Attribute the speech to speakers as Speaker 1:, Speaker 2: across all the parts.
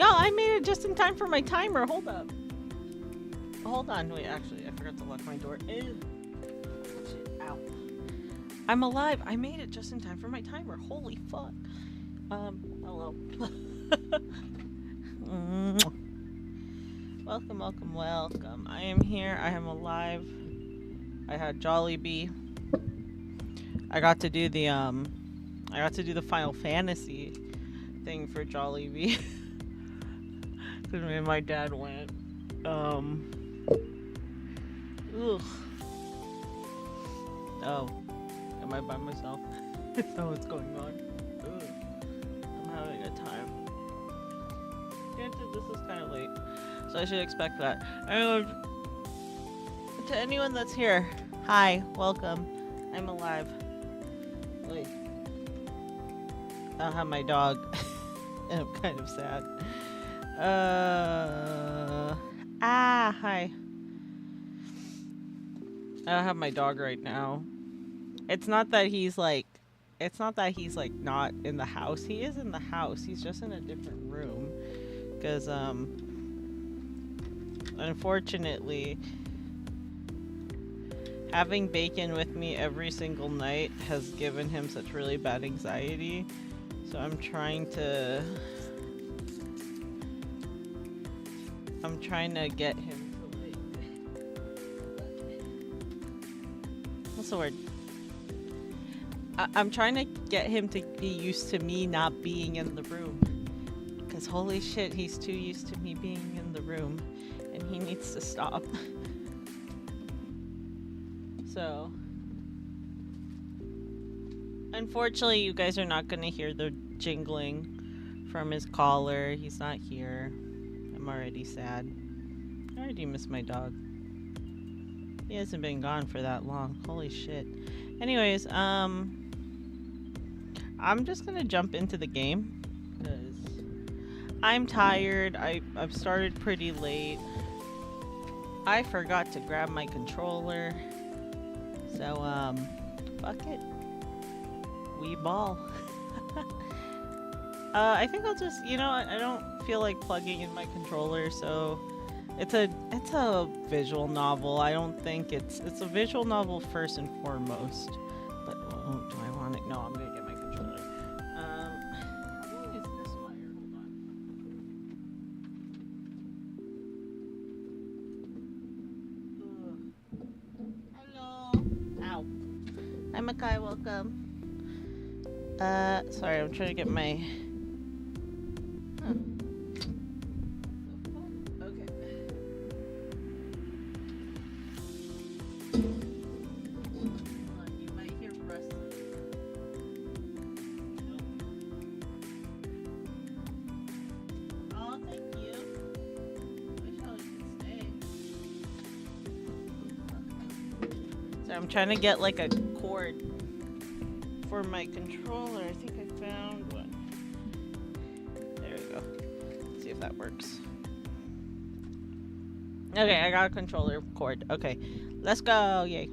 Speaker 1: Y'all, I made it just in time for my timer. Hold up. Hold on. Wait, actually, I forgot to lock my door. Ew. Shit, ow. I'm alive. I made it just in time for my timer. Holy fuck. Hello. Welcome, welcome, welcome. I am here. I am alive. I had Jollibee. I got to do the Final Fantasy thing for Jollibee. Because me and my dad went. Ugh. Oh. Am I by myself? Is that what's going on? Ugh. I'm having a time. Granted, this is kind of late, so I should expect that. To anyone that's here, hi, welcome. I'm alive. Wait. I don't have my dog, and I'm kind of sad. Hi. I don't have my dog right now. It's not that he's like not in the house. He is in the house. He's just in a different room. Because, unfortunately, having Bacon with me every single night has given him such really bad anxiety. So I'm trying to get him to, like, what's the word? I'm trying to get him to be used to me not being in the room. Because holy shit, he's too used to me being in the room. And he needs to stop. So, unfortunately, you guys are not going to hear the jingling from his collar. He's not here. I'm already sad. I already miss my dog. He hasn't been gone for that long. Holy shit. Anyways, I'm just gonna jump into the game because I'm tired. I've started pretty late. I forgot to grab my controller. So, fuck it. We ball. I think I'll just, I don't feel like plugging in my controller, so it's a visual novel. I don't think it's a visual novel first and foremost. But do I want it? No, I'm gonna get my controller. How long is this wire? Hold on. Hello. Ow. Hi, Makai. Welcome. Sorry, I'm trying to get my. Huh. Okay. You might hear rustling. Oh, thank you. Wish I could stay. So I'm trying to get like a cord for my controller. I think I found one. There we go. Let's see if that works. Okay, I got a controller cord. Okay, let's go. Yay.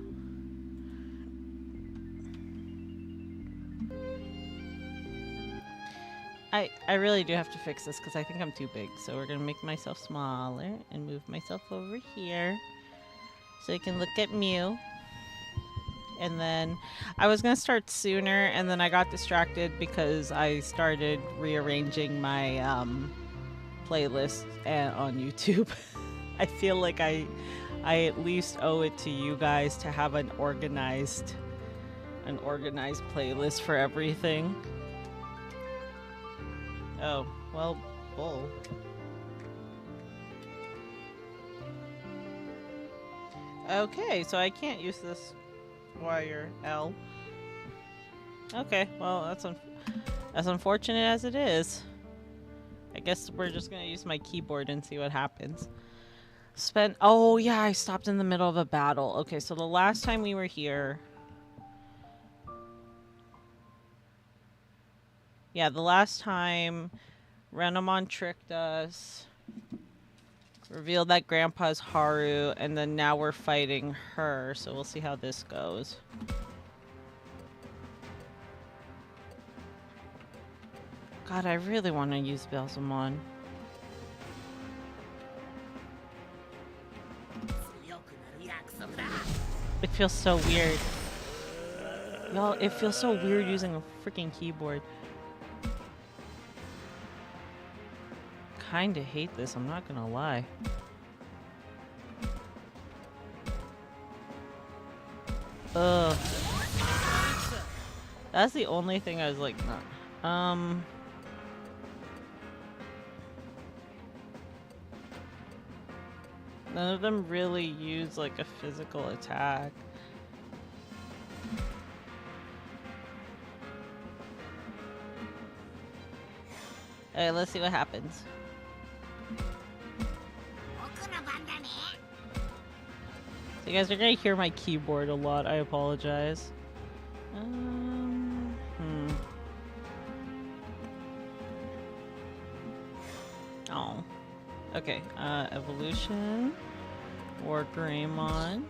Speaker 1: I really do have to fix this because I think I'm too big. So we're going to make myself smaller and move myself over here so you can look at Mew. And then I was going to start sooner, and then I got distracted because I started rearranging my playlist on YouTube. I feel like I at least owe it to you guys to have an organized playlist for everything. Oh, well, bull. Okay, so I can't use this wire L. Okay, well, that's as unfortunate as it is. I guess we're just gonna use my keyboard and see what happens. Oh yeah, I stopped in the middle of a battle. Okay, so the last time we were here, yeah, the last time Renamon tricked us, revealed that Grandpa's Haru, and then now we're fighting her, so we'll see how this goes. God, I really want to use Belzamon. feels so weird. Y'all, it feels so weird using a freaking keyboard. Kinda hate this, I'm not gonna lie. Ugh. That's the only thing I was like, not. None of them really use like a physical attack. Alright, let's see what happens. So you guys are gonna hear my keyboard a lot, I apologize. Oh. Okay, evolution. Or Greymon.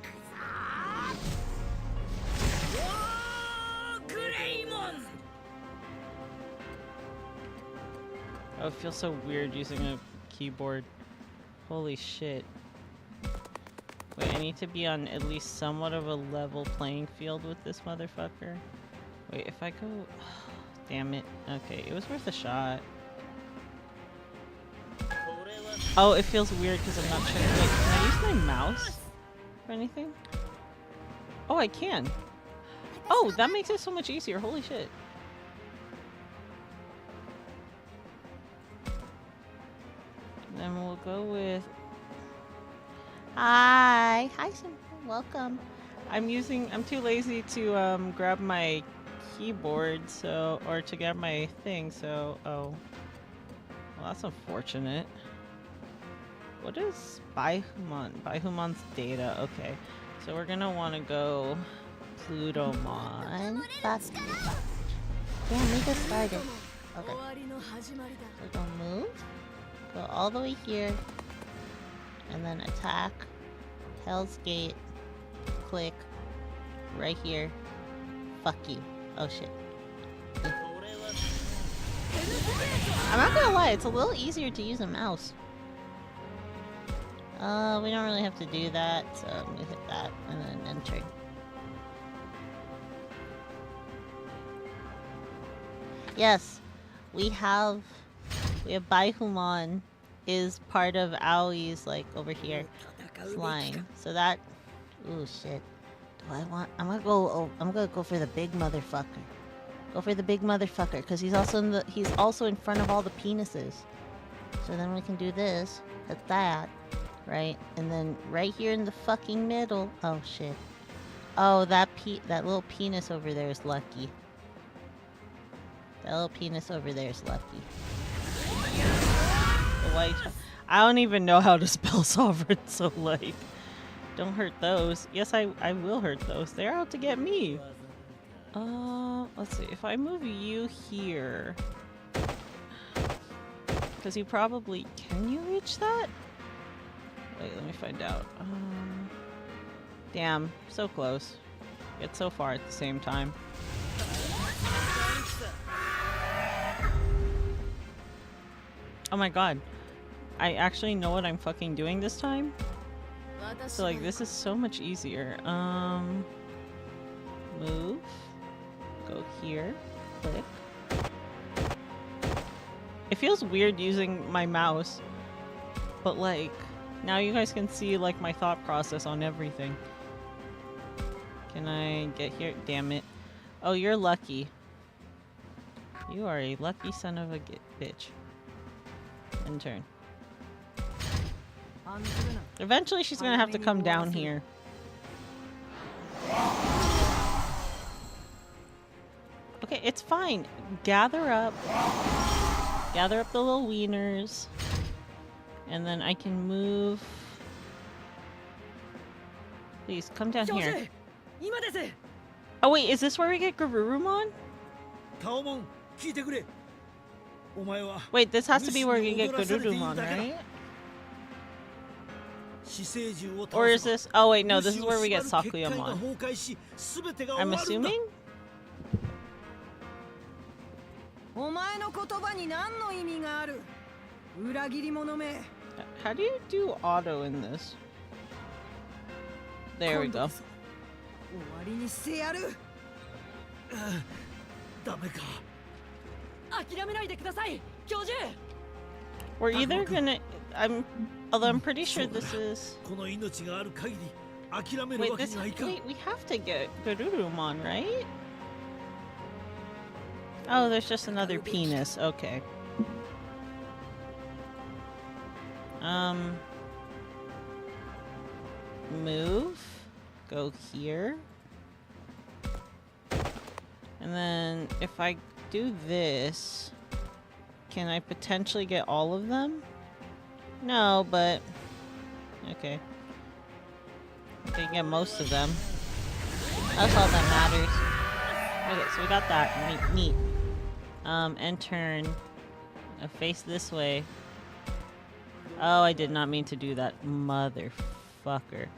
Speaker 1: Oh, it feels so weird using a keyboard. Holy shit. Wait, I need to be on at least somewhat of a level playing field with this motherfucker. Wait, if I go... damn it. Okay, it was worth a shot. Oh, it feels weird because I'm not sure. Wait, can I use my mouse for anything? Oh, I can. Oh, that makes it so much easier. Holy shit. Then we'll go with... Hi! Hi, Simple. Welcome. I'm too lazy to grab my keyboard, so... or to grab my thing, so... oh. Well, that's unfortunate. What is Baihumon? Baihumon's data. Okay. So we're gonna want to go Plutomon. That's... yeah, make us started. Okay. We're gonna move. Go all the way here. And then attack. Hell's Gate. Click. Right here. Fuck you. Oh shit. I'm not gonna lie, it's a little easier to use a mouse. We don't really have to do that, so I'm gonna hit that and then enter. Yes, we have Baihumon is part of Aoi's, like, over here line. So that... ooh, shit. Do I want... I'm gonna go for the big motherfucker. Go for the big motherfucker, because he's also in front of all the penises. So then we can do this, hit that, right? And then right here in the fucking middle... oh, shit. Oh, that little penis over there is lucky. That little penis over there is lucky. The white... I don't even know how to spell sovereign, so like... don't hurt those. Yes, I will hurt those. They're out to get me. Let's see. If I move you here... because you probably... can you reach that? Wait, let me find out. Damn. So close. Yet so far at the same time. Oh my god. I actually know what I'm fucking doing this time. So like, this is so much easier. Move. Go here. Click. It feels weird using my mouse. But like, now you guys can see like my thought process on everything. Can I get here? Damn it. Oh, you're lucky. You are a lucky son of a bitch. In turn. Eventually she's gonna have to come down here. Okay, it's fine. Gather up the little wieners. And then I can move. Please, come down here. Oh wait, is this where we get Garurumon? Wait, this has to be where we get Garurumon, right? Or is this... oh wait, no, this is where we get Sakuyamon. I'm assuming? How do you do auto in this? There we go. We're either gonna... Although I'm pretty sure this is... Wait, we have to get Garurumon, right? Oh, there's just another penis. Okay. Move. Go here. And then if I do this, can I potentially get all of them? No, but... Okay. I can get most of them. That's all that matters. Okay, so we got that. Neat. And turn. Face this way. Oh, I did not mean to do that. Motherfucker.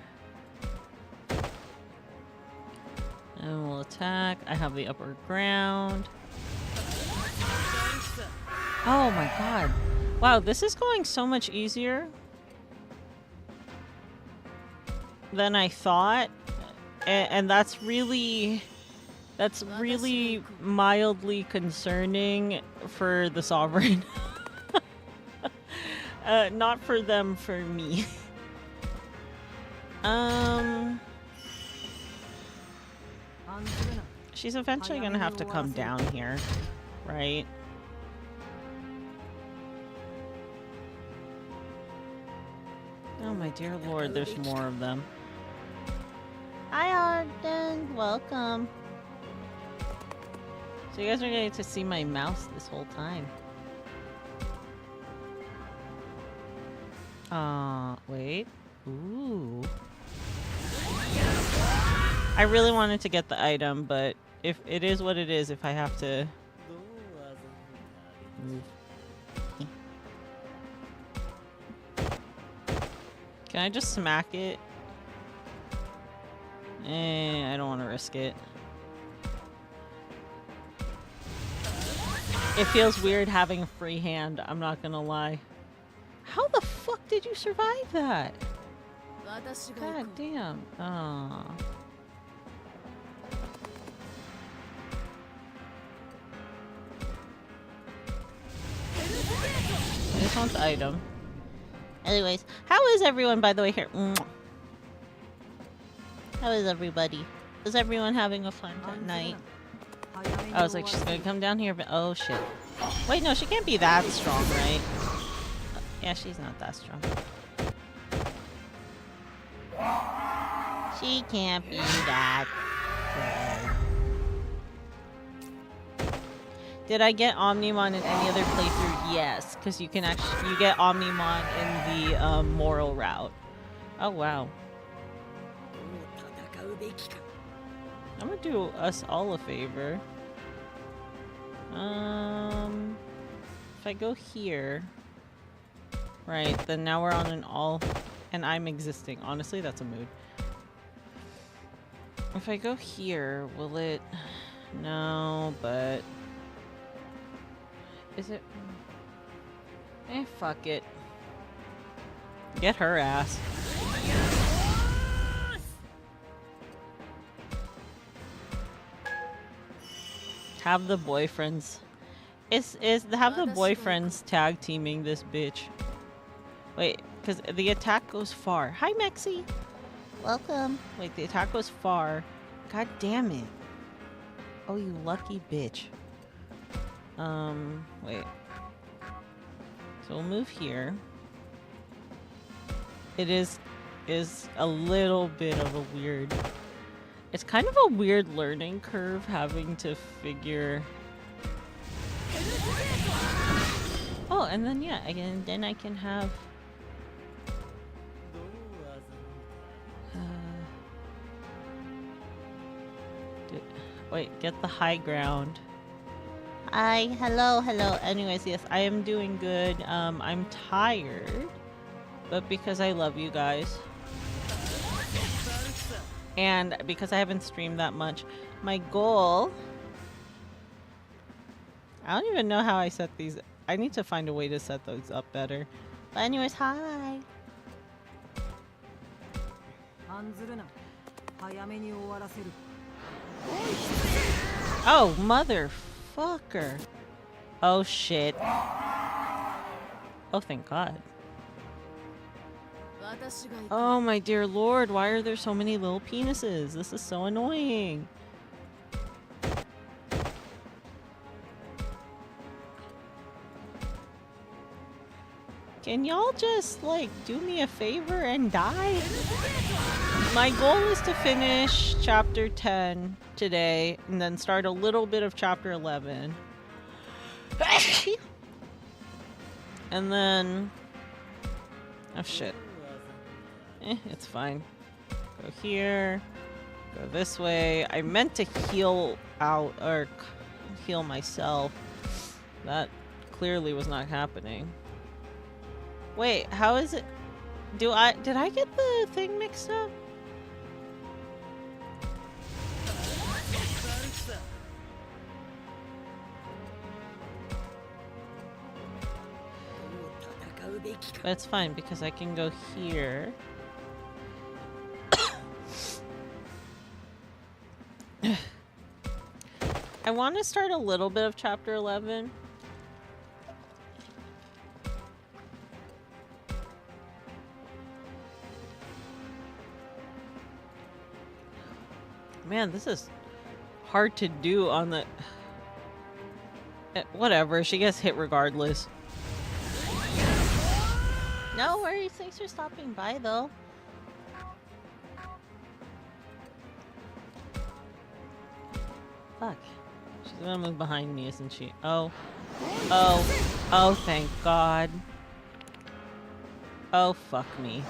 Speaker 1: And we'll attack. I have the upper ground. Oh my god. Wow, this is going so much easier than I thought. And that's really mildly concerning for the Sovereign. Not for them, for me. She's eventually gonna have to come down here, right? Oh my dear lord, there's more of them. Hi Arden, welcome. So you guys are getting to see my mouse this whole time. Wait. Ooh. I really wanted to get the item, but if it is what it is, if I have to move. Can I just smack it? I don't want to risk it. It feels weird having a free hand, I'm not gonna lie. How the fuck did you survive that? God damn. Aww. I just want the item. Anyways, how is everyone, by the way, here? How is everybody? Is everyone having a fun night? I was like, she's gonna come down here, but oh shit. Wait, no, she can't be that strong, right? Yeah, she's not that strong. She can't be that good. Did I get Omnimon in any other playthrough? Yes, because you can actually get Omnimon in the moral route. Oh wow. I'm gonna do us all a favor. If I go here, right, then now we're on an all, and I'm existing. Honestly, that's a mood. If I go here, will it? No, but is it? Fuck it. Get her ass. Have the boyfriends. Have the boyfriends tag teaming this bitch. Wait, because the attack goes far. Hi, Mexi. Welcome. Wait, the attack goes far. God damn it. Oh, you lucky bitch. Wait. So we'll move here. It is a little bit of a weird... It's kind of a weird learning curve having to figure... Oh, and then yeah, again, then I can have... Wait, get the high ground. Hi, hello. Anyways, yes, I am doing good. I'm tired, but because I love you guys. And because I haven't streamed that much, my goal... I don't even know how I set these. I need to find a way to set those up better. But anyways, hi. Oh, motherfucker. Oh, shit. Oh, thank God. Oh, my dear Lord, why are there so many little penises? This is so annoying. Can y'all just, like, do me a favor and die? My goal is to finish chapter 10 today and then start a little bit of chapter 11. And then... oh, shit. It's fine. Go here. Go this way. I meant to heal out, or heal myself. That clearly was not happening. Wait, how is it? Did I get the thing mixed up? But it's fine because I can go here. I want to start a little bit of chapter 11. Man, this is hard to do on the... whatever, she gets hit regardless. No worries, thanks for stopping by though. Fuck. She's gonna move behind me, isn't she? Oh. Oh. Oh, thank God. Oh, fuck me.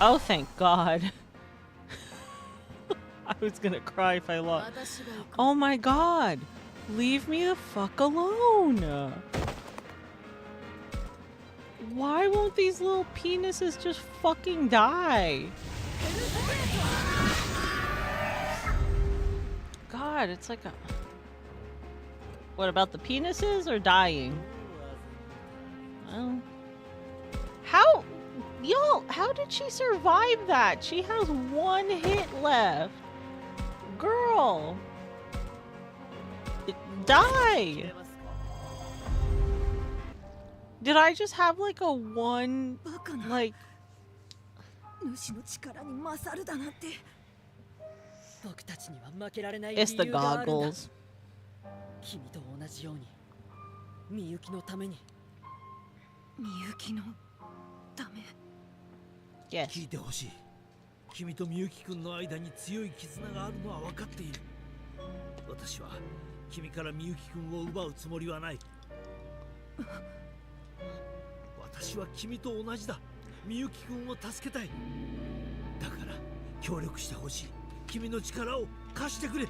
Speaker 1: Oh, thank God. I was gonna cry if I lost. Oh my God. Leave me the fuck alone. Why won't these little penises just fucking die? God, it's like a... What about the penises or dying? Well... How... Y'all, how did she survive that? She has one hit left. Girl. Die! Did I just have like a one... like... It's the goggles. Yes. 聞いてほしい。君とみゆきくんの間に強い絆があるのは分かっている。私は君からみゆきくんを奪うつもりはない。私は君と同じだ。みゆきくんを助けたい。だから協力してほしい。君の力を貸してくれ。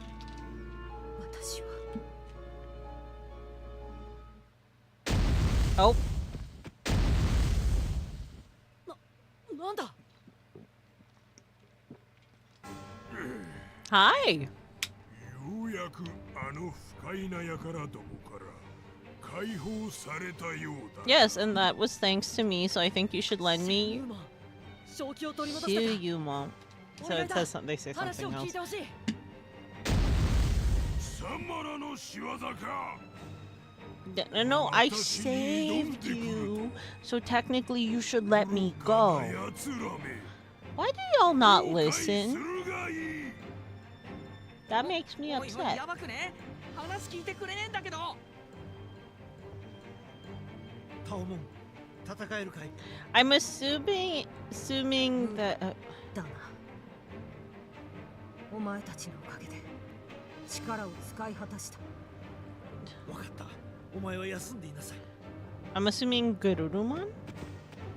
Speaker 1: 私は。Oh. なんだ Hi. ようやくあの不快な輩どもから解放されたようだ。Yes, and that was thanks to me, so I think you should lend me Digimon. So it says something, they say something else. No, I saved you, so technically you should let me go. Why do y'all not listen? That makes me upset. I'm assuming that... お前たちのおかげで力を使い果たした。わかった。お前は休んでいなさい。I'm assuming Gururumon?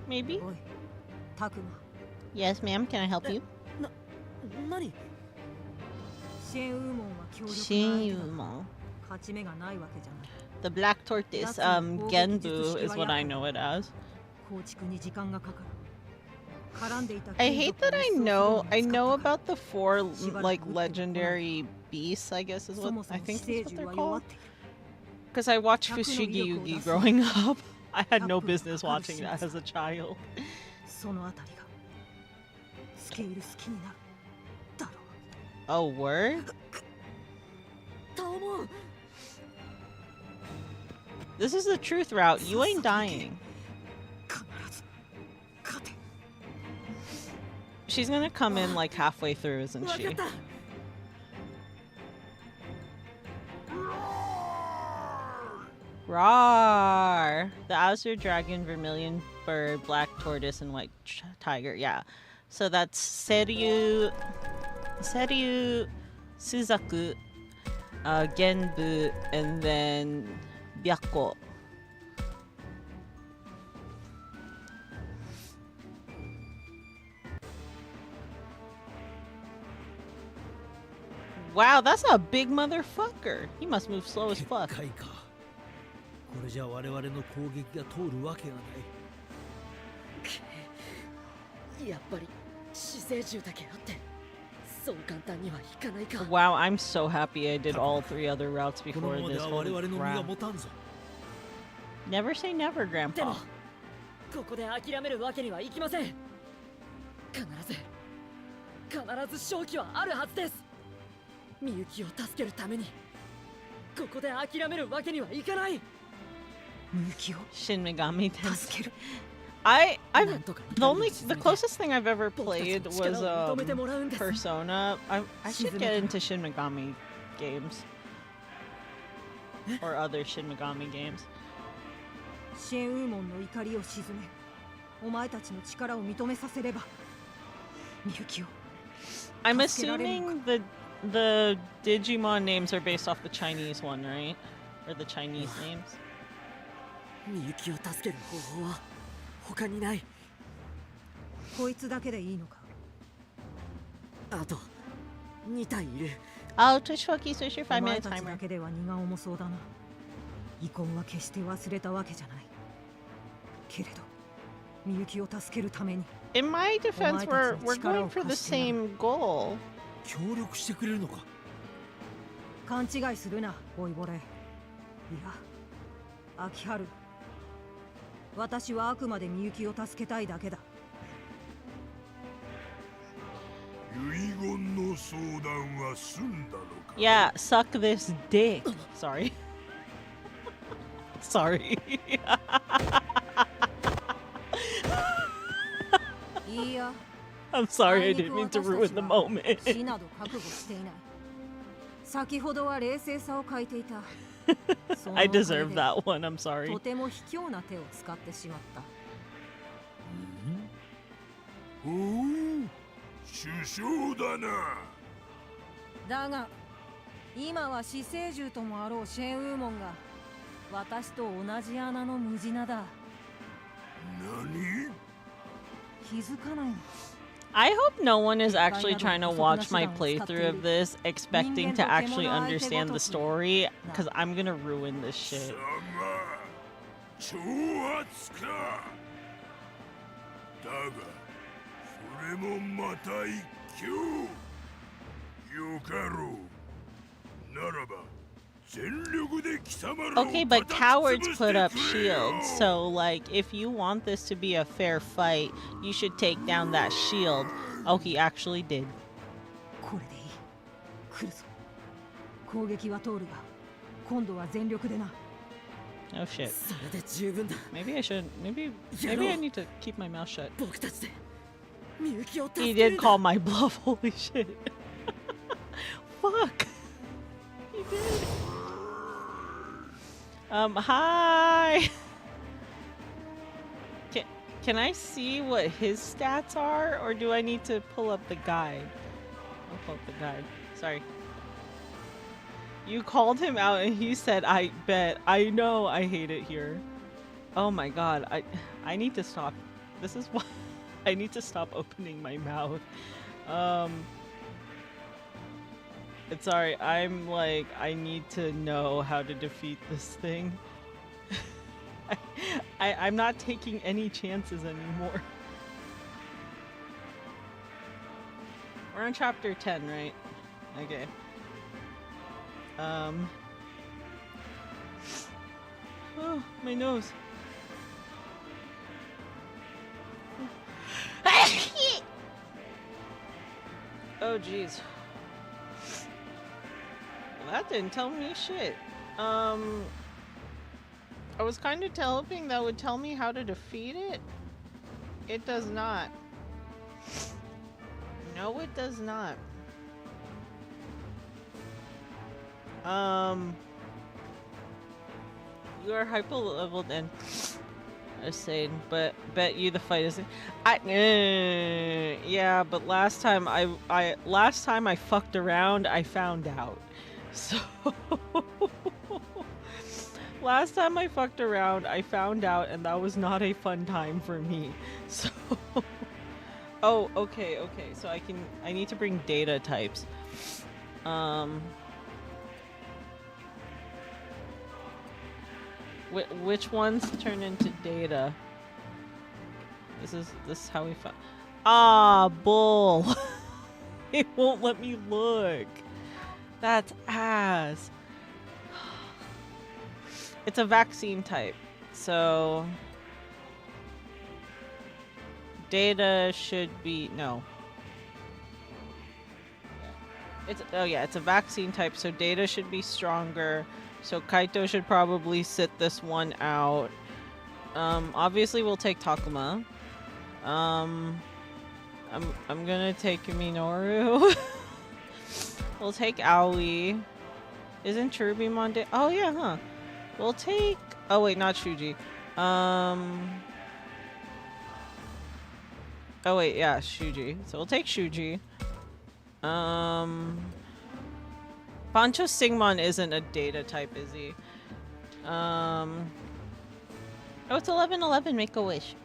Speaker 1: Maybe? Yes, ma'am. Can I help you? 何? Shinumon. The black tortoise, Genbu is what I know it as. I hate that I know about the 4 like legendary beasts, I guess is what I think is what they're called. Because I watched Fushigi Yugi growing up. I had no business watching that as a child. Oh, word? This is the truth route. You ain't dying. She's gonna come in like halfway through, isn't she? Roar! The Azure Dragon, Vermilion Bird, Black Tortoise, and White Tiger. Yeah. So that's Seryu, Suzaku, Genbu, and then Byakko. Wow, that's a big motherfucker. He must move slow as fuck. Wow, I'm so happy I did all 3 other routes before this. Holy crap. Never say never, Grandpa. Shin Megami Tensei. The closest thing I've ever played was Persona. I should get into Shin Megami games. Or other Shin Megami games. I'm assuming the Digimon names are based off the Chinese one, right? Or the Chinese names. Oh, Twitch Wookie, switch your 5-minute timer. In my defense, we're going for the same goal. Yeah, suck this dick. Sorry. Sorry. I'm sorry, I didn't mean to ruin the moment. I deserve that one, I'm sorry. I hope no one is actually trying to watch my playthrough of this expecting to actually understand the story, because I'm gonna ruin this shit. Okay, but cowards put up shields, so like if you want this to be a fair fight, you should take down that shield. Oh, he actually did. Oh shit. Maybe I shouldn't. Maybe I need to keep my mouth shut. He did call my bluff, holy shit. Fuck. He did. Hi. Can I see what his stats are, or do I need to pull up the guide? I'll pull up the guide. Sorry. You called him out and he said, I bet. I know I hate it here. Oh my god. I need to stop. This is why I need to stop opening my mouth. It's alright, I'm like, I need to know how to defeat this thing. I'm not taking any chances anymore. We're on chapter 10, right? Okay. Oh, my nose. Oh, jeez. That didn't tell me shit. I was kind of hoping that would tell me how to defeat it. It does not. No, it does not. You are hyper leveled and insane, but bet you the fight is. Yeah, but last time I fucked around, I found out. So last time I fucked around, I found out, and that was not a fun time for me. So oh, okay. So I need to bring data types. Which ones turn into data? This is how we found. Ah, bull. It won't let me look. That's ass. It's a vaccine type, so data should be no. It's it's a vaccine type, so data should be stronger. So Kaito should probably sit this one out. Obviously we'll take Takuma. I'm gonna take Minoru. We'll take Aoi. Isn't Cherubimon dead? Oh yeah, huh? We'll take. Oh wait, not Shuji. Oh wait, yeah, Shuji. So we'll take Shuji. Bancho Singmon isn't a data type, is he? Oh, it's 11:11. Make a wish.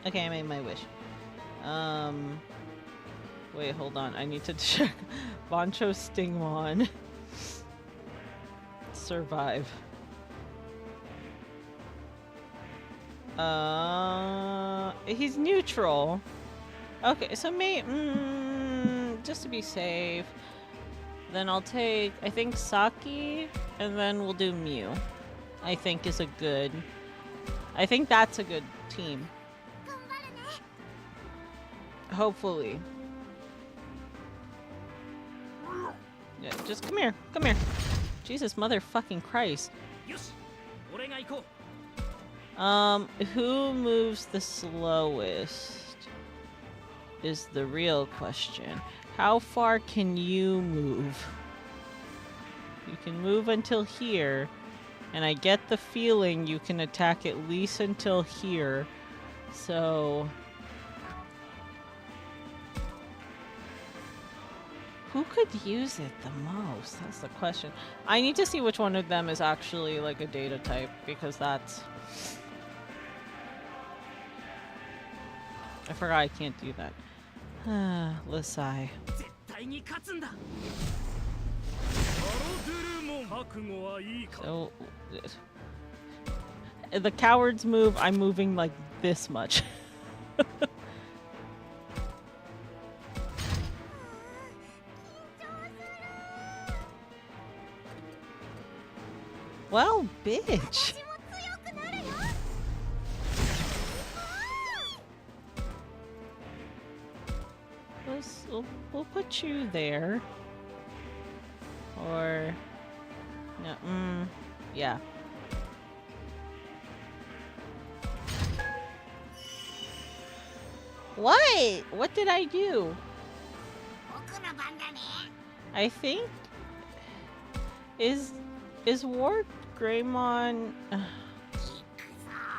Speaker 1: Okay, I made my wish. Wait, hold on. I need to check. Bancho Stingmon. Survive. He's neutral. Okay, so just to be safe, then I'll take, I think, Saki, and then we'll do Mew. I think that's a good team. Hopefully. Yeah, just come here. Jesus motherfucking Christ. Who moves the slowest is the real question. How far can you move? You can move until here, and I get the feeling you can attack at least until here. So who could use it the most? That's the question. I need to see which one of them is actually like a data type, because that's... I forgot I can't do that. Let's sigh. So, the cowards move, I'm moving like this much. Well, bitch. We'll put you there. Or no, yeah. What? What did I do? I think is Ward Greymon.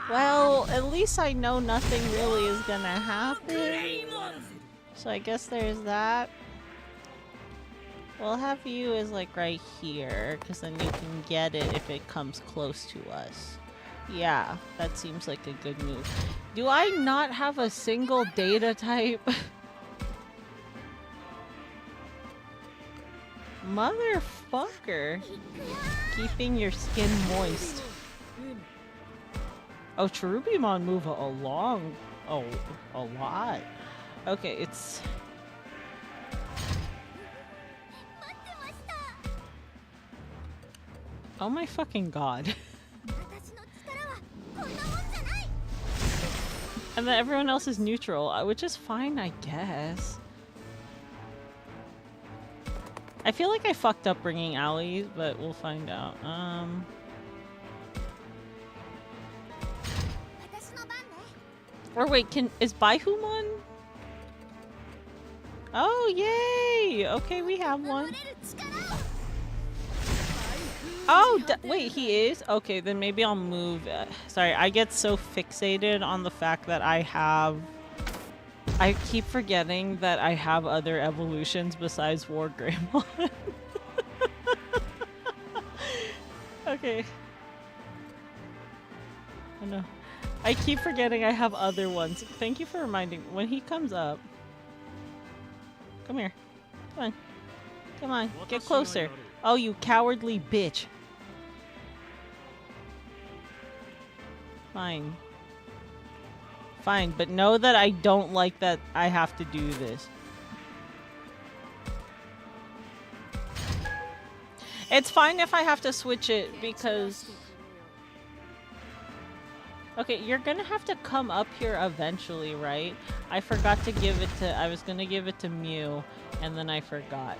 Speaker 1: Well, at least I know nothing really is gonna happen. So I guess there's that. We'll have you as like right here, because then you can get it if it comes close to us. Yeah, that seems like a good move. Do I not have a single data type? Motherfucker. Keeping your skin moist. Oh, Cherubimon move a lot. Okay, it's... Oh my fucking god. And then everyone else is neutral, which is fine, I guess. I feel like I fucked up bringing Allies, but we'll find out. Or wait, is Baihumon? Oh, yay! Okay, we have one. Oh, wait, he is? Okay, then maybe I'll move. Sorry, I get so fixated on the fact that I keep forgetting that I have other evolutions besides War Greymon. Okay. Oh no. I keep forgetting I have other ones. Thank you for reminding me. When he comes up... Come here. Come on. Come on. Get closer. Oh, you cowardly bitch. Fine. Fine, but know that I don't like that I have to do this. It's fine if I have to switch it because... Okay, you're gonna have to come up here eventually, right? I forgot to give it to... I was gonna give it to Mew, and then I forgot.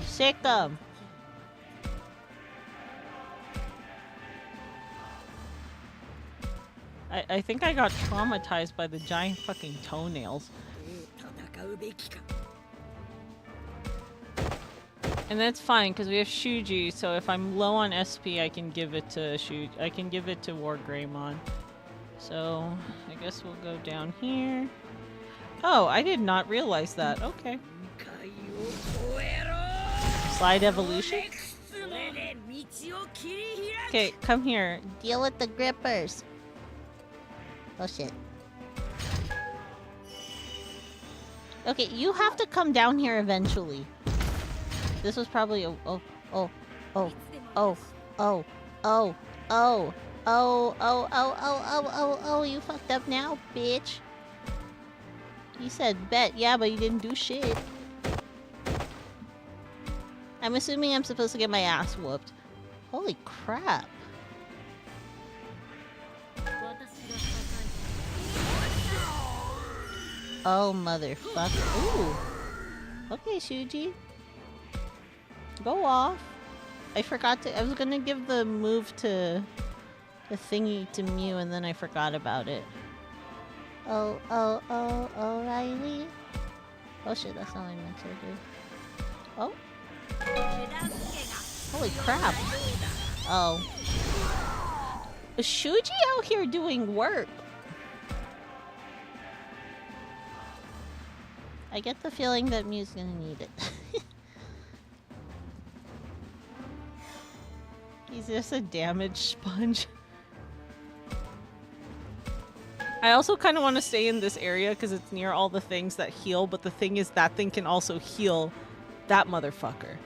Speaker 1: Sick 'em! I think I got traumatized by the giant fucking toenails. And that's fine, because we have Shuji, so if I'm low on SP, I can give it to I can give it to War Greymon. So, I guess we'll go down here. Oh, I did not realize that. Okay. Slide evolution? Okay, come here. Deal with the grippers. Oh shit. Okay, you have to come down here eventually. This was probably a oh, you fucked up now, bitch. You said bet, yeah, but you didn't do shit. I'm assuming I'm supposed to get my ass whooped. Holy crap. Oh, motherfucker. Ooh. Okay, Shuji. Go off. I forgot to... I was gonna give the move to... the thingy to Mew, and then I forgot about it. Oh, Riley. Oh shit, that's not what I meant to do. Oh. Holy crap. Oh. Is Shuji out here doing work? I get the feeling that Mew's gonna need it. He's just a damage sponge. I also kind of want to stay in this area because it's near all the things that heal, but the thing is that thing can also heal that motherfucker,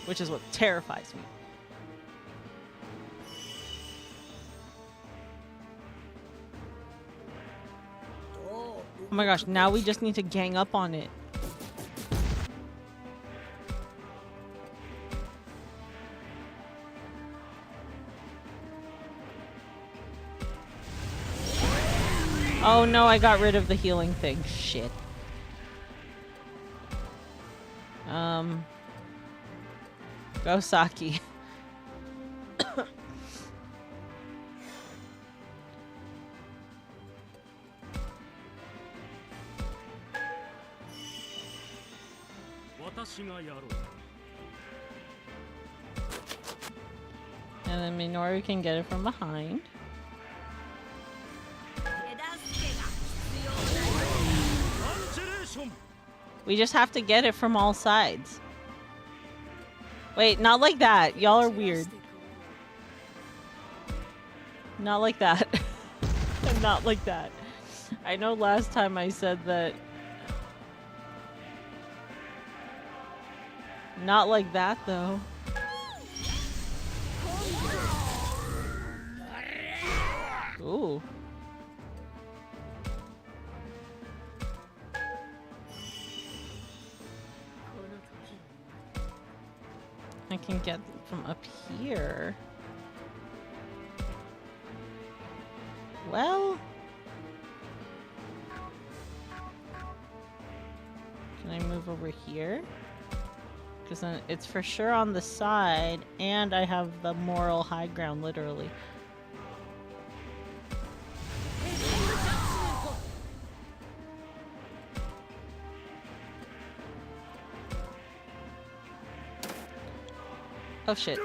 Speaker 1: which is what terrifies me. Oh my gosh, now we just need to gang up on it. Oh no, I got rid of the healing thing. Shit. Go Saki. And then Minoru can get it from behind. We just have to get it from all sides. Wait, not like that. Y'all are weird. Not like that. Not like that. I know last time I said that. Not like that, though. Ooh. I can get from up here. Well... Can I move over here? Because then it's for sure on the side, and I have the moral high ground, literally. Oh shit.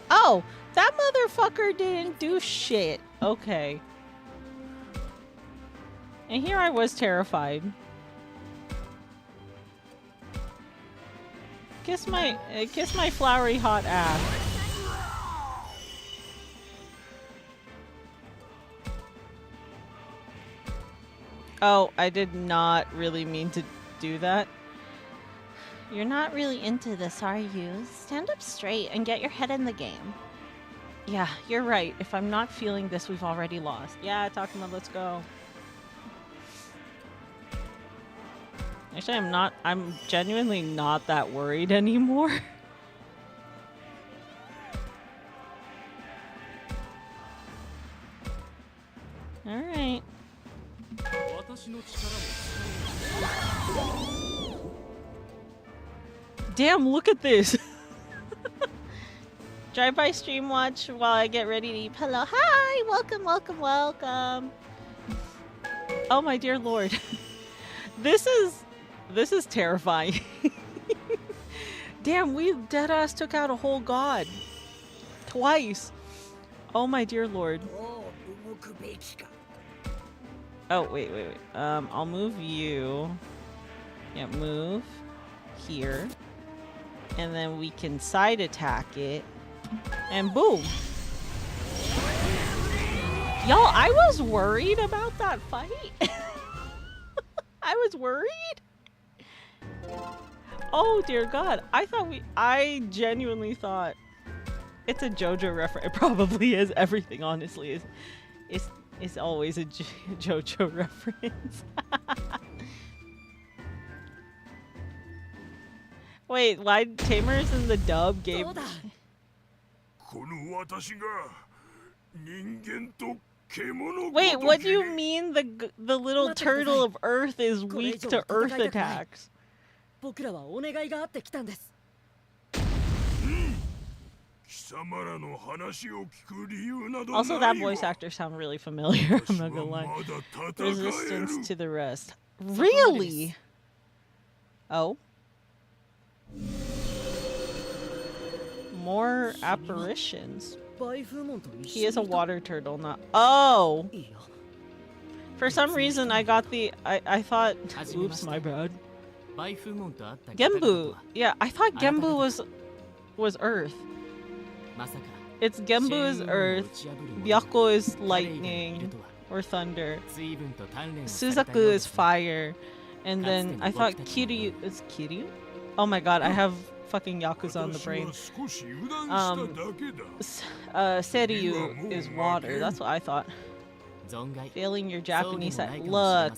Speaker 1: Oh! That motherfucker didn't do shit. Okay. And here I was terrified. Kiss my flowery hot ass. Oh, I did not really mean to do that. You're not really into this, are you? Stand up straight and get your head in the game. Yeah, you're right. If I'm not feeling this, we've already lost. Yeah, Takuma, let's go. Actually, I'm genuinely not that worried anymore. Alright. Damn, look at this! Drive-by stream watch while I get ready to eat. Hello, hi! Welcome, welcome, welcome! Oh my dear lord. This is terrifying. Damn, we deadass took out a whole god. Twice. Oh my dear lord. Oh, wait. I'll move you. Yeah, move. Here. And then we can side attack it. And boom. Y'all, I was worried about that fight. I was worried. Oh dear god. I genuinely thought it's a JoJo reference. It probably is. Everything honestly is always a JoJo reference. Wait, why Tamers in the dub gave Wait, what do you mean the little turtle of earth is weak to earth attacks? Also, that voice actor sounds really familiar, I'm not gonna lie. Resistance to the rest. Really? Oh? More apparitions. He is a water turtle, not. Oh! For some reason, I got the. I thought. Oops, my bad. Genbu! Yeah, I thought Genbu was Earth. It's Genbu is Earth, Byakko is lightning or thunder, Suzaku is fire, and then I thought Kiryu is Kiryu? Oh my god, I have fucking Yakuza on the brain. Seryu is water, that's what I thought. Failing your Japanese side. Look.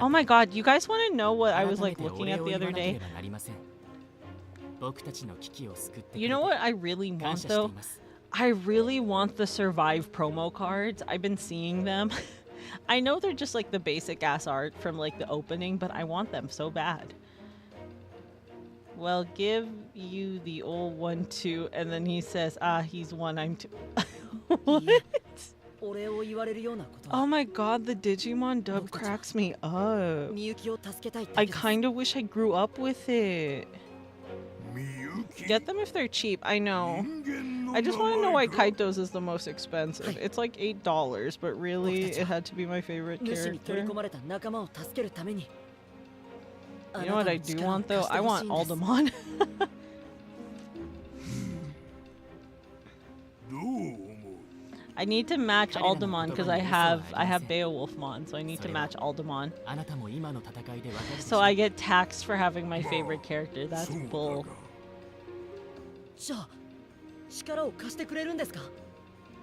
Speaker 1: Oh my god, you guys want to know what I was like looking at the other day? You know what I really want though? I really want the Survive promo cards. I've been seeing them. I know they're just like the basic ass art from like the opening, but I want them so bad. Well, give you the old one too, and then he says, he's one, I'm two. What? Oh my god, the Digimon dub cracks me up. I kind of wish I grew up with it. Get them if they're cheap, I know. I just want to know why Kaito's is the most expensive. It's like $8, but really, it had to be my favorite character. You know what I do want though? I want Aldemon. I need to match Aldemon because I have Beowulfmon, so I need to match Aldemon. So I get taxed for having my favorite character. That's bull.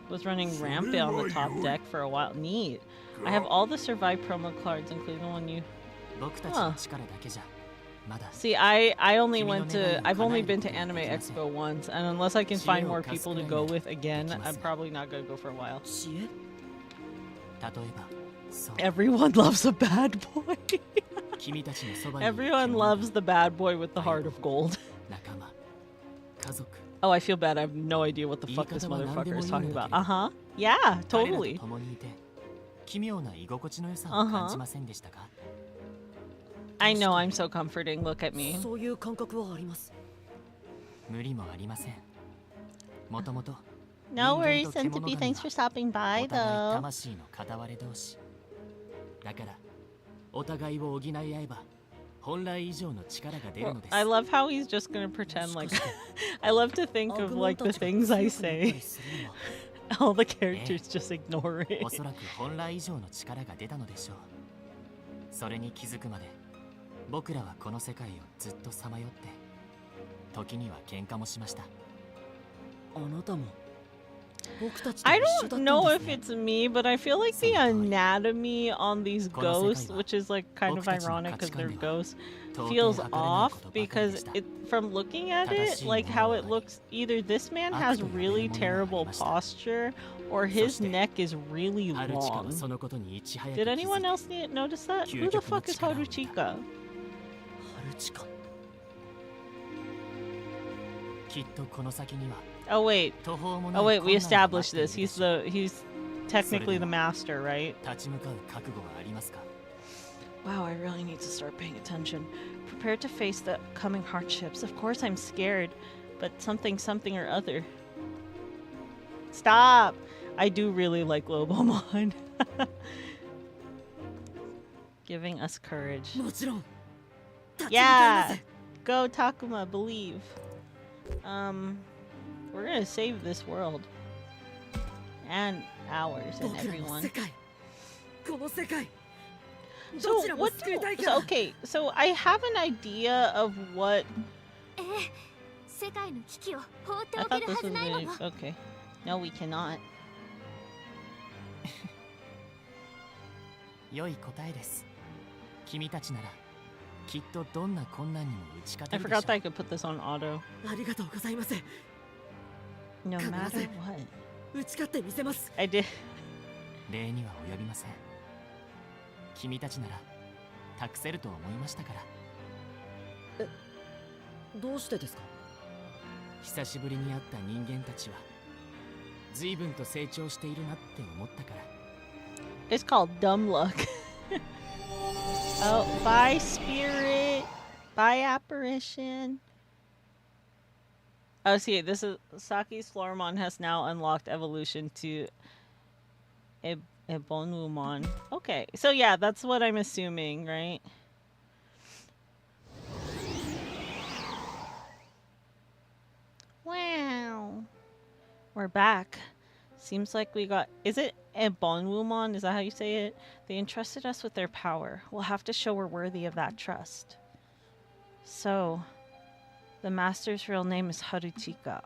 Speaker 1: Was running rampant on the top deck for a while. Neat. I have all the Survive promo cards, including the one you. Huh. See, I've only been to Anime Expo once, and unless I can find more people to go with again, I'm probably not gonna go for a while. Everyone loves a bad boy. Everyone loves the bad boy with the heart of gold. Oh, I feel bad. I have no idea what the fuck this motherfucker is talking about. Uh-huh. Yeah, totally. Uh-huh. I know, I'm so comforting. Look at me. No worries, Centipede. Thanks for stopping by, though. I love how he's just gonna pretend like... I love to think of like the things I say. All the characters just ignore it. I don't know if it's me, but I feel like the anatomy on these ghosts, which is like kind of ironic because they're ghosts, feels off because from looking at it, like how it looks, either this man has really terrible posture or his neck is really long. Did anyone else notice that? Who the fuck is Haruchika? Oh wait, we established this. He's technically the master, right? Wow, I really need to start paying attention. Prepare to face the coming hardships. Of course I'm scared, but something or other. Stop! I do really like Lobomon. Giving us courage. Yeah! Go Takuma, believe. We're gonna save this world. And ours and everyone. So what okay, so I have an idea of what... I thought this was really... Okay. No, we cannot. I forgot that I could put this on auto. No matter what. I did. It's called dumb luck. Oh, bye spirit, bye apparition. Oh, see, this is Saki's Floramon has now unlocked evolution to Ebonumon. Okay, so yeah, that's what I'm assuming, right? Wow, we're back. Seems like we got... Is it Ebonumon? Is that how you say it? They entrusted us with their power. We'll have to show we're worthy of that trust. So, the master's real name is Haruchika.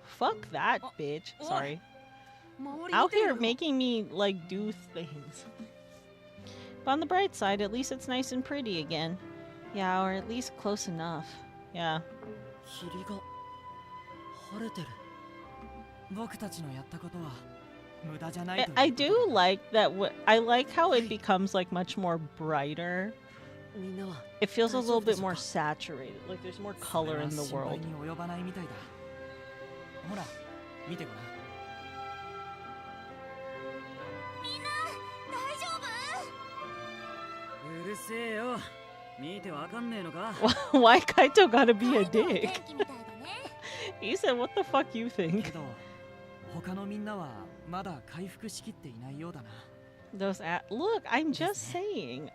Speaker 1: Fuck that, bitch. Sorry. Out here making me, like, do things. But on the bright side, at least it's nice and pretty again. Yeah, or at least close enough. Yeah. I do like that. I like how it becomes like much more brighter. It feels a little bit more saturated. Like there's more color in the world. Why Kaito gotta be a dick? He said, what the fuck you think? Those look, I'm just saying.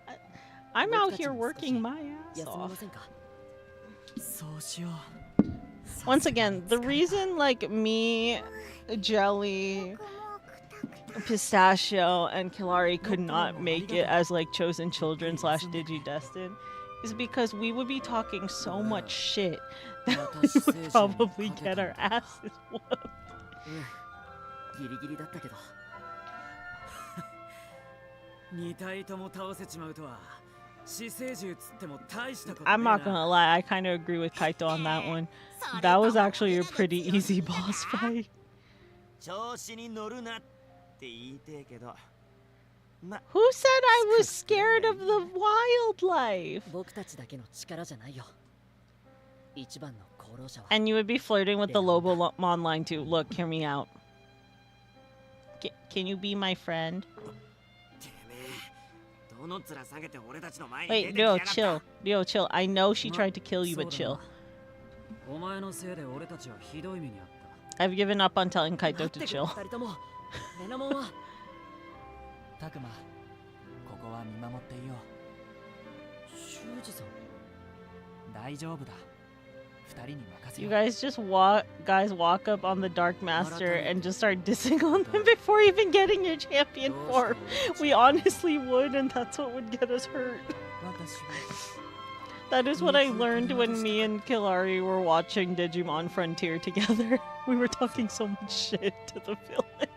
Speaker 1: I'm out here working my ass off. Once again, the reason like me, Jelly, Pistachio, and Kilari could not make it as like chosen children / Digidestined is because we would be talking so much shit that we would probably get our asses whooped. I'm not gonna lie, I kind of agree with Kaito on that one. That was actually a pretty easy boss fight. Who said I was scared of the wildlife? And you would be flirting with the Lobomon line too. Look, hear me out. Can you be my friend? Wait, Ryo, chill. Ryo, chill. I know she tried to kill you, but chill. I've given up on telling Kaito to chill. You guys just walk up on the Dark Master and just start dissing on them before even getting your champion form. We honestly would, and that's what would get us hurt. That is what I learned when me and Killari were watching Digimon Frontier together. We were talking so much shit to the villain.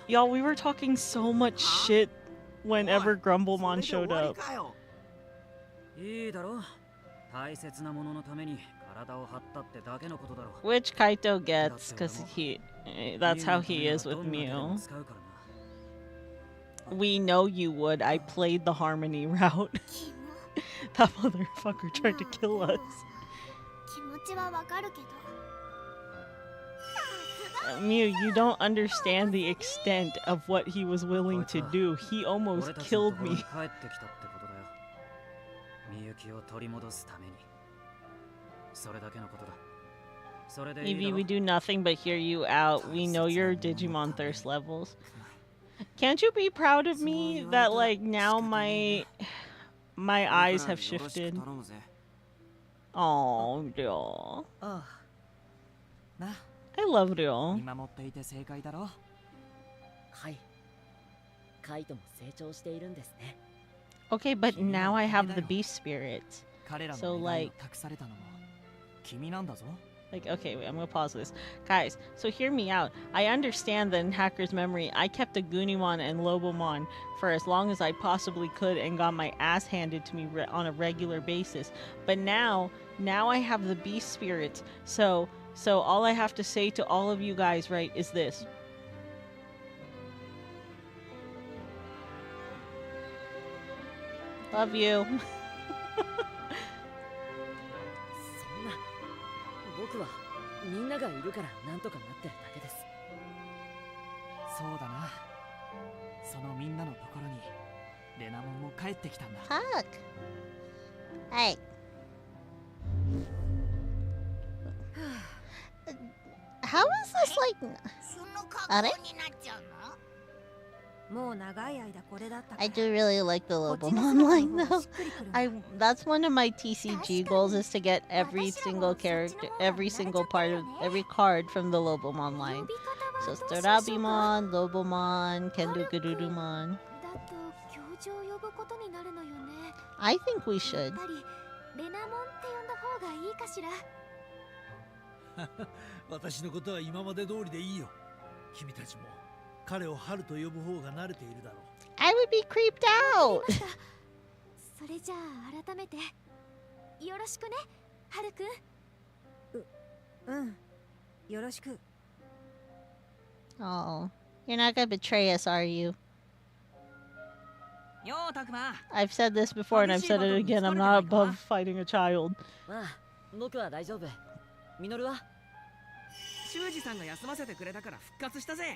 Speaker 1: Y'all, we were talking so much shit whenever Grumblemon showed up. Which Kaito gets, because that's how he is with Mew. We know you would. I played the Harmony route. That motherfucker tried to kill us. Mew, you don't understand the extent of what he was willing to do. He almost killed me. Evie, we do nothing but hear you out. We know your Digimon thirst levels. Can't you be proud of me that, like, now my eyes have shifted? Oh, Ryo. I love Ryo. Okay, but now I have the beast spirit. So, like, okay, wait, I'm gonna pause this. Guys, so hear me out. I understand that in Hacker's Memory, I kept a Goonimon and Lobomon for as long as I possibly could and got my ass handed to me on a regular basis. But now I have the beast spirit. So all I have to say to all of you guys, right, is this. Love you. Fuck. Hey. How is this like... I do really like the Lobomon line though. That's one of my TCG goals, is to get every single character, every single part of every card from the Lobomon line. So Starabimon, Lobomon, Kendogururumon. I think we should.
Speaker 2: 私のことは今まで通りでいいよ。君たちも彼を春と呼ぶ方が慣れているだろう。
Speaker 1: I would be creeped out.
Speaker 3: それじゃあ改めてよろしくね、春くん。よろしく。
Speaker 1: Oh, you're not gonna betray us, are you? I've said this before and I've said it again. I'm not above fighting a child.
Speaker 4: 僕は大丈夫。ミノルは？
Speaker 5: 修二さんが休ませてくれたから復活したぜ。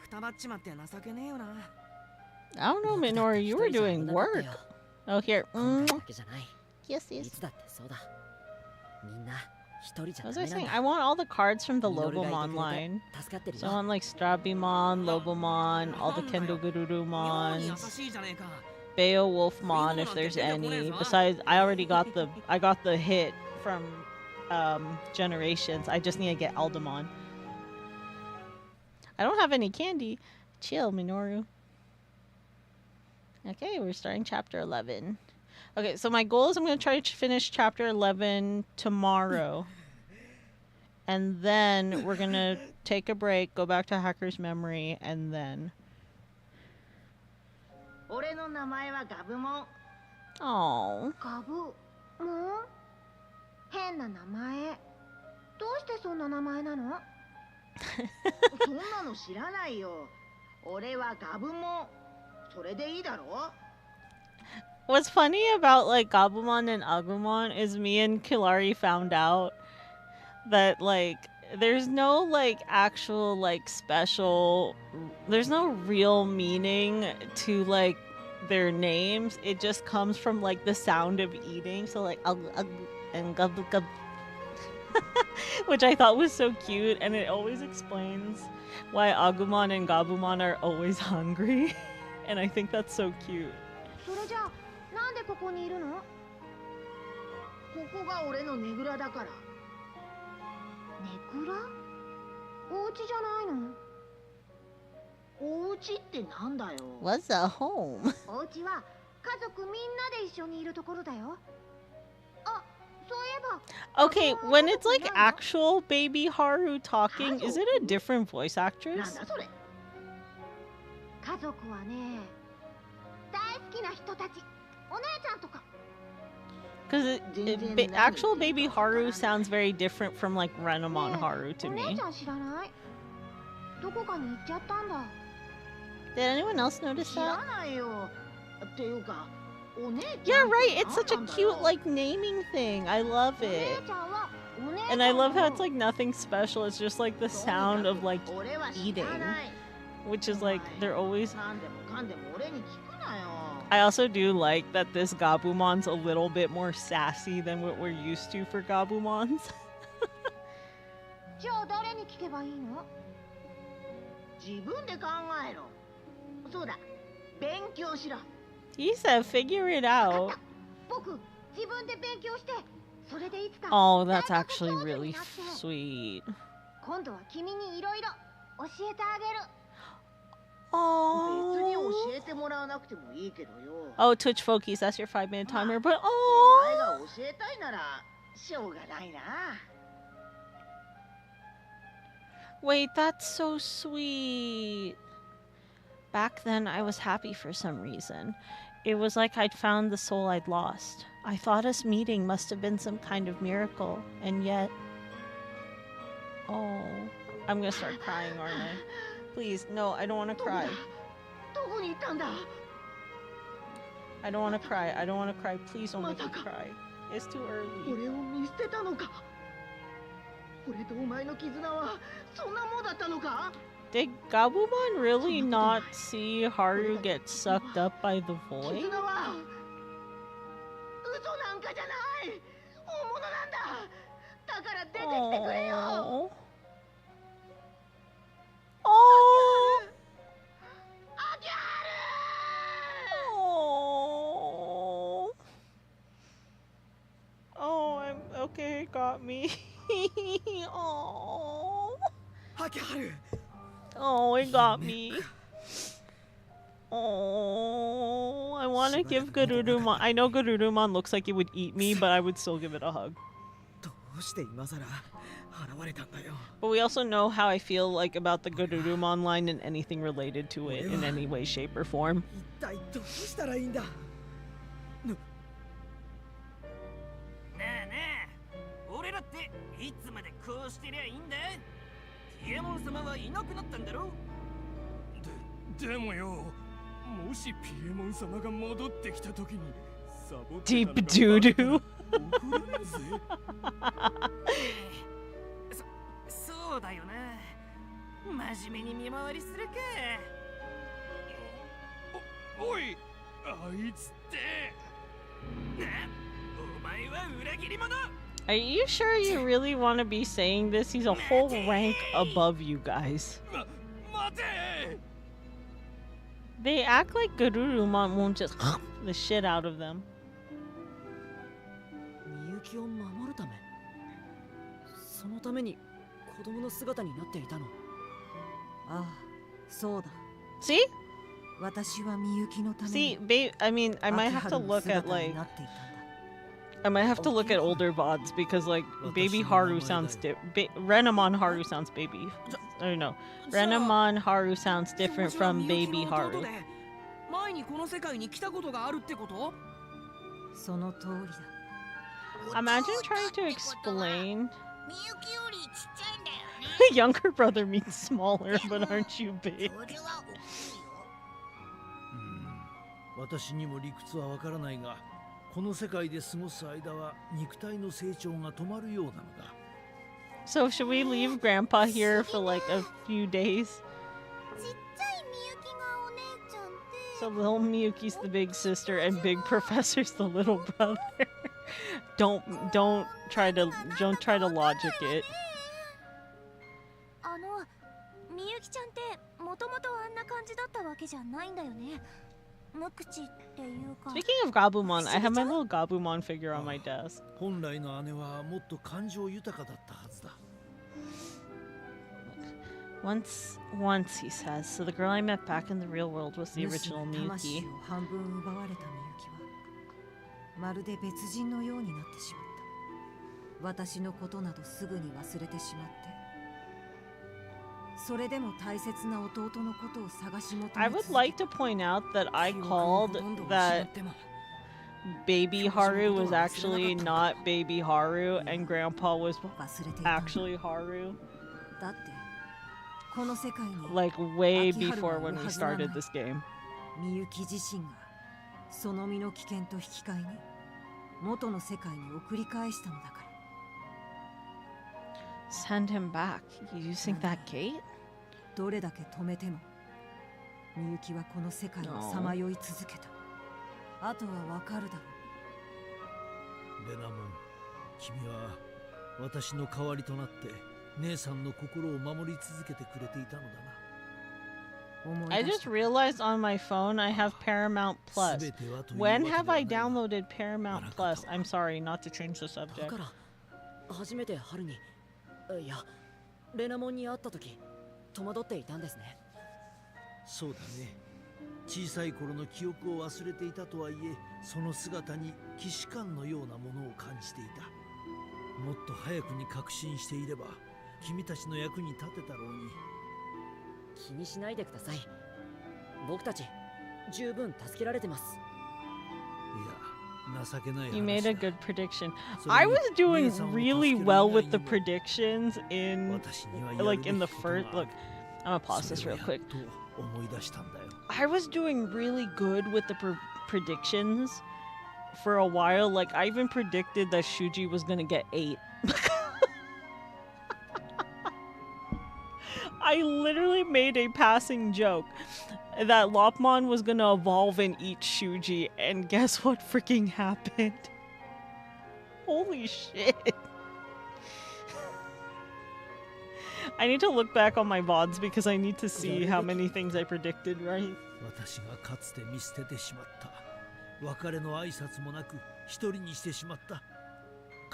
Speaker 5: くたばっちまって情けねえよな。
Speaker 1: I don't know, Minoru, you were doing work. Oh, here. Yes, yes. As I was saying, I want all the cards from the Lobomon line. So I want like Strabimon, Lobomon, all the Kendogururumons, Beowulfmon if there's any. Besides, I got the hit from Generations. I just need to get Aldemon. I don't have any candy. Chill, Minoru. Okay, we're starting chapter 11. Okay, so my goal is I'm going to try to finish chapter 11 tomorrow. And then we're going to take a break, go back to Hacker's Memory, and then... Oh.
Speaker 3: Gabumon? 変な名前。どうしてそんな名前なの？そんなの知らないよ。
Speaker 6: 俺はガブモン。それでいいだろ?
Speaker 1: What's funny about like Gabumon and Agumon is me and Kilari found out that like there's no like actual like special, there's no real meaning to like their names. It just comes from like the sound of eating. So like and gub gub, which I thought was so cute, and it always explains why Agumon and Gabumon are always hungry. And I think that's so cute.
Speaker 6: それじゃあなんでここにいるの? ここが俺のねぐらだから。ねぐら? お家じゃないの? お家ってなんだよ?
Speaker 1: What's a home?
Speaker 6: お家は家族みんなで一緒にいるところだよ。あ、そういえば。
Speaker 1: Okay, when it's like actual baby Haru talking, is it a different voice
Speaker 6: なん
Speaker 1: actress?
Speaker 6: だそれ? 家族はね、大好きな人たち、お姉ちゃんとか。
Speaker 1: Because actual baby Haru sounds very different from like Renamon Haru to
Speaker 6: お
Speaker 1: me.
Speaker 6: 姉ちゃん知らない? どこかに行っちゃったんだ。
Speaker 1: Did anyone else notice
Speaker 6: 知ら
Speaker 1: that?
Speaker 6: ないよ。っていうか、お姉ちゃ
Speaker 1: Yeah,
Speaker 6: ん
Speaker 1: right.
Speaker 6: って
Speaker 1: It's such a
Speaker 6: なんだ
Speaker 1: cute
Speaker 6: よ。
Speaker 1: like naming thing. I love
Speaker 6: お姉
Speaker 1: it.
Speaker 6: ちゃんはお姉ちゃん
Speaker 1: And I love how
Speaker 6: な
Speaker 1: it's
Speaker 6: の。
Speaker 1: like nothing special. It's just like the
Speaker 6: とにか
Speaker 1: sound
Speaker 6: く
Speaker 1: of like
Speaker 6: 俺は知
Speaker 1: eating,
Speaker 6: らない。
Speaker 1: which is like they're always.
Speaker 6: なんでもかんでも俺に聞くなよ。
Speaker 1: I also do like that this Gabumon's a little bit more sassy than what we're used to for Gabumons.
Speaker 6: じゃあ誰に聞けばいいの? 自分で考えろ。そうだ、勉強しろ。
Speaker 1: He said, "Figure it
Speaker 6: わかっ
Speaker 1: out."
Speaker 6: た。僕、自分で勉強して、それでいつか
Speaker 1: Oh,
Speaker 6: 大
Speaker 1: that's
Speaker 6: 学
Speaker 1: actually
Speaker 6: 教授
Speaker 1: really
Speaker 6: になって、
Speaker 1: sweet.
Speaker 6: 今度は君にいろいろ教えてあげる。
Speaker 1: Oh.
Speaker 6: 別に教えてもらわなくてもいいけどよ。
Speaker 1: Oh, Twitch Fokies, that's your 5-minute timer. But
Speaker 6: お前
Speaker 1: oh,
Speaker 6: が教えたいならしょうがないな。
Speaker 1: wait, that's so sweet. Back then, I was happy for some reason. It was like I'd found the soul I'd lost. I thought us meeting must have been some kind of miracle, and yet, oh, I'm gonna start crying, aren't I? Please, no, I don't want to
Speaker 6: どこ
Speaker 1: cry.
Speaker 6: だ? どこに行ったんだ?
Speaker 1: I don't want to cry. I don't want to cry. Please don't make me
Speaker 6: まさか。
Speaker 1: cry. It's too early.
Speaker 6: 俺を見捨てたのか? 俺とお前の絆はそんなもんだったのか?
Speaker 1: Did Gabumon really not see Haru get sucked up by the void?
Speaker 6: 絆は嘘なんかじゃない。本物なんだ。だから出てきてくれよ。
Speaker 1: Oh. Oh.
Speaker 6: アキハル。
Speaker 1: Oh. Oh, I'm okay. It got me. Oh.
Speaker 5: ハキハル
Speaker 1: Oh, it got me. Oh, I want to give Garurumon. I know Garurumon looks like it would eat me, but I would still give it a hug.
Speaker 5: どうして今さら現れたんだよ
Speaker 1: But we also know how I feel like about the Garurumon line and anything related to it in any way, shape, or form.
Speaker 5: 一体どうしたらいいんだ
Speaker 7: なあなあ、俺らっていつまでこうしてりゃいいんだ。ピエモン様はいなくなったんだろ。でもよ、もしピエモン様が戻ってきた時にサボってた
Speaker 1: Deep doo-doo.
Speaker 7: そうだよな。真面目に見回りするか。おい、あいつって。な、お前は裏切り者。
Speaker 1: Are you sure you really want to be saying this? He's a whole rank above you guys.
Speaker 7: 待て。
Speaker 1: They act like Garurumon won't just the shit out of them.
Speaker 4: みゆきを守るためそのために子供の姿になっていたの。
Speaker 8: ああ、そうだ。
Speaker 1: See?
Speaker 8: 私はみゆきのため
Speaker 1: See,
Speaker 8: に
Speaker 1: I mean, I might
Speaker 8: 秋
Speaker 1: have to
Speaker 8: 葉の
Speaker 1: look
Speaker 8: 姿
Speaker 1: at
Speaker 8: に
Speaker 1: like
Speaker 8: なっていたんだ。
Speaker 1: I might have to look at older VODs because like Baby Haru sounds Renamon Haru sounds baby. Or no, Renamon Haru sounds different from Baby Haru.
Speaker 5: 前にこの世界に来たことがあるってこと？
Speaker 8: その通りだ。
Speaker 1: Imagine trying to explain.
Speaker 3: みゆきよりちっちゃいんだよね。
Speaker 1: Younger brother means smaller, but aren't you big?
Speaker 3: それは
Speaker 2: 私にも理屈はわからないが、この世界で過ごす間は肉体の成長が止まるようなのだ。
Speaker 1: So should we leave Grandpa here for like a few days?
Speaker 3: ちっちゃいみゆきがお姉ちゃんで
Speaker 1: So little Miyuki's the big sister and big professor's the little brother. don't try to logic it.
Speaker 3: みゆきちゃんってもともとあんな感じだったわけじゃないんだよね。無口っていうか。
Speaker 1: Speaking of Gabumon, I have my little Gabumon figure on my desk.
Speaker 2: 本来の姉はもっと感情豊かだったはずだ。
Speaker 1: Once, he says. So the girl I met back in the real world was the original
Speaker 8: 主の
Speaker 1: Miyuki.
Speaker 8: 魂を半分奪われたみゆきはまるで別人のようになってしまった。私のことなどすぐに忘れてしまって、それでも大切な弟のことを探し求め
Speaker 1: I would like to point out that I called that Baby Haru was actually not Baby Haru and Grandpa was
Speaker 8: 忘れていた。
Speaker 1: actually Haru.
Speaker 8: だってこの世界に
Speaker 1: Like way before when we started this game.
Speaker 8: みゆき自身がその身の危険と引き換えに元の世界に送り返したのだから。
Speaker 1: Send him back using that gate?
Speaker 8: どれだけ止めてもみゆきはこの世界をさまよい続けた。あとはわかるだろ
Speaker 2: レナモン、君は私の代わりとなって姉さんの心を守り続けてくれていたのだな。
Speaker 8: う。思い
Speaker 1: I
Speaker 8: 出し
Speaker 1: just
Speaker 8: た。
Speaker 1: realized on my phone I have Paramount Plus.
Speaker 2: 全てはという
Speaker 1: When
Speaker 2: わけでは
Speaker 1: have I
Speaker 2: ないが
Speaker 1: downloaded Paramount Plus? I'm sorry, not to change the
Speaker 4: だ
Speaker 1: subject.
Speaker 4: から初めて春に、いやレナモンに会った時戸惑っていたんですね。
Speaker 2: そうだね。小さい頃の記憶を忘れていたとはいえ、その姿に既視感のようなものを感じていた。もっと早くに確信していれば君たちの役に立てたろうに。
Speaker 4: 気にしないでください。僕たち十分助けられてます。
Speaker 2: いや、情けない話だ。
Speaker 1: You made a good prediction.
Speaker 2: それに
Speaker 1: I was doing
Speaker 2: 姉さんを助ける
Speaker 1: really
Speaker 2: 以外
Speaker 1: well
Speaker 2: に
Speaker 1: with the
Speaker 2: も
Speaker 1: predictions in
Speaker 2: 私にはやる
Speaker 1: like
Speaker 2: べ
Speaker 1: in
Speaker 2: き
Speaker 1: the
Speaker 2: ことが
Speaker 1: first
Speaker 2: ある。
Speaker 1: look. I'm gonna pause
Speaker 2: そ
Speaker 1: this
Speaker 2: れを
Speaker 1: real
Speaker 2: や
Speaker 1: quick.
Speaker 2: っと思い出したんだよ。
Speaker 1: I was doing really good with the predictions for a while. Like I even predicted that Shuji was gonna get 8. I literally made a passing joke that Lopmon was gonna evolve and eat Shuji, and guess what freaking happened? Holy shit. I need to look back on my VODs because I need to see how many things I predicted right.
Speaker 2: 私がかつて見捨ててしまった。別れの挨拶もなく一人にしてしまった。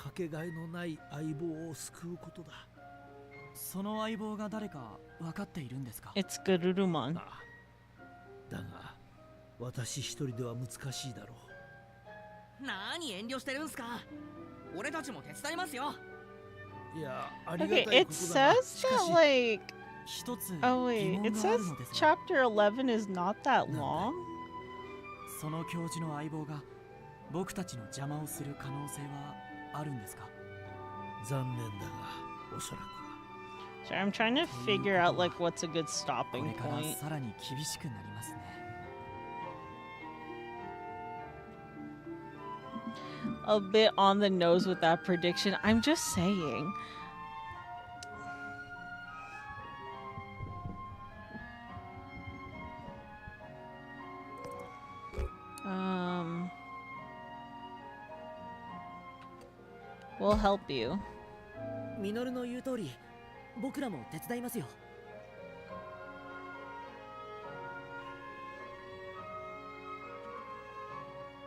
Speaker 2: かけがえのない相棒を救うことだ。
Speaker 9: その相棒が誰か分かっているんですか？
Speaker 1: It's Garurumon.
Speaker 2: ああだが私一人では難しいだろ
Speaker 5: 何遠慮してるんすか。俺たちも手伝いますよ。
Speaker 2: う。いや、ありが
Speaker 1: Okay,
Speaker 2: たい
Speaker 1: it
Speaker 2: ことだが。
Speaker 1: says
Speaker 2: しか
Speaker 1: that
Speaker 2: し
Speaker 1: like
Speaker 9: 一つ
Speaker 1: oh
Speaker 9: 疑
Speaker 1: wait,
Speaker 9: 問
Speaker 1: it
Speaker 9: があ
Speaker 1: says
Speaker 9: るのですが、
Speaker 1: chapter 11 is not that long.
Speaker 9: その教授の相棒が僕たちの邪魔をする可能性はあるんですか？
Speaker 2: 残念だがおそらくは。
Speaker 1: So I'm trying to figure out like what's a good
Speaker 9: こ
Speaker 1: stopping
Speaker 9: れから
Speaker 1: point.
Speaker 9: さらに厳しくなりますね。
Speaker 1: A bit on the nose with that prediction. I'm just saying. We'll help you.
Speaker 4: ミノルの言う通り、僕らも手伝いますよ。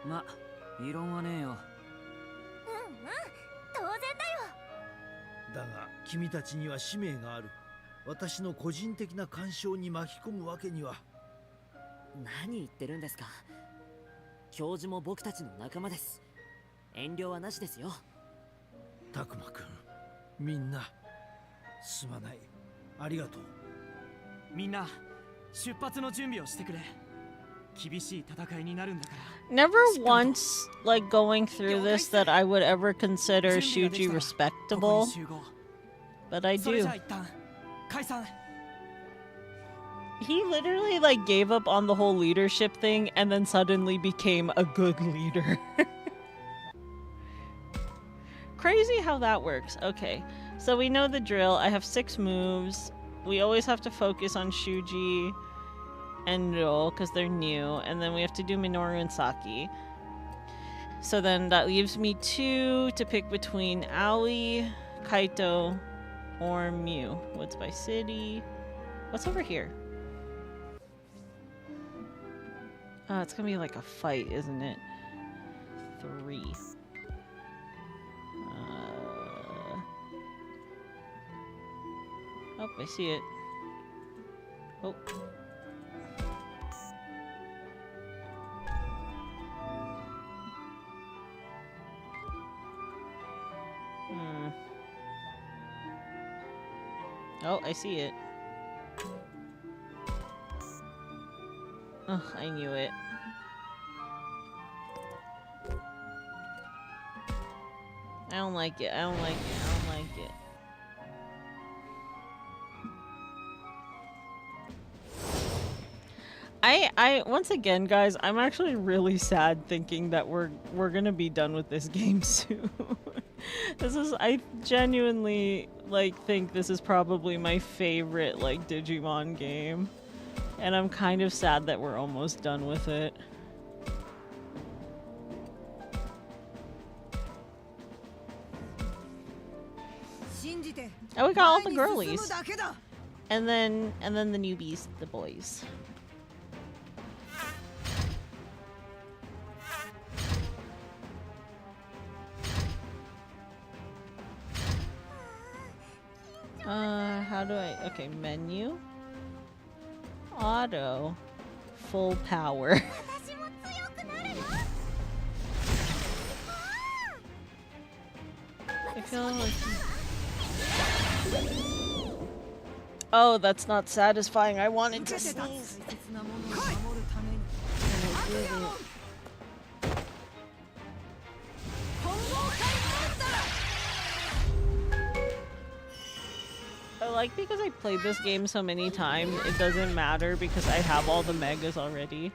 Speaker 9: ま、異論はねえよ。
Speaker 3: 当然だよ。
Speaker 2: だが君たちには使命がある。私の個人的な干渉に巻き込むわけには。
Speaker 4: 何言ってるんですか。教授も僕たちの仲間です。遠慮はなしですよ。
Speaker 2: たくまくん、みんなすまない。ありがとう。
Speaker 9: みんな出発の準備をしてくれ。厳しい戦いになるんだから。
Speaker 1: Never once, like going through this, that I would ever consider Shuji respectable,
Speaker 9: 集合。
Speaker 1: but I
Speaker 9: それじ
Speaker 1: do.
Speaker 9: ゃあ一旦解散。
Speaker 1: He literally like gave up on the whole leadership thing and then suddenly became a good leader. Crazy how that works. Okay, so we know the drill. I have 6 moves. We always have to focus on Shuji and Ro because they're new, and then we have to do Minoru and Saki. So then that leaves me 2 to pick between Aoi, Kaito, or Mew. Woods by City. What's over here? It's gonna be like a fight, isn't it? 3. Oh, I see it. Oh. Oh, I see it. Oh, I knew it. I don't like it. I don't like it. I don't like it. I once again, guys, I'm actually really sad thinking that we're gonna be done with this game soon. I genuinely like think this is probably my favorite like Digimon game, and I'm kind of sad that we're almost done with it. Oh, we got all the girlies, and then the newbies, the boys. How do I... Okay, menu. Auto. Full power. I feel like... Oh, that's not satisfying. I wanted to sneeze. Like, because I played this game so many times, it doesn't matter because I have all the megas already.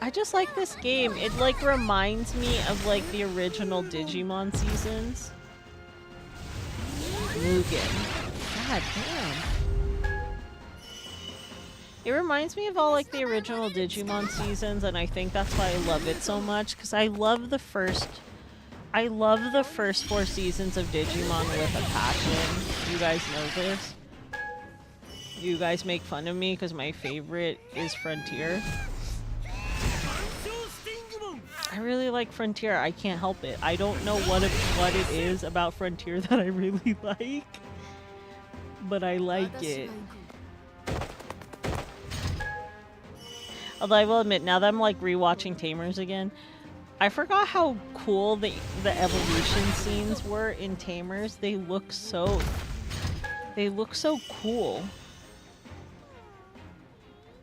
Speaker 1: I just like this game. It like reminds me of like the original Digimon seasons. Mugen. God damn. It reminds me of all like the original Digimon seasons, and I think that's why I love it so much, because I love the first 4 seasons of Digimon with a passion. You guys know this. You guys make fun of me because my favorite is Frontier. I really like Frontier. I can't help it. I don't know what it is about Frontier that I really like, but I like it. Although I will admit, now that I'm like rewatching Tamers again, I forgot how cool the evolution scenes were in Tamers. They look so cool.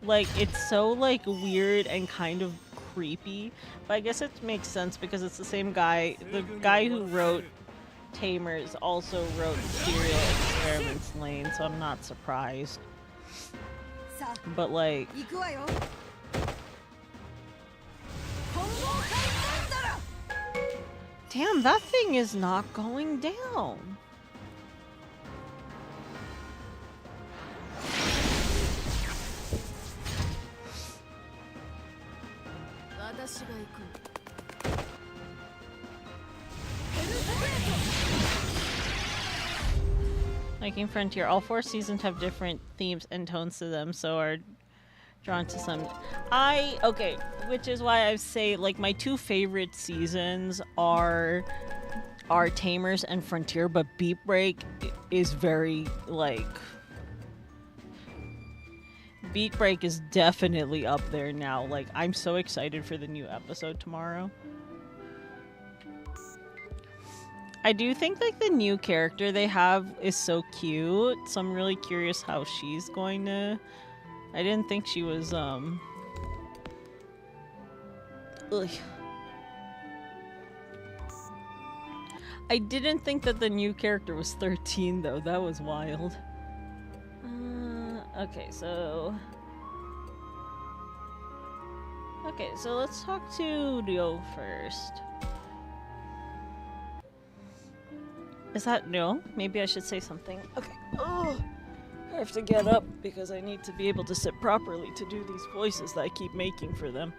Speaker 1: Like, it's so like weird and kind of creepy. But I guess it makes sense because it's the same guy. The guy who wrote Tamers also wrote Serial Experiments Lane, so I'm not surprised. But like... Damn, that thing is not going down. Liking Frontier. All 4 seasons have different themes and tones to them, so are drawn to some. Okay, which is why I say like my 2 favorite seasons are Tamers and Frontier, but Beat Break is very like Beat Break is definitely up there now. Like, I'm so excited for the new episode tomorrow. I do think like the new character they have is so cute, so I'm really curious how she's going to... I didn't think she was, Ugh. I didn't think that the new character was 13 though. That was wild. Okay, so let's talk to Ryo first. Is that no? Maybe I should say something. Okay. Oh, I have to get up because I need to be able to sit properly to do these voices that I keep making for them.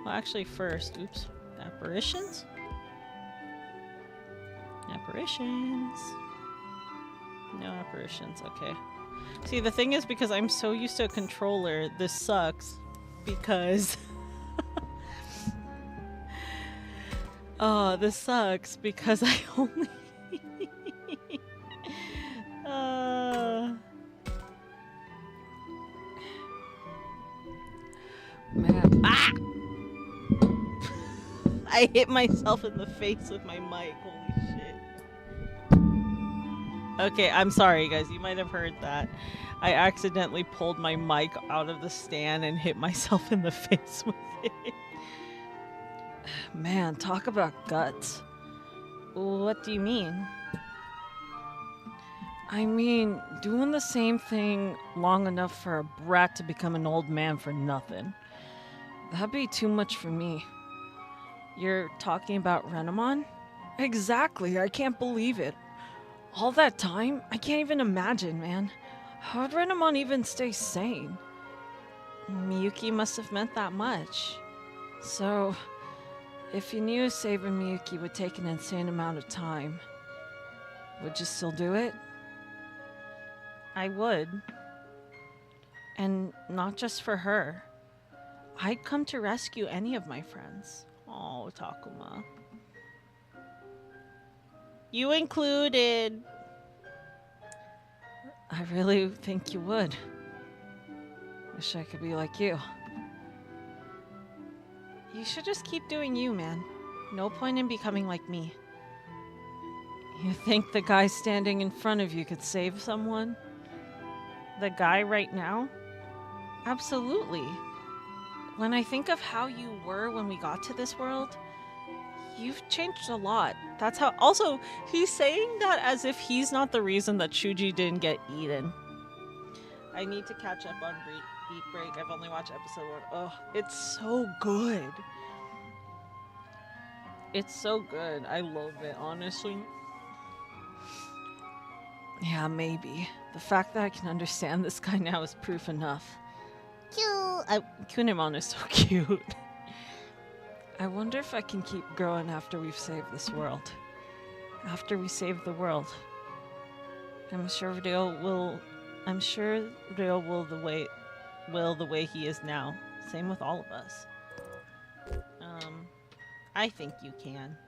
Speaker 1: Well, actually, first, oops, apparitions. Apparitions. No apparitions. Okay. See, the thing is, because I'm so used to a controller, this sucks because. Oh, this sucks because I only. Man. Ah! I hit myself in the face with my mic. Holy shit. Okay, I'm sorry, guys. You might have heard that. I accidentally pulled my mic out of the stand and hit myself in the face with it. Man, talk about guts. What do you mean? I mean, doing the same thing long enough for a brat to become an old man for nothing. That'd be too much for me. You're talking about Renamon? Exactly, I can't believe it. All that time? I can't even imagine, man. How'd Renamon even stay sane? Miyuki must have meant that much. So, if you knew saving Miyuki would take an insane amount of time, would you still do it? I would. And not just for her. I'd come to rescue any of my friends. Oh, Takuma. You included. I really think you would. Wish I could be like you. You should just keep doing you, man. No point in becoming like me. You think the guy standing in front of you could save someone? The guy right now? Absolutely. When I think of how you were when we got to this world, you've changed a lot. That's how. Also, he's saying that as if he's not the reason that Shuji didn't get eaten. I need to catch up on Beat Break. I've only watched episode 1. Oh, it's so good. It's so good. I love it, honestly. Yeah, maybe. The fact that I can understand this guy now is proof enough. Kunimon is so cute. I wonder if I can keep growing after we've saved this world. After we save the world. I'm sure Ryo will the way he is now. Same with all of us. I think you can.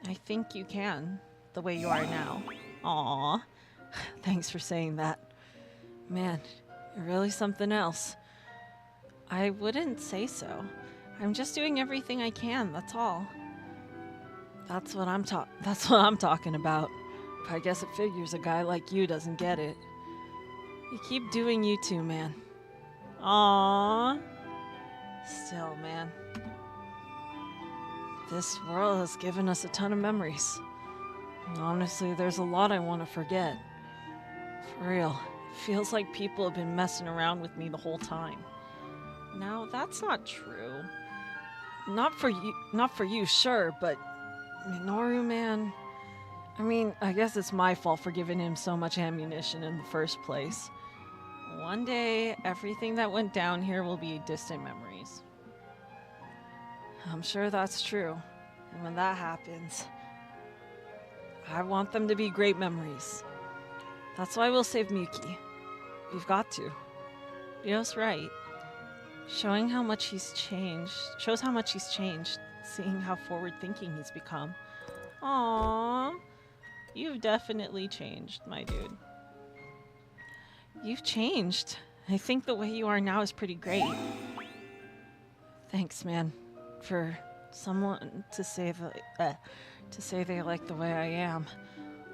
Speaker 1: I think you can. The way you are now. Aww. Thanks for saying that. Man, you're really something else. I wouldn't say so. I'm just doing everything I can, that's all. That's what I'm talking about. I guess it figures a guy like you doesn't get it. You keep doing you too, man. Aww. Still, man. This world has given us a ton of memories. Honestly, there's a lot I want to forget. For real. It feels like people have been messing around with me the whole time. Now, that's not true. Not for you, sure, but Minoru, man. I mean, I guess it's my fault for giving him so much ammunition in the first place. One day, everything that went down here will be distant memories. I'm sure that's true. And when that happens, I want them to be great memories. That's why we'll save Miyuki. We've got to. Ryo's right. Shows how much he's changed, seeing how forward-thinking he's become. Aww. You've definitely changed, my dude. You've changed. I think the way you are now is pretty great. Thanks, man, for someone to say they like the way I am.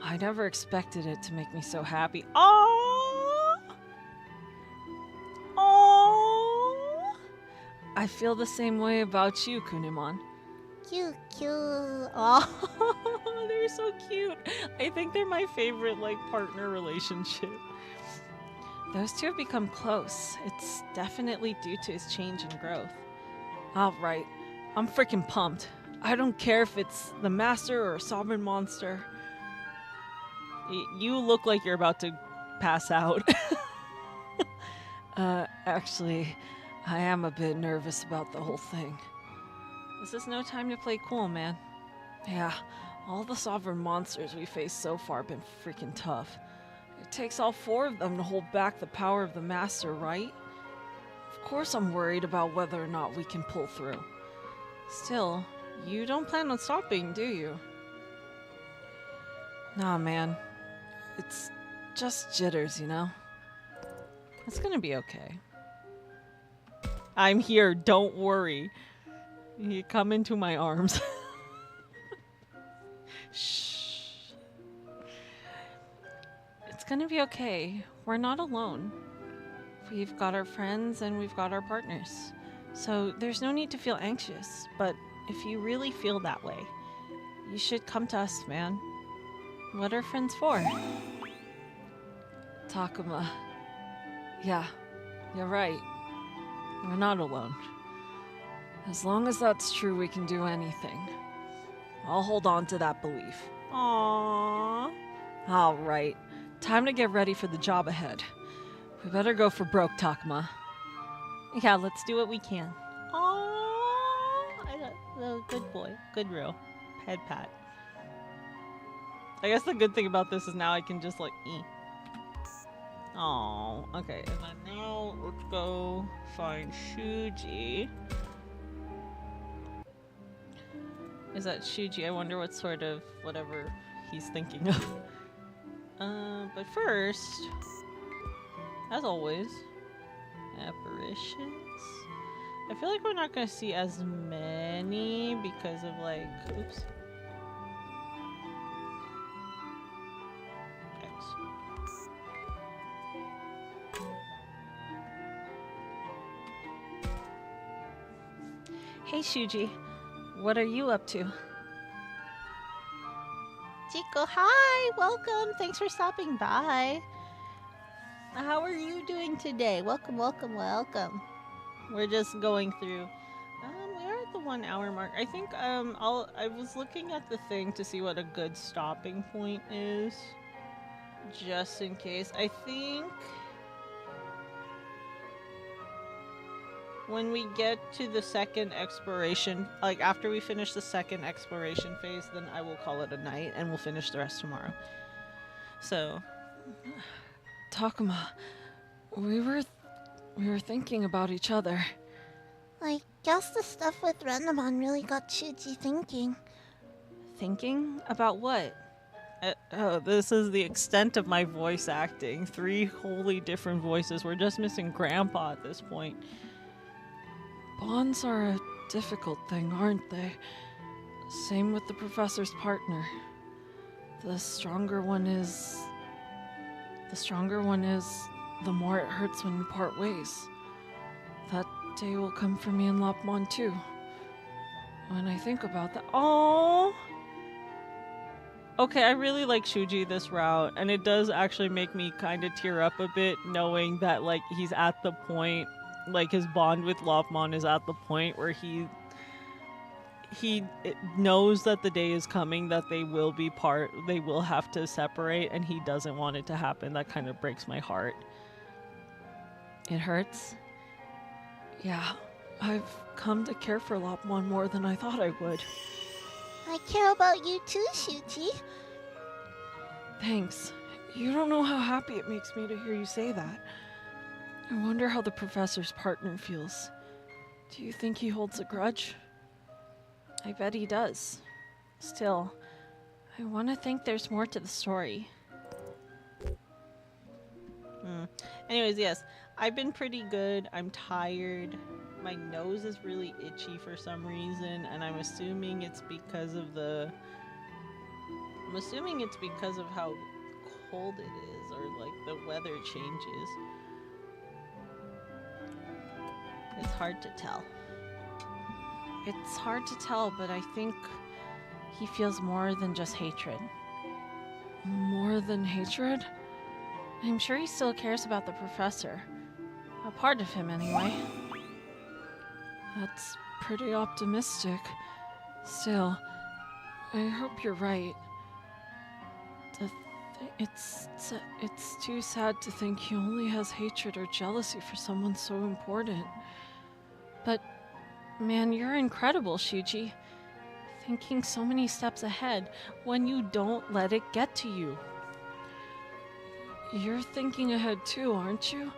Speaker 1: I never expected it to make me so happy. Aww! Aww! I feel the same way about you, Kunimon.
Speaker 3: Cute, cute.
Speaker 1: Oh, they're so cute. I think they're my favorite, like, partner relationship. Those two have become close. It's definitely due to his change and growth. Alright, I'm freaking pumped. I don't care if it's the master or a sovereign monster. You look like you're about to pass out. Actually, I am a bit nervous about the whole thing. This is no time to play cool, man. Yeah, all the sovereign monsters we faced so far have been freaking tough. It takes all 4 of them to hold back the power of the master, right? Of course I'm worried about whether or not we can pull through. Still, you don't plan on stopping, do you? Nah, man. It's just jitters, you know? It's gonna be okay. I'm here, don't worry. You come into my arms. Shh. It's gonna be okay. We're not alone. We've got our friends and we've got our partners. So there's no need to feel anxious. But if you really feel that way, you should come to us, man. What are friends for? Takuma. Yeah, you're right. We're not alone. As long as that's true, we can do anything. I'll hold on to that belief. Aww. Alright, time to get ready for the job ahead. We better go for broke, Takuma. Yeah, let's do what we can. Oh, good boy. Good real. Head pat. I guess the good thing about this is now I can just like Oh, okay. And then now let's go find Shuji. Is that Shuji? I wonder what sort of whatever he's thinking of. But first, as always, apparitions. I feel like we're not gonna see as many because of like, oops. Hey Shuji, what are you up to? Chico, hi! Welcome! Thanks for stopping by. How are you doing today? Welcome, welcome, welcome. We're just going through. We are at the 1 hour mark. I think I was looking at the thing to see what a good stopping point is. Just in case. I think when we get to the second exploration, like after we finish the second exploration phase, then I will call it a night and we'll finish the rest tomorrow. So, Takuma, we were thinking about each other.
Speaker 3: I guess the stuff with Renamon really got Shuji thinking.
Speaker 1: Thinking? About what? Oh, this is the extent of my voice acting. 3 wholly different voices. We're just missing Grandpa at this point. Bonds are a difficult thing, aren't they? Same with the professor's partner. The stronger one is, the more it hurts when you part ways. That day will come for me and Lapmon too. When I think about that, oh. Okay, I really like Shuji this route, and it does actually make me kind of tear up a bit knowing that like he's at the point, like his bond with Lapmon is at the point where he knows that the day is coming that they will have to separate, and he doesn't want it to happen. That kind of breaks my heart. It hurts. Yeah, I've come to care for Lapmon more than I thought I would.
Speaker 3: I care about you too, Shuji.
Speaker 1: Thanks. You don't know how happy it makes me to hear you say that. I wonder how the professor's partner feels. Do you think he holds a grudge? I bet he does. Still, I want to think there's more to the story. Anyways, yes, I've been pretty good. I'm tired. My nose is really itchy for some reason, and I'm assuming it's because of how cold it is, or like the weather changes. It's hard to tell. It's hard to tell, but I think he feels more than just hatred.
Speaker 10: More than hatred?
Speaker 1: I'm sure he still cares about the professor. A part of him, anyway.
Speaker 10: That's pretty optimistic. Still, I hope you're right. It's too sad to think he only has hatred or jealousy for someone so important.
Speaker 1: But, man, you're incredible, Shuji. Thinking so many steps ahead when you don't let it get to you.
Speaker 10: You're thinking ahead too, aren't you?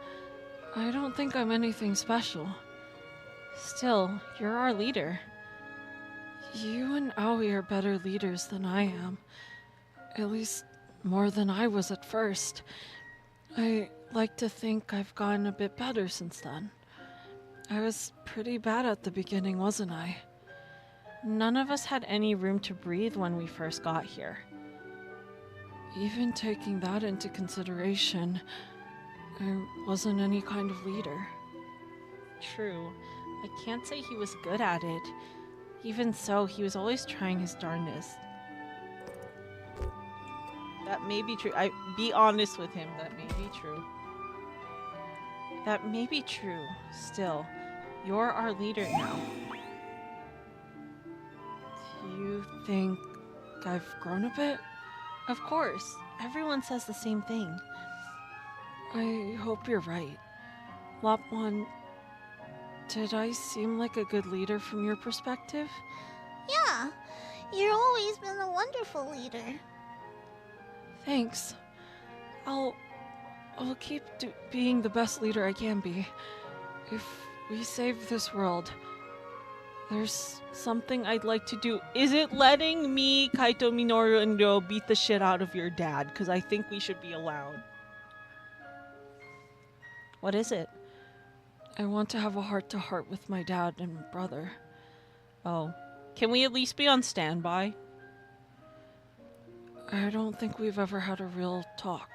Speaker 10: I don't think I'm anything special.
Speaker 1: Still, you're our leader.
Speaker 10: You and Aoi are better leaders than I am. At least, more than I was at first. I like to think I've gotten a bit better since then. I was pretty bad at the beginning, wasn't I?
Speaker 1: None of us had any room to breathe when we first got here.
Speaker 10: Even taking that into consideration, I wasn't any kind of leader.
Speaker 1: True. I can't say he was good at it. Even so, he was always trying his darndest. That may be true. Be honest with him. That may be true. That may be true. Still, you're our leader now.
Speaker 10: Do you think I've grown a bit?
Speaker 1: Of course. Everyone says the same thing.
Speaker 10: I hope you're right. Lopmon, did I seem like a good leader from your perspective?
Speaker 3: Yeah, you've always been a wonderful leader.
Speaker 10: Thanks. I'll keep being the best leader I can be. If we save this world,
Speaker 1: there's something I'd like to do. Is it letting me, Kaito, Minoru, and Ryo beat the shit out of your dad? Because I think we should be allowed. What is it?
Speaker 10: I want to have a heart-to-heart with my dad and brother.
Speaker 1: Oh. Can we at least be on standby?
Speaker 10: I don't think we've ever had a real talk,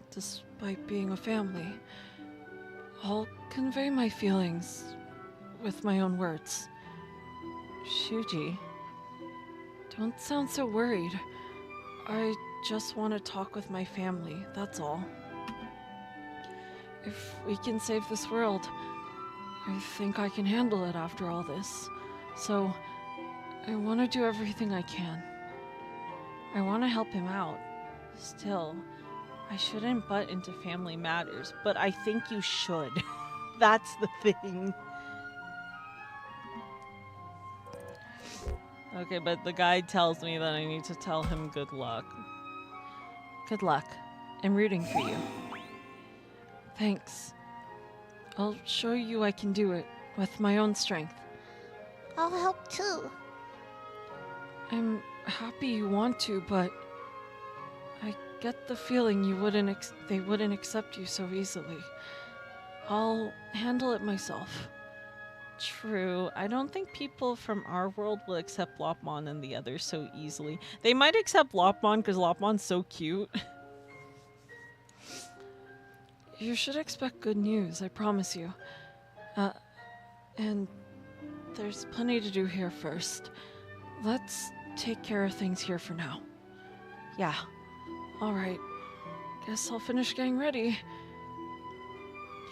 Speaker 10: despite being a family. I'll convey my feelings with my own words.
Speaker 1: Shuji.
Speaker 10: Don't sound so worried. I just want to talk with my family, that's all. If we can save this world, I think I can handle it after all this. So, I want to do everything I can.
Speaker 1: I want to help him out. Still, I shouldn't butt into family matters, but I think you should. That's the thing. Okay, but the guide tells me that I need to tell him good luck. Good luck. I'm rooting for you.
Speaker 10: Thanks. I'll show you I can do it with my own strength.
Speaker 3: I'll help too.
Speaker 10: I'm happy you want to, but I get the feeling they wouldn't accept you so easily. I'll handle it myself.
Speaker 1: True. I don't think people from our world will accept Lopmon and the others so easily. They might accept Lopmon because Lopmon's so cute.
Speaker 10: You should expect good news, I promise you. And there's plenty to do here first. Let's take care of things here for now.
Speaker 1: Yeah.
Speaker 10: Alright. Guess I'll finish getting ready.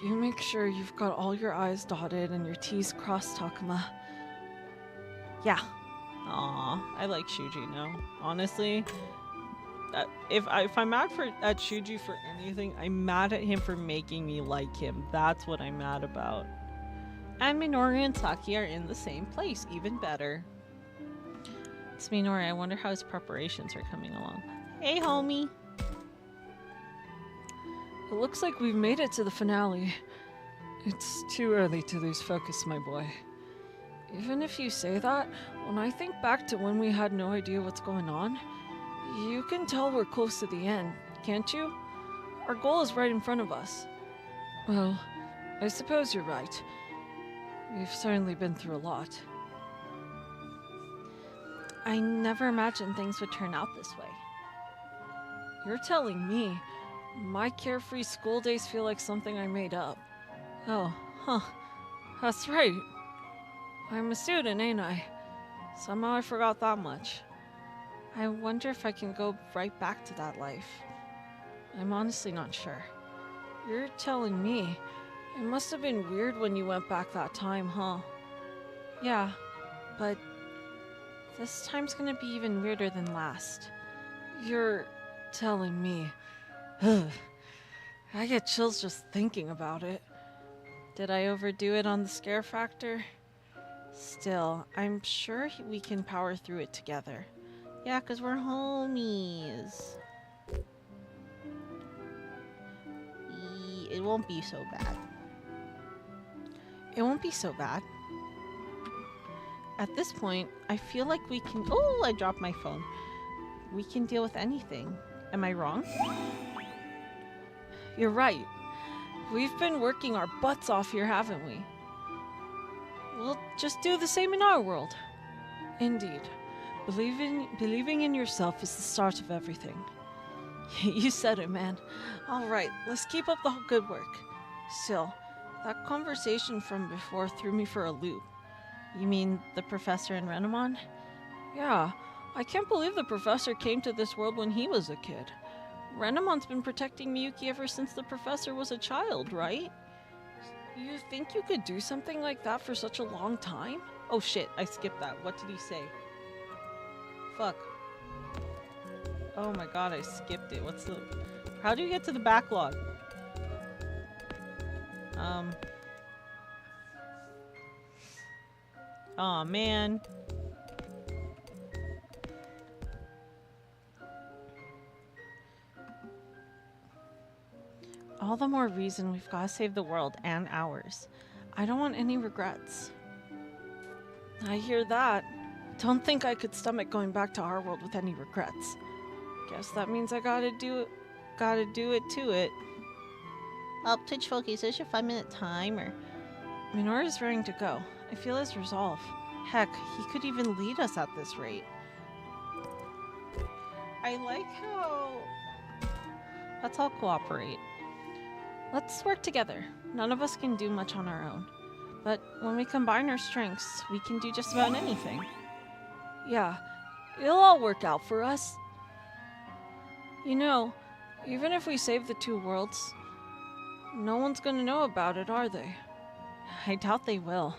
Speaker 10: You make sure you've got all your I's dotted and your T's crossed, Takuma.
Speaker 1: Yeah. Aw, I like Shuji now. Honestly, if I'm mad at Shuji for anything, I'm mad at him for making me like him. That's what I'm mad about. And Minoru and Saki are in the same place. Even better. It's Minoru. I wonder how his preparations are coming along. Hey, homie.
Speaker 10: It looks like we've made it to the finale. It's too early to lose focus, my boy. Even if you say that, when I think back to when we had no idea what's going on, you can tell we're close to the end, can't you? Our goal is right in front of us. Well, I suppose you're right. We've certainly been through a lot.
Speaker 1: I never imagined things would turn out this way.
Speaker 10: You're telling me. My carefree school days feel like something I made up. Oh, huh. That's right. I'm a student, ain't I? Somehow I forgot that much. I wonder if I can go right back to that life. I'm honestly not sure. You're telling me. It must have been weird when you went back that time, huh? Yeah, but this time's gonna be even weirder than last. You're telling me. I get chills just thinking about it. Did I overdo it on the scare factor? Still, I'm sure we can power through it together. Yeah, 'cause we're homies. It won't be so bad. It won't be so bad. At this point, I feel like we can... Oh, I dropped my phone. We can deal with anything. Am I wrong? You're right. We've been working our butts off here, haven't we? We'll just do the same in our world. Indeed. Believing in yourself is the start of everything. You said it, man. Alright, let's keep up the good work. Still, that conversation from before threw me for a loop. You mean the professor and Renamon? Yeah, I can't believe the professor came to this world when he was a kid. Renamon's been protecting Miyuki ever since the professor was a child, right? You think you could do something like that for such a long time? Oh shit, I skipped that. What did he say? Fuck. Oh my god, I skipped it. What's the... How do you get to the backlog? Aw, man. All the more reason we've got to save the world and ours. I don't want any regrets. I hear that. Don't think I could stomach going back to our world with any regrets. Guess that means I gotta do it to it. Oh, Twitch Focus, is your 5-minute timer? Minoru's raring to go. I feel his resolve. Heck, he could even lead us at this rate. I like how... Let's all cooperate. Let's work together. None of us can do much on our own. But when we combine our strengths, we can do just about anything. Yeah, it'll all work out for us. You know, even if we save the two worlds, no one's gonna know about it, are they? I doubt they will.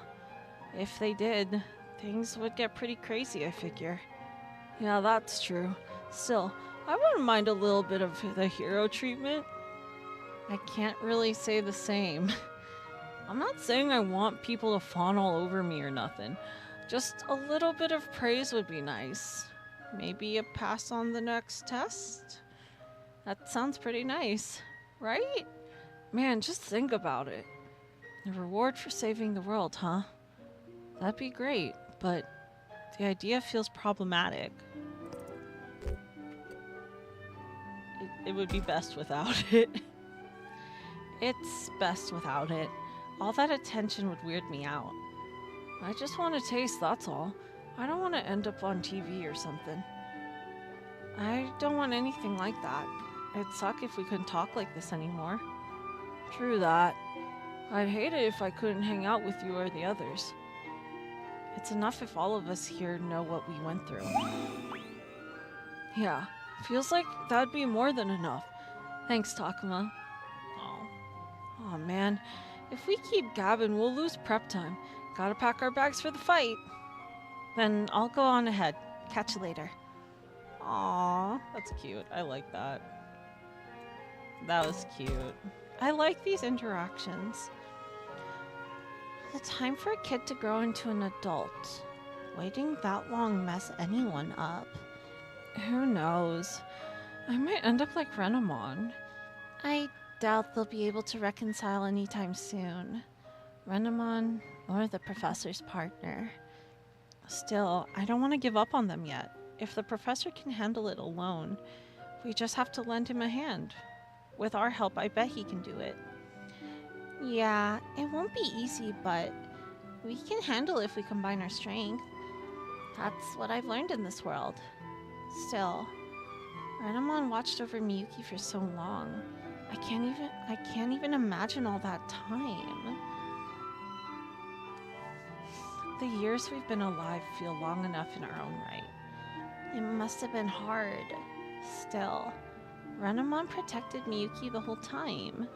Speaker 10: If they did, things would get pretty crazy, I figure. Yeah, that's true. Still, I wouldn't mind a little bit of the hero treatment. I can't really say the same. I'm not saying I want people to fawn all over me or nothing. Just a little bit of praise would be nice. Maybe a pass on the next test? That sounds pretty nice, right? Man, just think about it. A reward for saving the world, huh? That'd be great, but the idea feels problematic. It would be best without it. It's best without it. All that attention would weird me out. I just want to taste, that's all. I don't want to end up on TV or something. I don't want anything like that. It'd suck if we couldn't talk like this anymore. True that. I'd hate it if I couldn't hang out with you or the others. It's enough if all of us here know what we went through. Yeah, feels like that'd be more than enough. Thanks, Takuma. Aw, man. If we keep gabbing, we'll lose prep time. Gotta pack our bags for the fight. Then I'll go on ahead. Catch you later. Aw, that's cute. I like that. That was cute. I like these interactions. The time for a kid to grow into an adult. Waiting that long mess anyone up. Who knows? I might end up like Renamon. I doubt they'll be able to reconcile anytime soon. Renamon or the professor's partner. Still, I don't want to give up on them yet. If the professor can handle it alone, we just have to lend him a hand. With our help, I bet he can do it. Yeah, it won't be easy, but we can handle it if we combine our strength. That's what I've learned in this world. Still, Renamon watched over Miyuki for so long. I can't even imagine all that time.
Speaker 1: The years we've been alive feel long enough in our own right. It must have been hard. Still, Renamon protected Miyuki the whole time.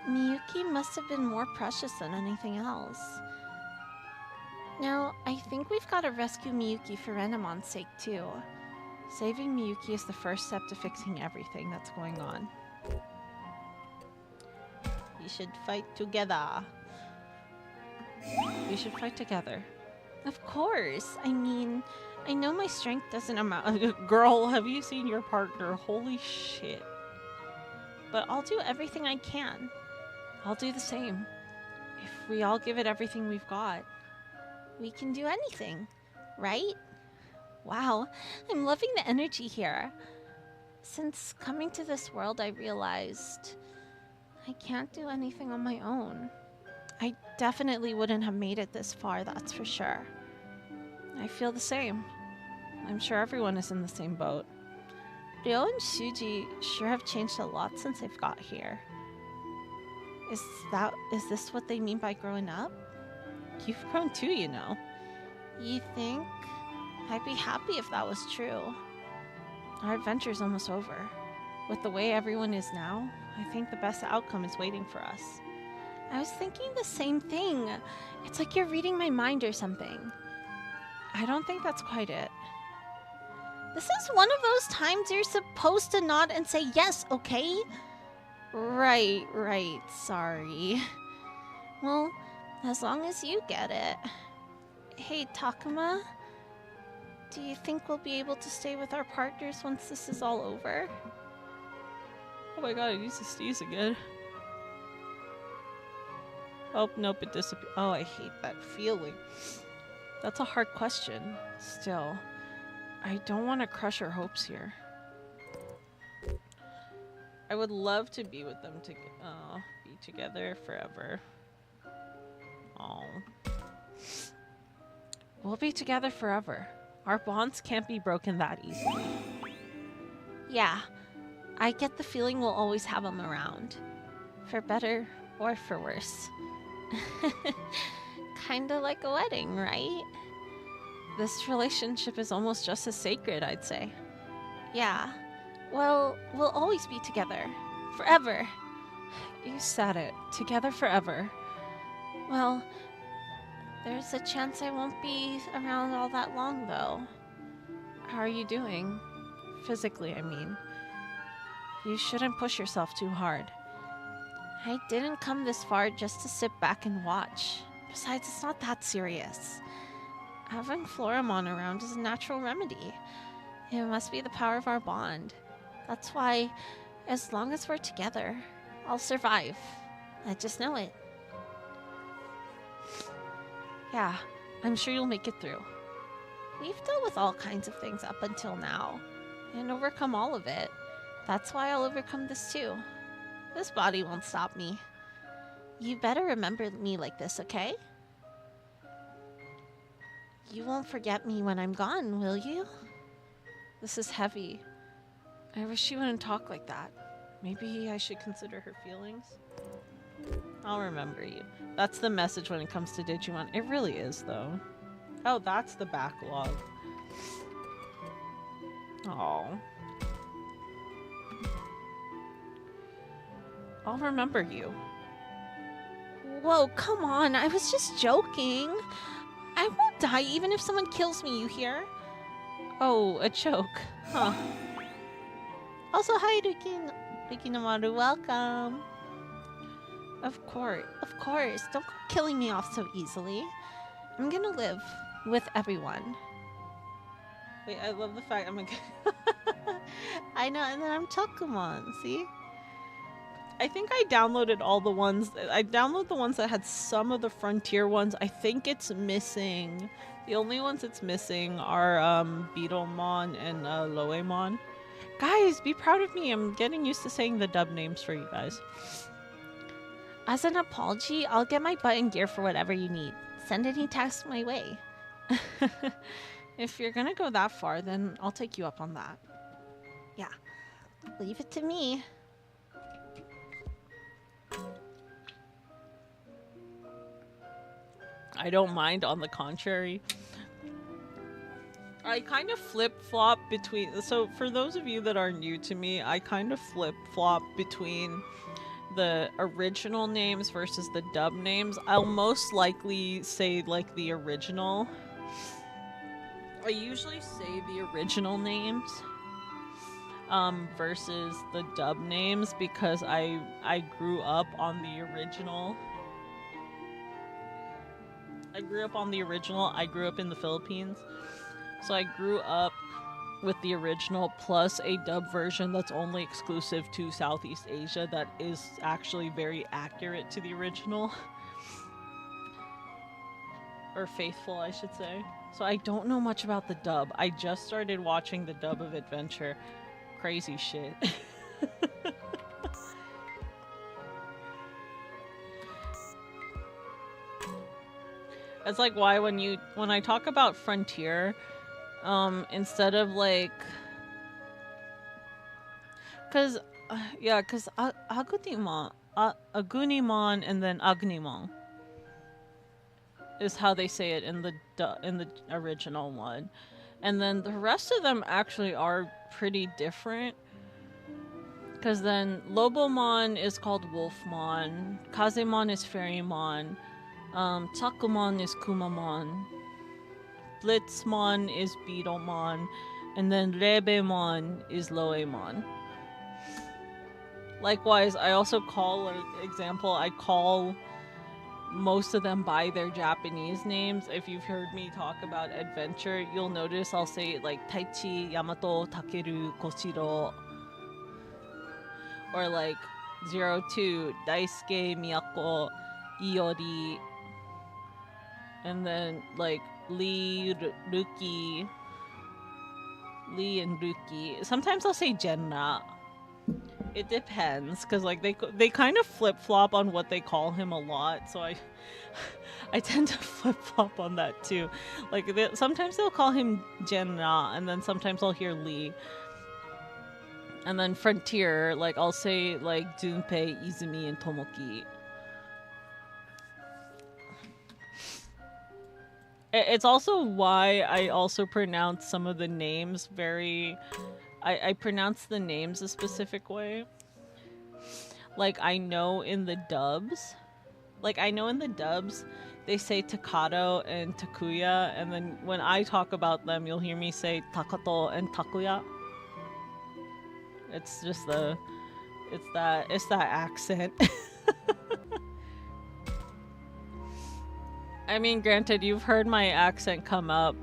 Speaker 1: Miyuki must have been more precious than anything else. Now, I think we've got to rescue Miyuki for Renamon's sake, too. Saving Miyuki is the first step to fixing everything that's going on. We should fight together. We should fight together. Of course. I mean, I know my strength doesn't amount... Girl, have you seen your partner? Holy shit. But I'll do everything I can. I'll do the same. If we all give it everything we've got, we can do anything, right? Wow, I'm loving the energy here. Since coming to this world, I realized I can't do anything on my own. I definitely wouldn't have made it this far, that's for sure. I feel the same. I'm sure everyone is in the same boat. Ryo and Shuji sure have changed a lot since they've got here. Is this what they mean by growing up? You've grown too, you know. You think? I'd be happy if that was true. Our adventure's almost over. With the way everyone is now, I think the best outcome is waiting for us. I was thinking the same thing. It's like you're reading my mind or something. I don't think that's quite it. This is one of those times you're supposed to nod and say yes, okay? Right, sorry. Well, as long as you get it. Hey, Takuma, do you think we'll be able to stay with our partners once this is all over? Oh my god, I need to sneeze again. Oh, nope, it disappeared. Oh, I hate that feeling. That's a hard question. Still, I don't want to crush our hopes here. I would love to be with them to be together forever. Oh. We'll be together forever. Our bonds can't be broken that easily. Yeah, I get the feeling we'll always have them around. For better or for worse. Kinda like a wedding, right? This relationship is almost just as sacred, I'd say. Yeah. Well, we'll always be together. Forever. You said it. Together forever. Well, there's a chance I won't be around all that long, though. How are you doing? Physically, I mean. You shouldn't push yourself too hard. I didn't come this far just to sit back and watch. Besides, it's not that serious. Having Floramon around is a natural remedy. It must be the power of our bond. That's why, as long as we're together, I'll survive. I just know it. Yeah, I'm sure you'll make it through. We've dealt with all kinds of things up until now, and overcome all of it. That's why I'll overcome this too. This body won't stop me. You better remember me like this, okay? You won't forget me when I'm gone, will you? This is heavy. I wish she wouldn't talk like that. Maybe I should consider her feelings. I'll remember you. That's the message when it comes to Digimon. It really is, though. Oh, that's the backlog. Oh. I'll remember you. Whoa, come on. I was just joking. I won't die even if someone kills me, you hear? Oh, a joke. Huh. Also, hi, Rikinamaru. Welcome. Of course. Don't go killing me off so easily. I'm gonna live with everyone. Wait, I love the fact I'm a... I know, and then I'm Takumon, see? I think I downloaded all the ones. I downloaded the ones that had some of the Frontier ones. I think it's missing. The only ones it's missing are Beetlemon and Loemon. Guys, be proud of me. I'm getting used to saying the dub names for you guys. As an apology, I'll get my butt in gear for whatever you need. Send any tasks my way. If you're gonna go that far, then I'll take you up on that. Yeah, leave it to me. I don't mind, on the contrary. I kind of flip-flop between... So, for those of you that are new to me, I kind of flip-flop between the original names versus the dub names. I'll most likely say, like, the original. I usually say the original names versus the dub names because I grew up on the original. I grew up in the Philippines. So I grew up with the original plus a dub version that's only exclusive to Southeast Asia that is actually very accurate to the original. Or faithful, I should say. So I don't know much about the dub. I just started watching the dub of Adventure. Crazy shit. It's like why when I talk about Frontier, instead of like, cause Agunimon and then Agnimon is how they say it in the original one, and then the rest of them actually are pretty different. Cause then Lobomon is called Wolfmon, Kazemon is Fairymon, Takumon is Kumamon, Blitzmon is Beetlemon, and then Rebemon is Loemon. Likewise, I also call, I call most of them by their Japanese names. If you've heard me talk about Adventure, you'll notice I'll say like Taichi, Yamato, Takeru, Koshiro, or like 02, Daisuke, Miyako, Iori, and then like Lee and Ruki. Sometimes I'll say Jenna. It depends, because like they kind of flip-flop on what they call him a lot, so I tend to flip-flop on that too. Like sometimes they'll call him Jenna, and then sometimes I'll hear Lee. And then Frontier, like I'll say like Junpei, Izumi, and Tomoki. It's also why I also pronounce some of the names very... I pronounce the names a specific way. Like, I know in the dubs, they say Takato and Takuya, and then when I talk about them, you'll hear me say Takato and Takuya. It's just it's that accent. I mean, granted, you've heard my accent come up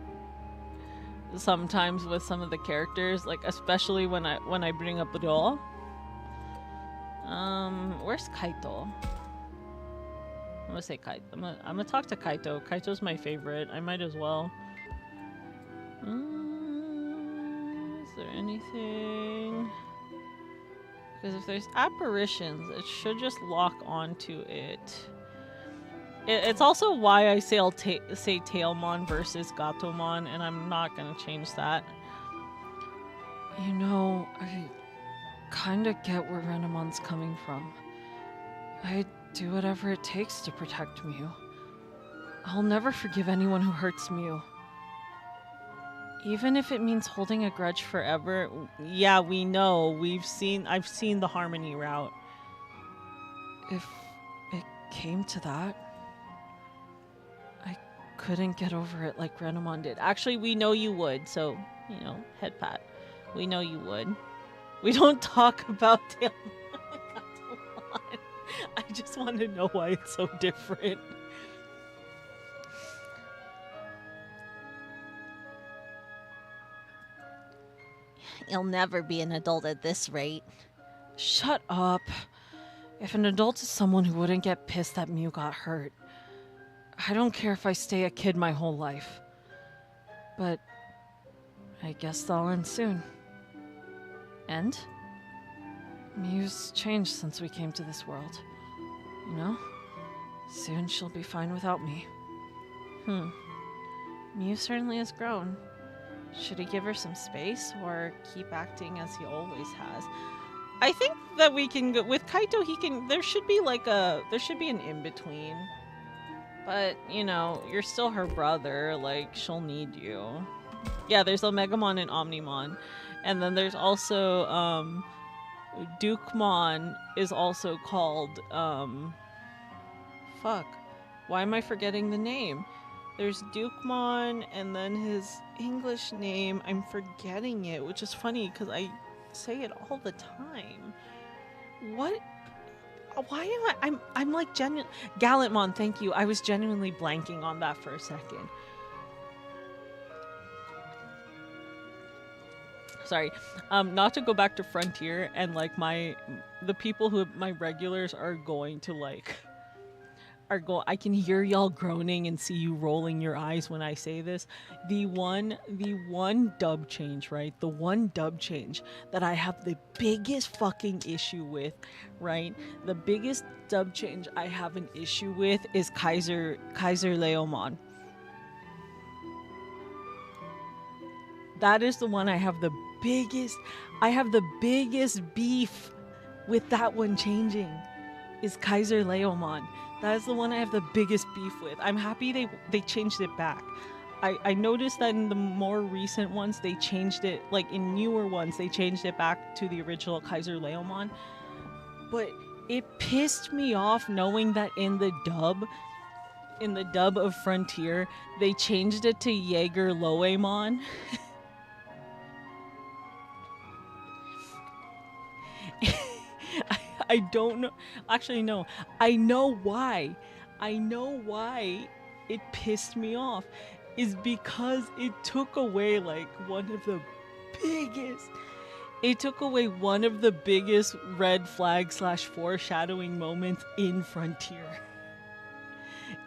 Speaker 1: sometimes with some of the characters, like especially when I bring up Ryo. Where's Kaito? I'm gonna say Kaito. I'm gonna talk to Kaito. Kaito's my favorite. I might as well. Is there anything? Because if there's apparitions, it should just lock onto it. It's also why I say say Tailmon versus Gatomon, and I'm not gonna change that.
Speaker 10: You know, I kinda get where Renemon's coming from. I'd do whatever it takes to protect Mew. I'll never forgive anyone who hurts Mew. Even if it means holding a grudge forever.
Speaker 1: Yeah, we know. I've seen the Harmony route.
Speaker 10: If it came to that, I couldn't get over it like Renamon did.
Speaker 1: Actually, we know you would, so, you know, head pat. We know you would. We don't talk about Tailmon. I just want to know why it's so different. You'll never be an adult at this rate.
Speaker 10: Shut up. If an adult is someone who wouldn't get pissed that Mew got hurt, I don't care if I stay a kid my whole life. But I guess they'll end soon. And Mew's changed since we came to this world. You know? Soon she'll be fine without me.
Speaker 1: Mew certainly has grown. Should he give her some space or keep acting as he always has? I think that we can go with Kaito. There should be an in-between. But, you know, you're still her brother. Like, she'll need you. Yeah, there's Omegamon and Omnimon. And then there's also, Dukemon is also called, fuck. Why am I forgetting the name? There's Dukemon, and then his English name, I'm forgetting it, which is funny because I say it all the time. What? Why am I'm like genuine Gallantmon, thank you. I was genuinely blanking on that for a second. Sorry. Not to go back to Frontier and like the people who my regulars are going to like I can hear y'all groaning and see you rolling your eyes when I say this. The one dub change, right? The one dub change that I have the biggest fucking issue with, right? The biggest dub change I have an issue with is Kaiser Leomon. That is the one I have the biggest beef with, that one changing is Kaiser Leomon. That is the one I have the biggest beef with. I'm happy they changed it back. I noticed that in the more recent ones, they changed it, like in newer ones, they changed it back to the original Kaiser Leomon. But it pissed me off knowing that in the dub of Frontier, they changed it to Jaeger Loemon. I don't know. Actually, no. I know why. I know why it pissed me off. Is because it took away like one of the biggest. It took away one of the biggest red flag / foreshadowing moments in Frontier.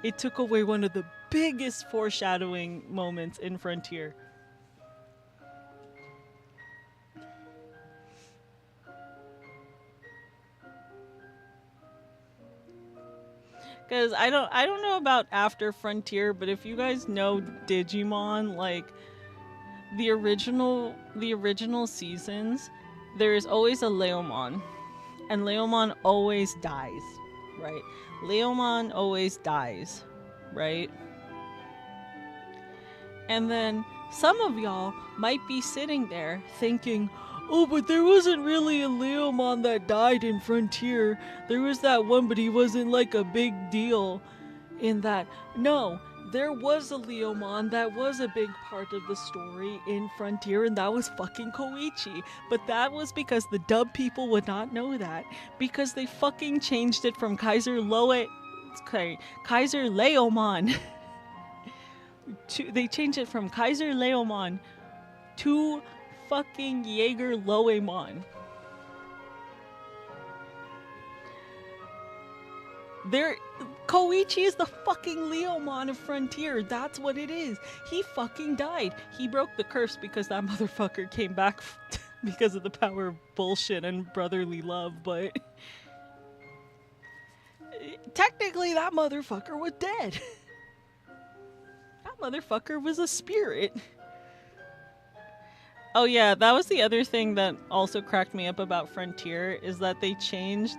Speaker 1: It took away one of the biggest foreshadowing moments in Frontier. Because I don't know about after Frontier, but if you guys know Digimon, like the original seasons, there is always a Leomon, and Leomon always dies, right? Leomon always dies, right? And then some of y'all might be sitting there thinking, oh, but there wasn't really a Leomon that died in Frontier. There was that one, but he wasn't like a big deal in that. No, there was a Leomon that was a big part of the story in Frontier, and that was fucking Koichi. But that was because the dub people would not know that, because they fucking changed it from Kaiser Leomon. They changed it from Kaiser Leomon to fucking Jaeger Loemon. Koichi is the fucking Leomon of Frontier. That's what it is. He fucking died. He broke the curse because that motherfucker came back because of the power of bullshit and brotherly love, but technically that motherfucker was dead. That motherfucker was a spirit. Oh yeah, that was the other thing that also cracked me up about Frontier, is that they changed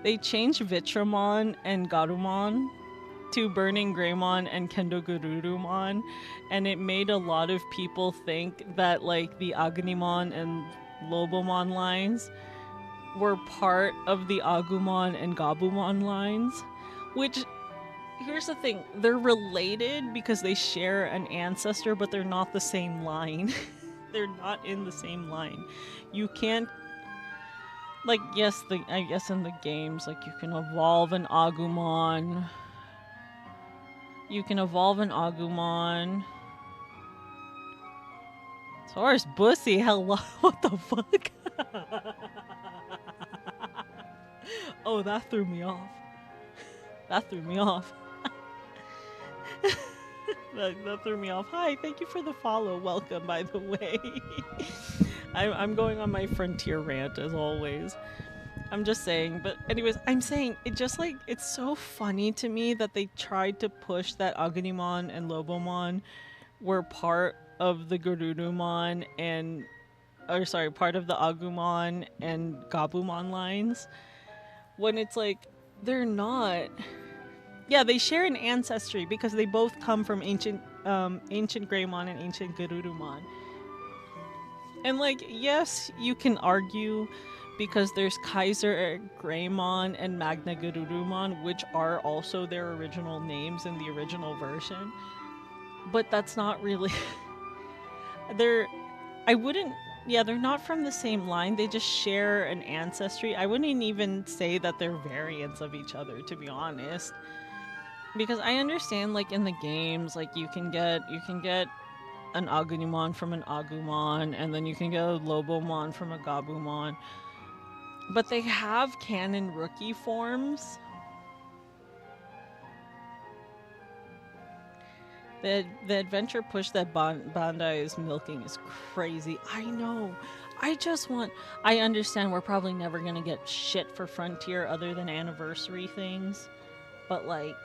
Speaker 1: Vitramon and Garumon to Burning Greymon and Kendogururumon, and it made a lot of people think that like the Agnimon and Lobomon lines were part of the Agumon and Gabumon lines, which, here's the thing, they're related because they share an ancestor, but they're not the same line. They're not in the same line. You can't, like, yes, I guess in the games, like, you can evolve an Agumon. Taurus Bussy, hello, what the fuck? Oh, that threw me off. That threw me off. That threw me off. Hi, thank you for the follow. Welcome, by the way. I'm going on my Frontier rant, as always. I'm just saying, but anyways, I'm saying, it just like, it's so funny to me that they tried to push that Agnimon and Lobomon were part of the Garurumon and, or sorry, part of the Agumon and Gabumon lines, when it's like, they're not. Yeah, they share an ancestry because they both come from ancient Greymon and ancient Garurumon. And like, yes, you can argue because there's Kaiser Greymon and Magna Garurumon, which are also their original names in the original version. But that's not really they're not from the same line. They just share an ancestry. I wouldn't even say that they're variants of each other, to be honest. Because I understand, like, in the games, like, you can get an Agumon from an Agumon, and then you can get a Lobomon from a Gabumon. But they have canon rookie forms. The adventure push that Bandai is milking is crazy. I know. I understand we're probably never going to get shit for Frontier other than anniversary things. But, like,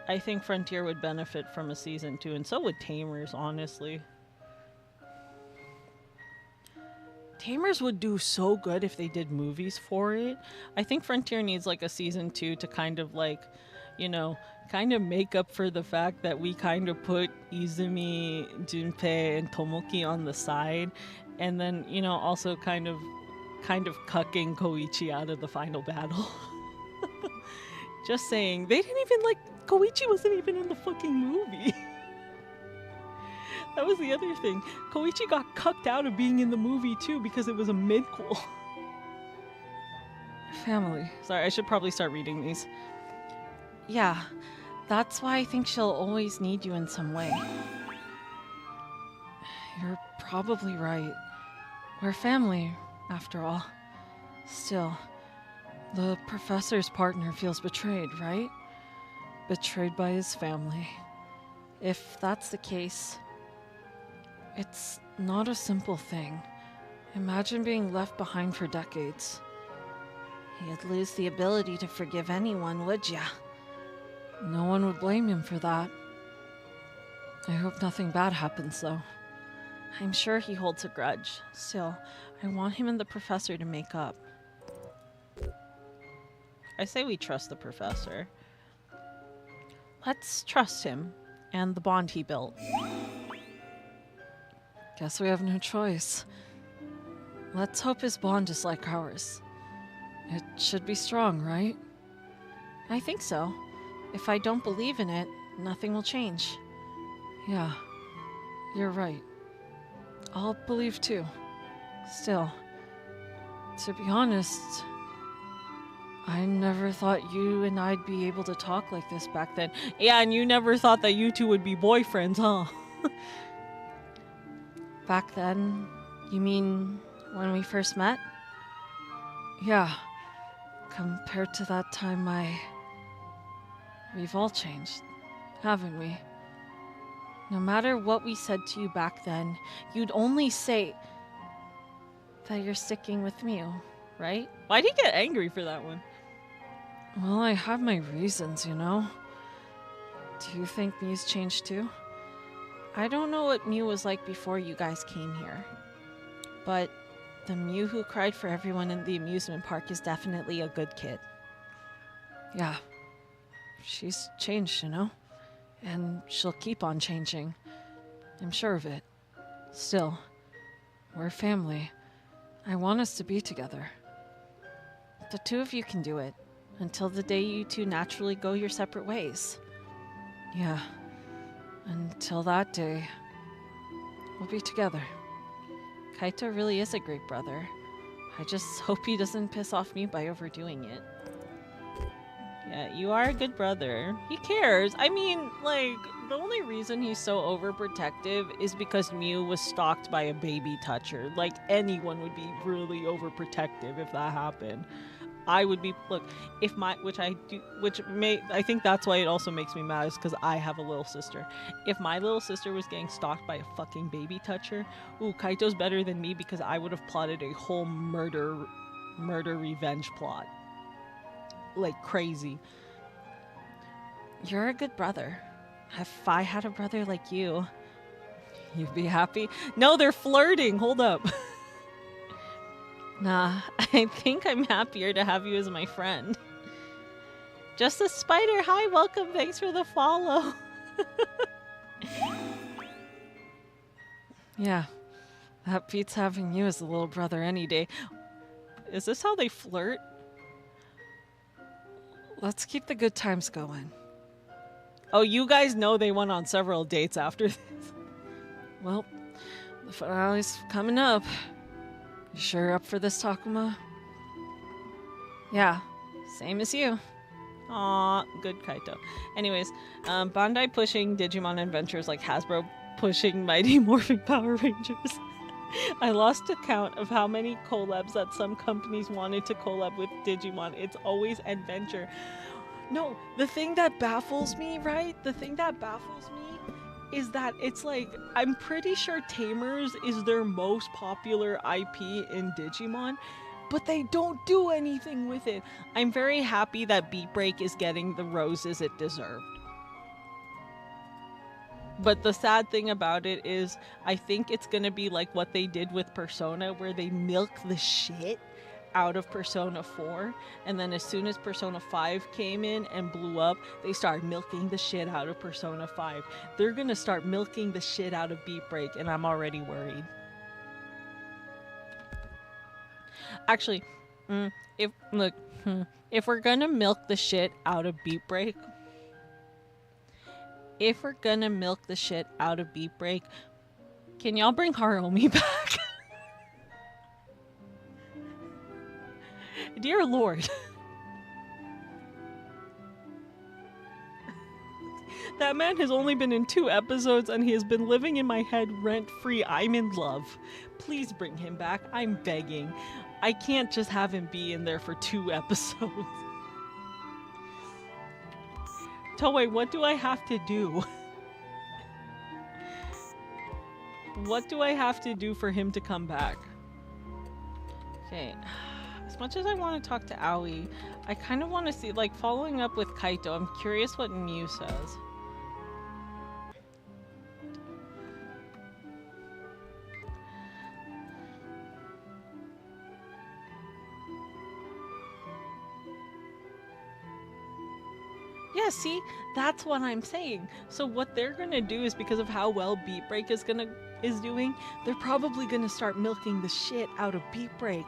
Speaker 1: I think Frontier would benefit from a season 2, and so would Tamers, honestly. Tamers would do so good if they did movies for it. I think Frontier needs, like, a season 2 to kind of, like, you know, kind of make up for the fact that we kind of put Izumi, Junpei, and Tomoki on the side, and then, you know, also kind of cucking Koichi out of the final battle. Just saying. They didn't even, like, Koichi wasn't even in the fucking movie. That was the other thing. Koichi got cucked out of being in the movie too because it was a midquel. Family. Sorry, I should probably start reading these. Yeah, that's why I think she'll always need you in some way. You're probably right. We're family, after all. Still, the professor's partner feels betrayed, right? Betrayed by his family. If that's the case, it's not a simple thing. Imagine being left behind for decades. You'd lose the ability to forgive anyone, would ya? No one would blame him for that. I hope nothing bad happens, though. I'm sure he holds a grudge. Still, I want him and the professor to make up. I say we trust the professor. Let's trust him and the bond he built.
Speaker 10: Guess we have no choice. Let's hope his bond is like ours. It should be strong, right?
Speaker 1: I think so. If I don't believe in it, nothing will change.
Speaker 10: Yeah, you're right. I'll believe too. Still, to be honest, I never thought you and I'd be able to talk like this back then.
Speaker 1: Yeah, and you never thought that you two would be boyfriends, huh? Back then? You mean when we first met?
Speaker 10: Yeah. Compared to that time, we've all changed, haven't we?
Speaker 1: No matter what we said to you back then, you'd only say that you're sticking with Mew, right? Why'd he get angry for that one?
Speaker 10: Well, I have my reasons, you know? Do you think Mew's changed too?
Speaker 1: I don't know what Mew was like before you guys came here, but the Mew who cried for everyone in the amusement park is definitely a good kid.
Speaker 10: Yeah. She's changed, you know? And she'll keep on changing. I'm sure of it. Still, we're family. I want us to be together.
Speaker 1: The two of you can do it, until the day you two naturally go your separate ways.
Speaker 10: Yeah. Until that day, we'll be together.
Speaker 1: Kaito really is a great brother. I just hope he doesn't piss off me by overdoing it. Yeah, you are a good brother. He cares. I mean, like, the only reason he's so overprotective is because Mew was stalked by a baby toucher. Like, anyone would be really overprotective if that happened. I would be, look, if my, I think that's why it also makes me mad, is because I have a little sister. If my little sister was getting stalked by a fucking baby toucher, ooh, Kaito's better than me because I would have plotted a whole murder revenge plot. Like crazy. You're a good brother. If I had a brother like you, you'd be happy? No, they're flirting. Hold up. Nah, I think I'm happier to have you as my friend. Just a spider. Hi, welcome. Thanks for the follow.
Speaker 10: Yeah, that beats having you as a little brother any day.
Speaker 1: Is this how they flirt?
Speaker 10: Let's keep the good times going.
Speaker 1: Oh, you guys know they went on several dates after this.
Speaker 10: Well, the finale's coming up. You sure up for this, Takuma? Yeah, same as you.
Speaker 1: Aw, good Kaito. Anyways, Bandai pushing Digimon Adventures like Hasbro pushing Mighty Morphin Power Rangers. I lost a count of how many collabs that some companies wanted to collab with Digimon. It's always adventure.
Speaker 10: No, the thing that baffles me, right? The thing that baffles me is that it's like, I'm pretty sure Tamers is their most popular IP in Digimon, but they don't do anything with it.
Speaker 1: I'm very happy that Beat Break is getting the roses it deserved. But the sad thing about it is, I think it's gonna be like what they did with Persona, where they milk the shit out of Persona 4, and then as soon as Persona 5 came in and blew up, they started milking the shit out of Persona 5. They're gonna start milking the shit out of Beat Break, and I'm already worried. Actually, if we're gonna milk the shit out of Beat Break, can y'all bring Haruomi back? Dear Lord. That man has only been in 2 episodes and he has been living in my head rent-free. I'm in love. Please bring him back. I'm begging. I can't just have him be in there for 2 episodes. Toei, what do I have to do? What do I have to do for him to come back? Okay. As much as I want to talk to Aoi, I kind of want to see, like, following up with Kaito, I'm curious what Mew says. Yeah, see, that's what I'm saying. So what they're gonna do is, because of how well Beat Break is doing, they're probably gonna start milking the shit out of Beat Break.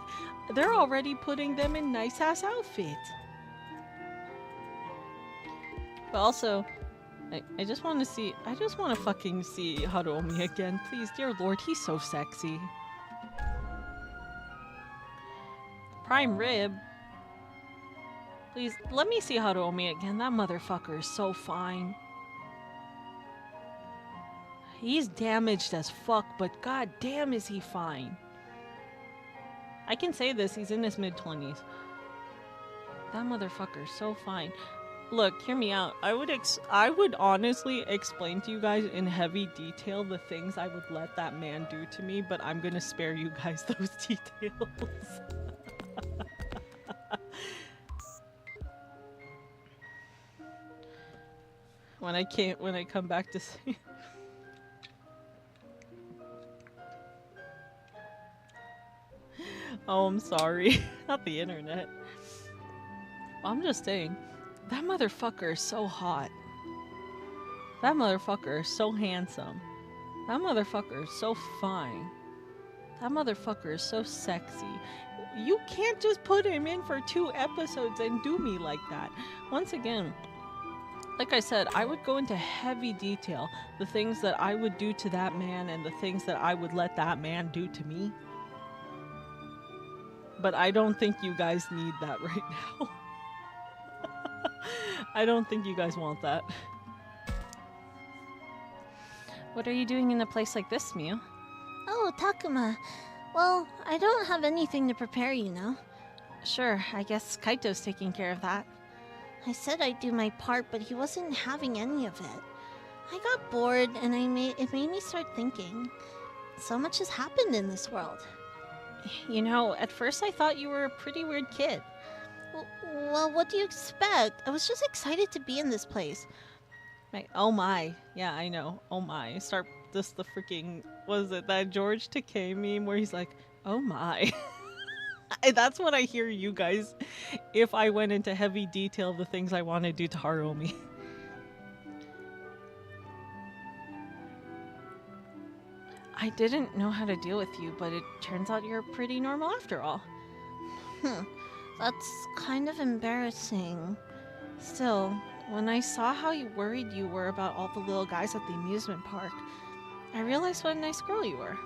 Speaker 1: They're already putting them in nice ass outfits. But also, I just want to fucking see Haruomi again, please, dear lord, he's so sexy. Prime Rib. Please, let me see Haruomi again. That motherfucker is so fine. He's damaged as fuck, but god damn is he fine. I can say this, he's in his mid-20s. That motherfucker is so fine. Look, hear me out. I would honestly explain to you guys in heavy detail the things I would let that man do to me, but I'm gonna spare you guys those details. When I come back to see. Oh, I'm sorry. Not the internet. I'm just saying, that motherfucker is so hot. That motherfucker is so handsome. That motherfucker is so fine. That motherfucker is so sexy. You can't just put him in for 2 episodes and do me like that. Once again, like I said, I would go into heavy detail the things that I would do to that man and the things that I would let that man do to me. But I don't think you guys need that right now. I don't think you guys want that. What are you doing in a place like this, Mew?
Speaker 3: Oh, Takuma. Well, I don't have anything to prepare, you know.
Speaker 1: Sure, I guess Kaito's taking care of that.
Speaker 3: I said I'd do my part, but he wasn't having any of it. I got bored, and it made me start thinking. So much has happened in this world.
Speaker 1: You know, at first I thought you were a pretty weird kid.
Speaker 3: Well, what do you expect? I was just excited to be in this place.
Speaker 1: Oh my. Yeah, I know. Oh my. Start this the freaking... Was it that George Takei meme where he's like, oh my. That's what I hear you guys if I went into heavy detail of the things I want to do to Haruomi. I didn't know how to deal with you, but it turns out you're pretty normal after all.
Speaker 3: That's kind of embarrassing.
Speaker 1: Still, when I saw how worried you were about all the little guys at the amusement park, I realized what a nice girl you were.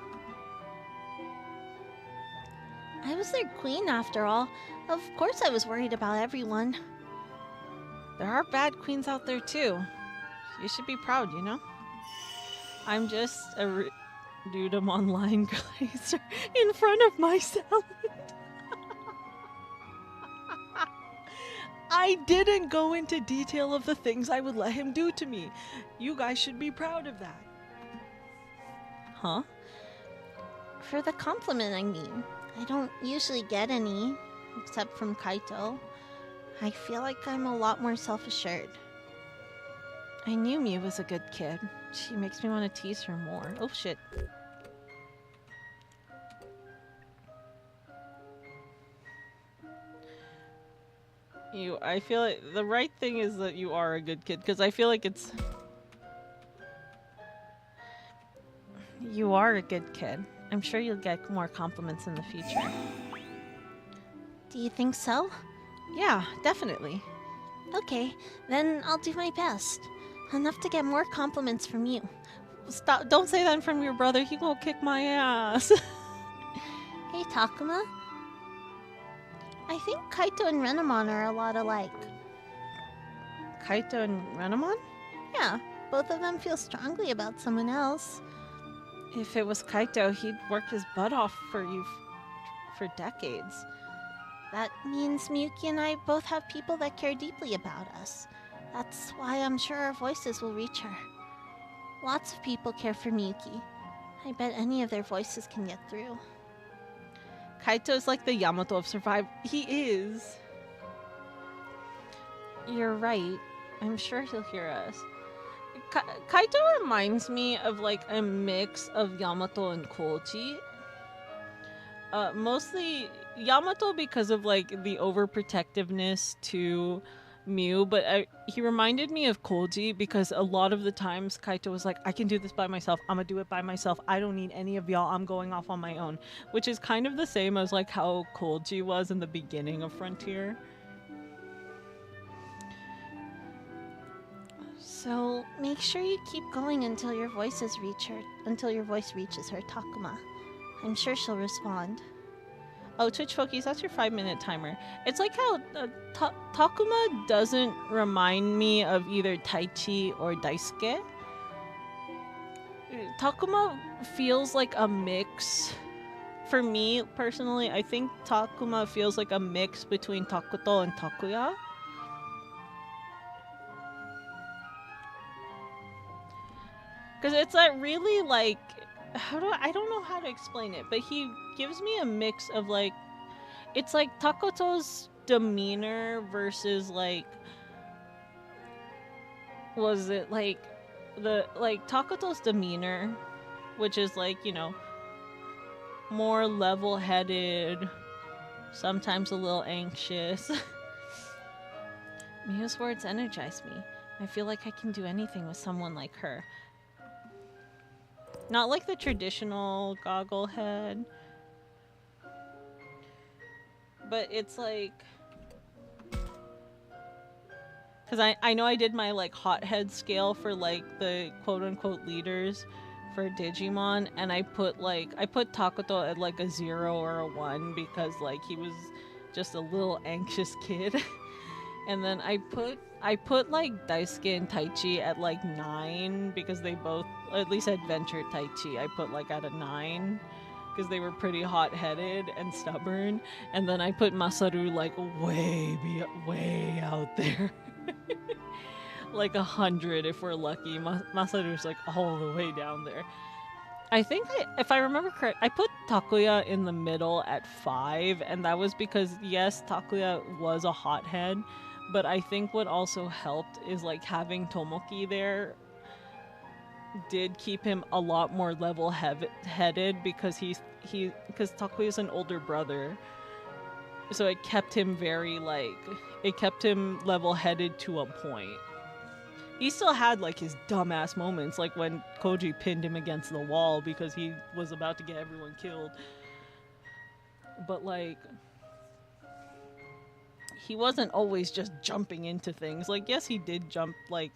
Speaker 3: I was their queen after all. Of course I was worried about everyone.
Speaker 1: There are bad queens out there too. You should be proud, you know? I'm just a Dudum online glazer in front of my salad. I didn't go into detail of the things I would let him do to me. You guys should be proud of that. Huh?
Speaker 3: For the compliment, I mean. I don't usually get any, except from Kaito. I feel like I'm a lot more self-assured.
Speaker 1: I knew Miu was a good kid. She makes me want to tease her more. Oh shit. I feel like the right thing is that you are a good kid, because I feel like it's... You are a good kid. I'm sure you'll get more compliments in the future.
Speaker 3: Do you think so?
Speaker 1: Yeah, definitely.
Speaker 3: Okay, then I'll do my best. Enough to get more compliments from you.
Speaker 1: Stop! Don't say that in front of your brother. He will kick my ass.
Speaker 3: Hey, Takuma. I think Kaito and Renamon are a lot alike.
Speaker 1: Kaito and Renamon?
Speaker 3: Yeah, both of them feel strongly about someone else.
Speaker 1: If it was Kaito, he'd work his butt off for you for decades.
Speaker 3: That means Miyuki and I both have people that care deeply about us. That's why I'm sure our voices will reach her. Lots of people care for Miyuki. I bet any of their voices can get through.
Speaker 1: Kaito's like the Yamato of Survive. He is. You're right. I'm sure he'll hear us. Kaito reminds me of like a mix of Yamato and Koji. Mostly Yamato because of like the overprotectiveness to Miu, but he reminded me of Koji because a lot of the times Kaito was like, I can do this by myself. I'm gonna do it by myself. I don't need any of y'all. I'm going off on my own. Which is kind of the same as like how Koji was in the beginning of Frontier.
Speaker 3: So make sure you keep going until your voice reaches her, Takuma. I'm sure she'll respond.
Speaker 1: Oh, Twitch Fokies, that's your 5-minute timer. It's like how Takuma doesn't remind me of either Taichi or Daisuke. Takuma feels like a mix. For me, personally, I think Takuma feels like a mix between Takuto and Takuya. Because it's like really like... I don't know how to explain it, but he gives me a mix of like, it's like Takuto's demeanor versus like, was it like Takuto's demeanor, which is like, you know, more level-headed, sometimes a little anxious. Miu's words energize me. I feel like I can do anything with someone like her. Not like the traditional goggle head. But it's like... Because I know I did my like hothead scale for like the quote-unquote leaders for Digimon. And I put Takuto at like a 0 or a 1 because like he was just a little anxious kid. And then I put like Daisuke and Taichi at like 9 because they both, at least Adventure Taichi, I put like at a 9 because they were pretty hot-headed and stubborn. And then I put Masaru like way out there. Like 100 if we're lucky. Masaru's like all the way down there. I think if I remember correct, I put Takuya in the middle at 5, and that was because yes, Takuya was a hothead. But I think what also helped is like having Tomoki there did keep him a lot more level-headed because because Takuya's an older brother. So it kept him very, like, it kept him level-headed to a point. He still had, like, his dumbass moments, like when Koji pinned him against the wall because he was about to get everyone killed. But, like, he wasn't always just jumping into things. Like, yes, he did jump, like,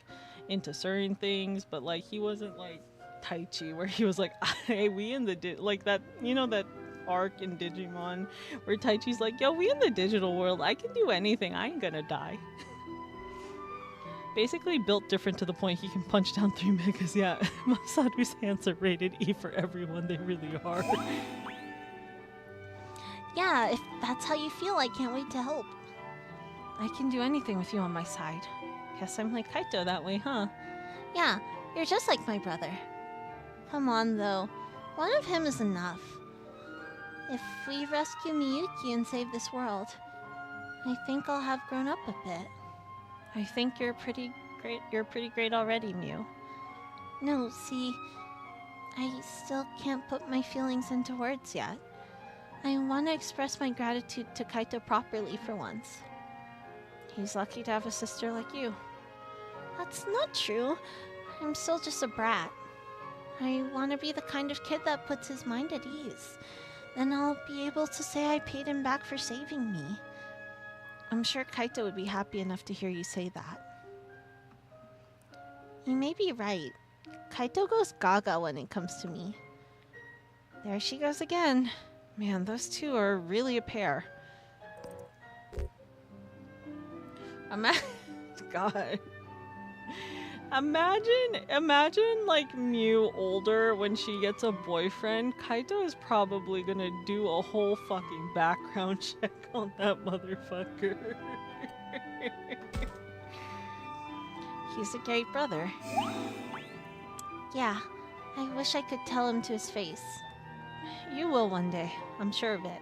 Speaker 1: into certain things, but, like, he wasn't, like, Taichi, where he was like, hey, we in the, like, that, you know, that arc in Digimon where Taichi's like, yo, we in the digital world, I can do anything, I ain't gonna die. Basically built different to the point he can punch down 3 megas. Yeah, Masaru's hands are rated E for everyone, they really are.
Speaker 3: Yeah, if that's how you feel, I can't wait to help.
Speaker 1: I can do anything with you on my side. Guess I'm like Kaito that way, huh?
Speaker 3: Yeah, you're just like my brother. Come on, though. One of him is enough. If we rescue Miyuki and save this world, I think I'll have grown up a bit.
Speaker 1: I think you're pretty great. You're pretty great already, Mew.
Speaker 3: No, see, I still can't put my feelings into words yet. I want to express my gratitude to Kaito properly for once.
Speaker 1: He's lucky to have a sister like you.
Speaker 3: That's not true. I'm still just a brat. I want to be the kind of kid that puts his mind at ease. Then I'll be able to say I paid him back for saving me.
Speaker 1: I'm sure Kaito would be happy enough to hear you say that.
Speaker 3: You may be right. Kaito goes gaga when it comes to me.
Speaker 1: There she goes again. Man, those two are really a pair. God. Imagine like Mew older when she gets a boyfriend. Kaito is probably gonna do a whole fucking background check on that motherfucker. He's a great brother.
Speaker 3: Yeah, I wish I could tell him to his face.
Speaker 1: You will one day, I'm sure of it.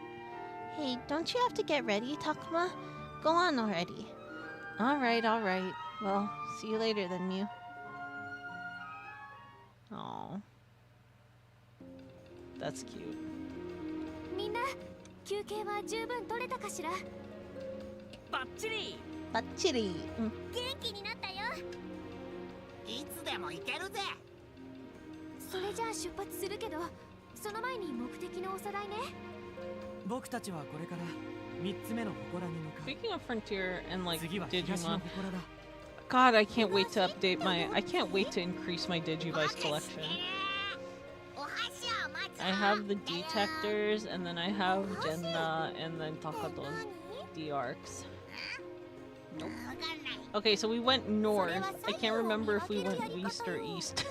Speaker 3: Hey, don't you have to get ready, Takuma? Go on already.
Speaker 1: Alright. Well, see you later then, Mew. Aww. That's cute.
Speaker 11: みんな、休憩は十分取れたかしら？
Speaker 5: バッチリ。
Speaker 3: バッチリ。
Speaker 11: 元気になったよ。
Speaker 6: いつでも行けるぜ。
Speaker 11: それじゃあ出発するけど、その前に目的のおさらいね。
Speaker 9: 僕たちはこれから3つ目の祠に向かう。
Speaker 1: Speaking of Frontier and like
Speaker 9: 次は東の
Speaker 1: Digimon,
Speaker 9: 祠だ。
Speaker 1: God, I can't wait to update my. I can't wait to increase my Digivice collection. I have the detectors, and then I have Genna, and then Takato's D-Arcs. Nope. Okay, so we went north. I can't remember if we went west or east.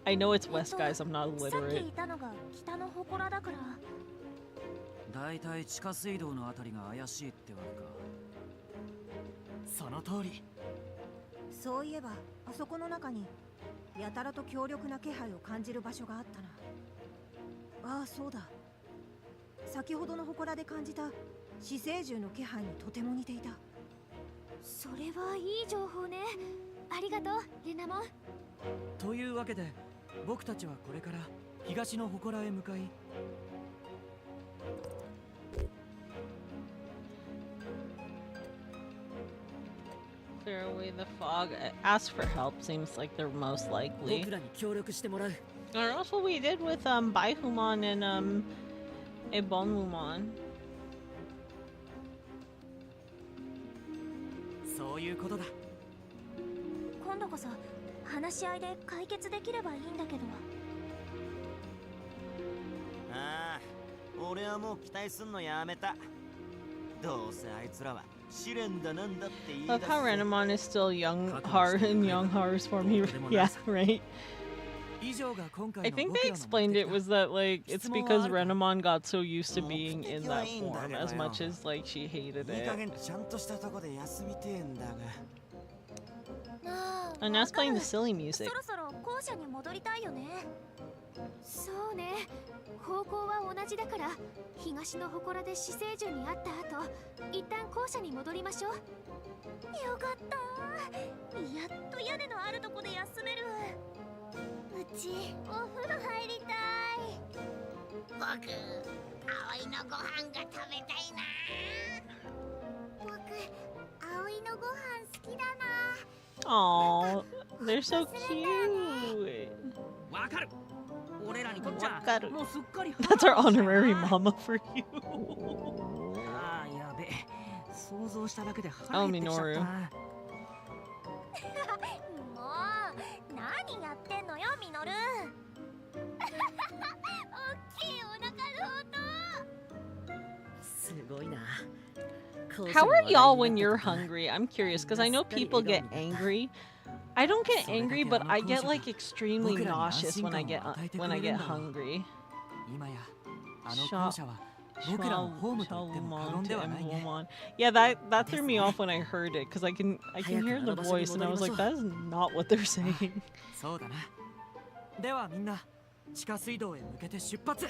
Speaker 1: I know it's west, guys. I'm not illiterate.
Speaker 9: だいたい地下水道のあたりが怪しいってわけか。その通り。
Speaker 8: そういえばあそこの中にやたらと強力な気配を感じる場所があったな。ああ、そうだ。先ほどの祠で感じた死生獣の気配にとても似ていた。
Speaker 11: それはいい情報ね。ありがとう、レナモン。
Speaker 9: というわけで僕たちはこれから東の祠へ向かい。
Speaker 1: Clear away the fog. Ask for help seems like they're most likely. Or else what we did with Baihumon and Ebonmumon.
Speaker 9: そういうことだ。
Speaker 11: 今度こそ話し合いで解決できればいいんだけど。
Speaker 12: ああ、俺はもう期待すんのやめた。どうせあいつらは。
Speaker 1: Love how Renamon is still young heart in young heart's form. Yeah, right. I think they explained it was that like it's because Renamon got so used to being in that form as much as like she hated it. And now it's playing the silly music.
Speaker 11: そうね。方向は同じだから東の祠で死生獣に会った後一旦校舎に戻りましょう。よかった。やっと屋根のあるとこで休める。うちお風呂入りたい。
Speaker 6: 僕、葵のご飯が食べたいな。僕、葵のご飯好きだな。
Speaker 1: Aw, they're so cute.
Speaker 5: わかる。俺らにとっちゃ
Speaker 1: わかる。
Speaker 5: もうすっかり
Speaker 1: That's our honorary mama for you.
Speaker 5: あーやべ。想像しただけで
Speaker 1: Oh,
Speaker 5: 腹減ってきちゃっ
Speaker 1: Minoru.
Speaker 5: た。
Speaker 11: もう何やってんのよミノル。大きいお腹の音。
Speaker 4: すごいな。
Speaker 1: How are y'all when you're hungry? I'm curious because I know people get angry. I don't get angry, but I get like extremely nauseous when I get hungry.
Speaker 9: 今やあの校舎は僕らのホームと言っても過言ではないね。
Speaker 1: Yeah, that threw me off when I heard it because I can hear the voice and I was like, that is not what they're saying.
Speaker 9: そうだな。ではみんな地下水道へ向けて出発。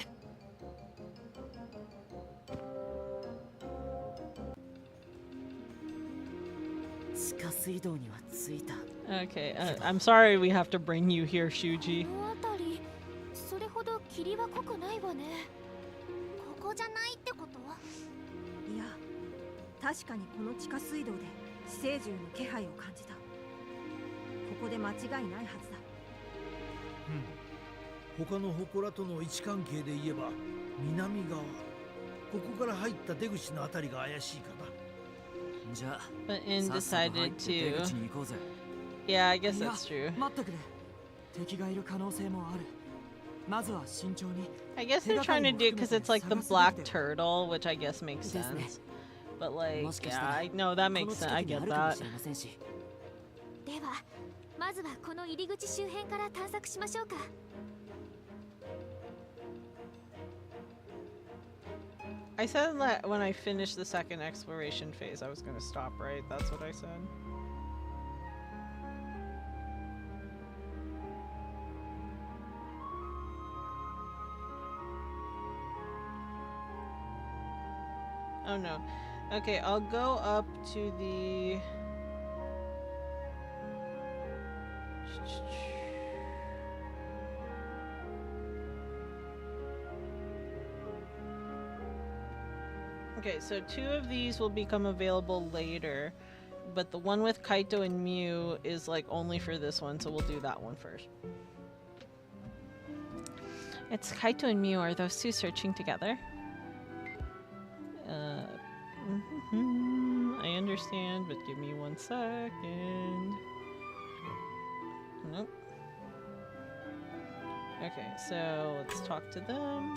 Speaker 4: 地下水道には着いた。
Speaker 1: Okay, I'm sorry we have to bring you here, Shuji.
Speaker 11: この辺りそれほど霧は濃くないわね。ここじゃないってこと？
Speaker 8: いや、確かにこの地下水道で寄生獣の気配を感じた。ここで間違いないはずだ。
Speaker 2: 他の祠との位置関係で言えば南側、ここから入った出口のあたりが怪しいかな。
Speaker 9: じゃあ
Speaker 1: But In
Speaker 9: さっさと入っ
Speaker 1: decided
Speaker 9: て出
Speaker 1: to.
Speaker 9: 口に行こうぜ。
Speaker 1: Yeah, I guess
Speaker 9: いや
Speaker 1: that's true.
Speaker 9: 待ってくれ。敵がいる可能性もある。まずは慎重に。
Speaker 1: I guess they're trying to do it because it's like the black turtle, which I guess makes sense. But like, yeah, I know that makes sense. I get that.
Speaker 11: ではまずはこの入り口周辺から探索しましょうか。
Speaker 1: I said that when I finished the second exploration phase, I was going to stop, right? That's what I said. Oh no. Okay, I'll go up to the... Okay, so 2 of these will become available later, but the one with Kaito and Mew is like only for this one, so we'll do that one first. It's Kaito and Mew. Are those 2 searching together? I understand, but give me 1 second. Nope. Okay, so let's talk to them.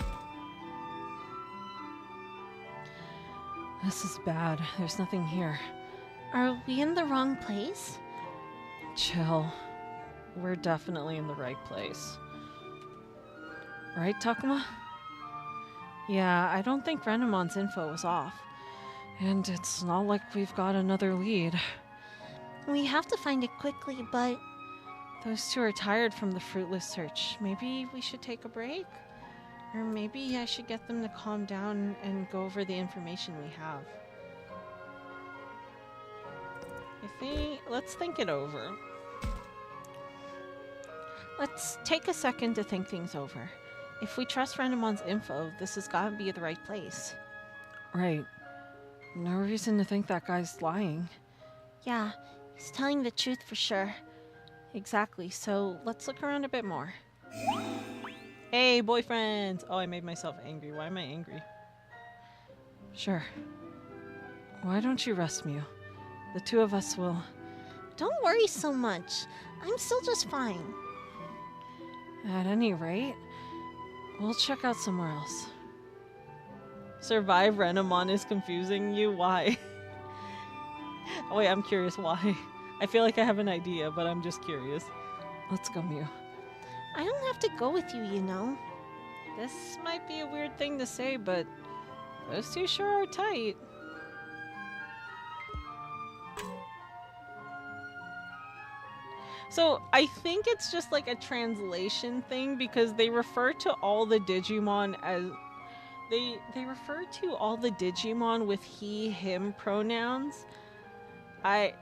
Speaker 1: This is bad. There's nothing here.
Speaker 3: Are we in the wrong place?
Speaker 10: Chill. We're definitely in the right place. Right, Takuma? Yeah, I don't think Renemon's info was off. And it's not like we've got another lead.
Speaker 3: We have to find it quickly, but
Speaker 10: Those 2 are tired from the fruitless search.
Speaker 3: maybe we should take a break? Or maybe I should get them to calm down and go over the information we have.
Speaker 1: Let's think it over.
Speaker 3: Let's take a second to think things over. If we trust Renemon's info, this has got to be the right place.
Speaker 10: Right. No reason to think that guy's lying.
Speaker 3: Yeah, he's telling the truth for sure. Exactly, so let's look around a bit more.
Speaker 1: Hey, boyfriends! Oh, I made myself angry. Why am I angry?
Speaker 10: Sure. Why don't you rest, Mew? The 2 of us will...
Speaker 3: Don't worry so much. I'm still just fine.
Speaker 10: At any rate, we'll check out somewhere else.
Speaker 1: Survive Renamon is confusing you? Why? Oh, wait, I'm curious why. I feel like I have an idea, but I'm just curious.
Speaker 10: Let's go, Mew.
Speaker 3: I don't have to go with you, you know.
Speaker 1: This might be a weird thing to say, but those 2 sure are tight. So I think it's just like a translation thing because they refer to all the Digimon as they refer to all the Digimon with he him pronouns. I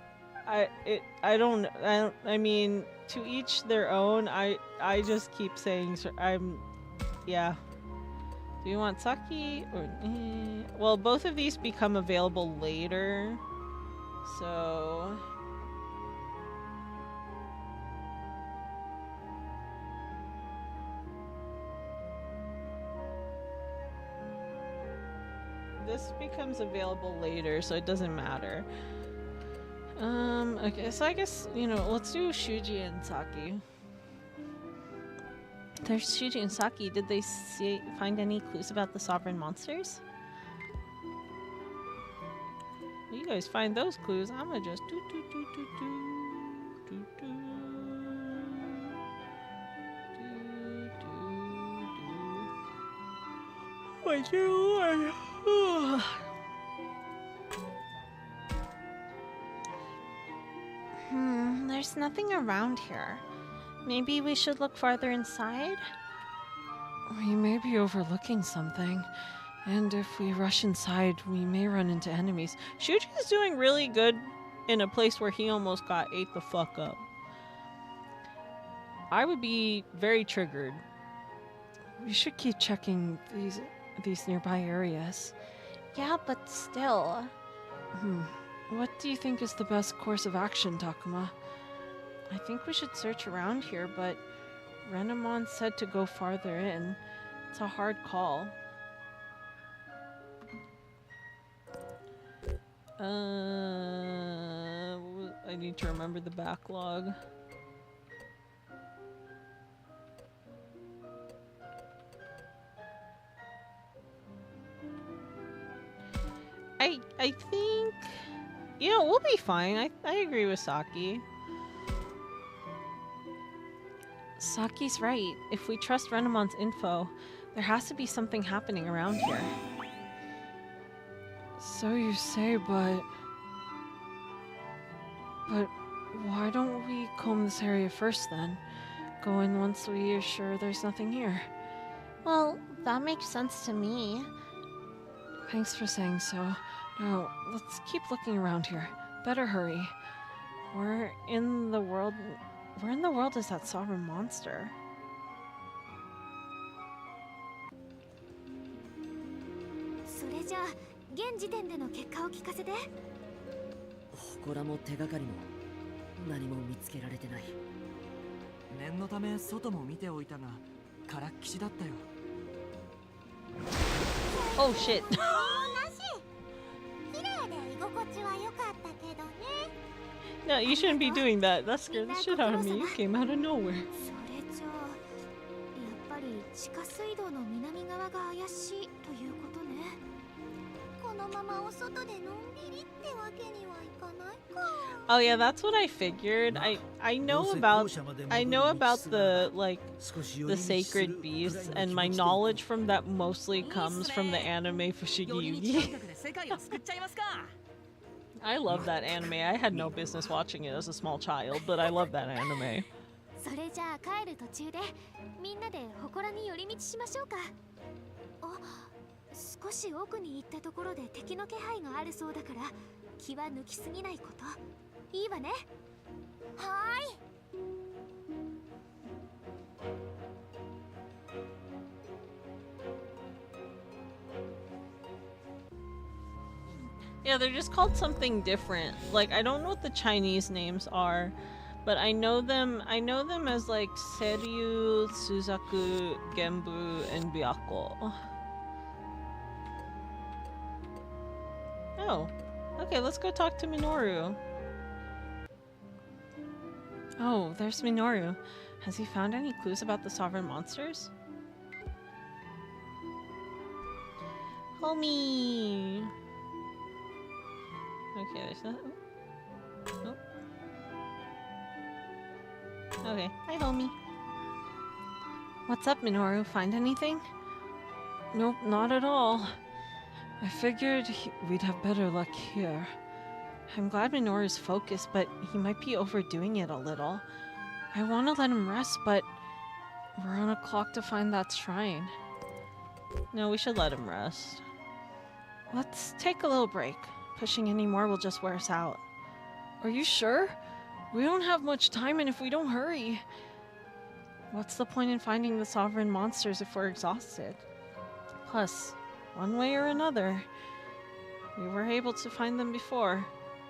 Speaker 1: mean, to each their own. I just keep saying yeah. Do you want sake or... Well, both of these become available later. So... This becomes available later, so it doesn't matter. Okay, so I guess, you know, let's do Shuji and Saki. There's Shuji and Saki. Did they find any clues about the sovereign monsters? You guys find those clues. I'm gonna just do. My dear Lord.
Speaker 3: There's nothing around here. Maybe we should look farther inside?
Speaker 10: We may be overlooking something, and if we rush inside, we may run into enemies.
Speaker 1: Shuji is doing really good in a place where he almost got ate the fuck up. I would be very triggered.
Speaker 10: We should keep checking these nearby areas.
Speaker 3: Yeah, but still.
Speaker 10: What do you think is the best course of action, Takuma?
Speaker 1: I think we should search around here, but Renamon said to go farther in. It's a hard call. I need to remember the backlog. I think, you know, we'll be fine. I agree with Saki.
Speaker 3: Saki's right. If we trust Renamon's info, there has to be something happening around here.
Speaker 10: So you say, but why don't we comb this area first then? Go in once we are sure there's nothing here.
Speaker 3: Well, that makes sense to me.
Speaker 10: Thanks for saying so. Now, let's keep looking around here. Better hurry.
Speaker 1: Where in the world is that sovereign monster? Oh shit. No, you shouldn't be doing that. That scared the shit out of me. You came out of nowhere. Oh yeah, that's what I figured. I know about the the sacred beasts, and my knowledge from that mostly comes from the anime Fushigi Yugi. I love that anime. I had no business watching it as a small child, but I love that anime.
Speaker 11: それじゃあ帰る途中でみんなで祠に寄り道しましょうか。あ、少し奥に行ったところで敵の気配があるそうだから気は抜きすぎないこと。いいわね。はーい。
Speaker 1: Yeah, they're just called something different. Like, I don't know what the Chinese names are, but I know them as like Seryu, Suzaku, Genbu, and Byakko. Oh. Okay, let's go talk to Minoru. Oh, there's Minoru. Has he found any clues about the sovereign monsters? Homie! Okay, there's that. Oh. Okay, hi homie.
Speaker 3: What's up, Minoru? Find anything?
Speaker 10: Nope, not at all. I figured we'd have better luck here.
Speaker 3: I'm glad Minoru's focused, but he might be overdoing it a little. I want to let him rest, but we're on a clock to find that shrine.
Speaker 1: No, we should let him rest.
Speaker 3: Let's take a little break. Pushing any more will just wear us out.
Speaker 10: Are you sure? We don't have much time, and if we don't hurry...
Speaker 3: What's the point in finding the sovereign monsters if we're exhausted?
Speaker 10: Plus, one way or another, we were able to find them before.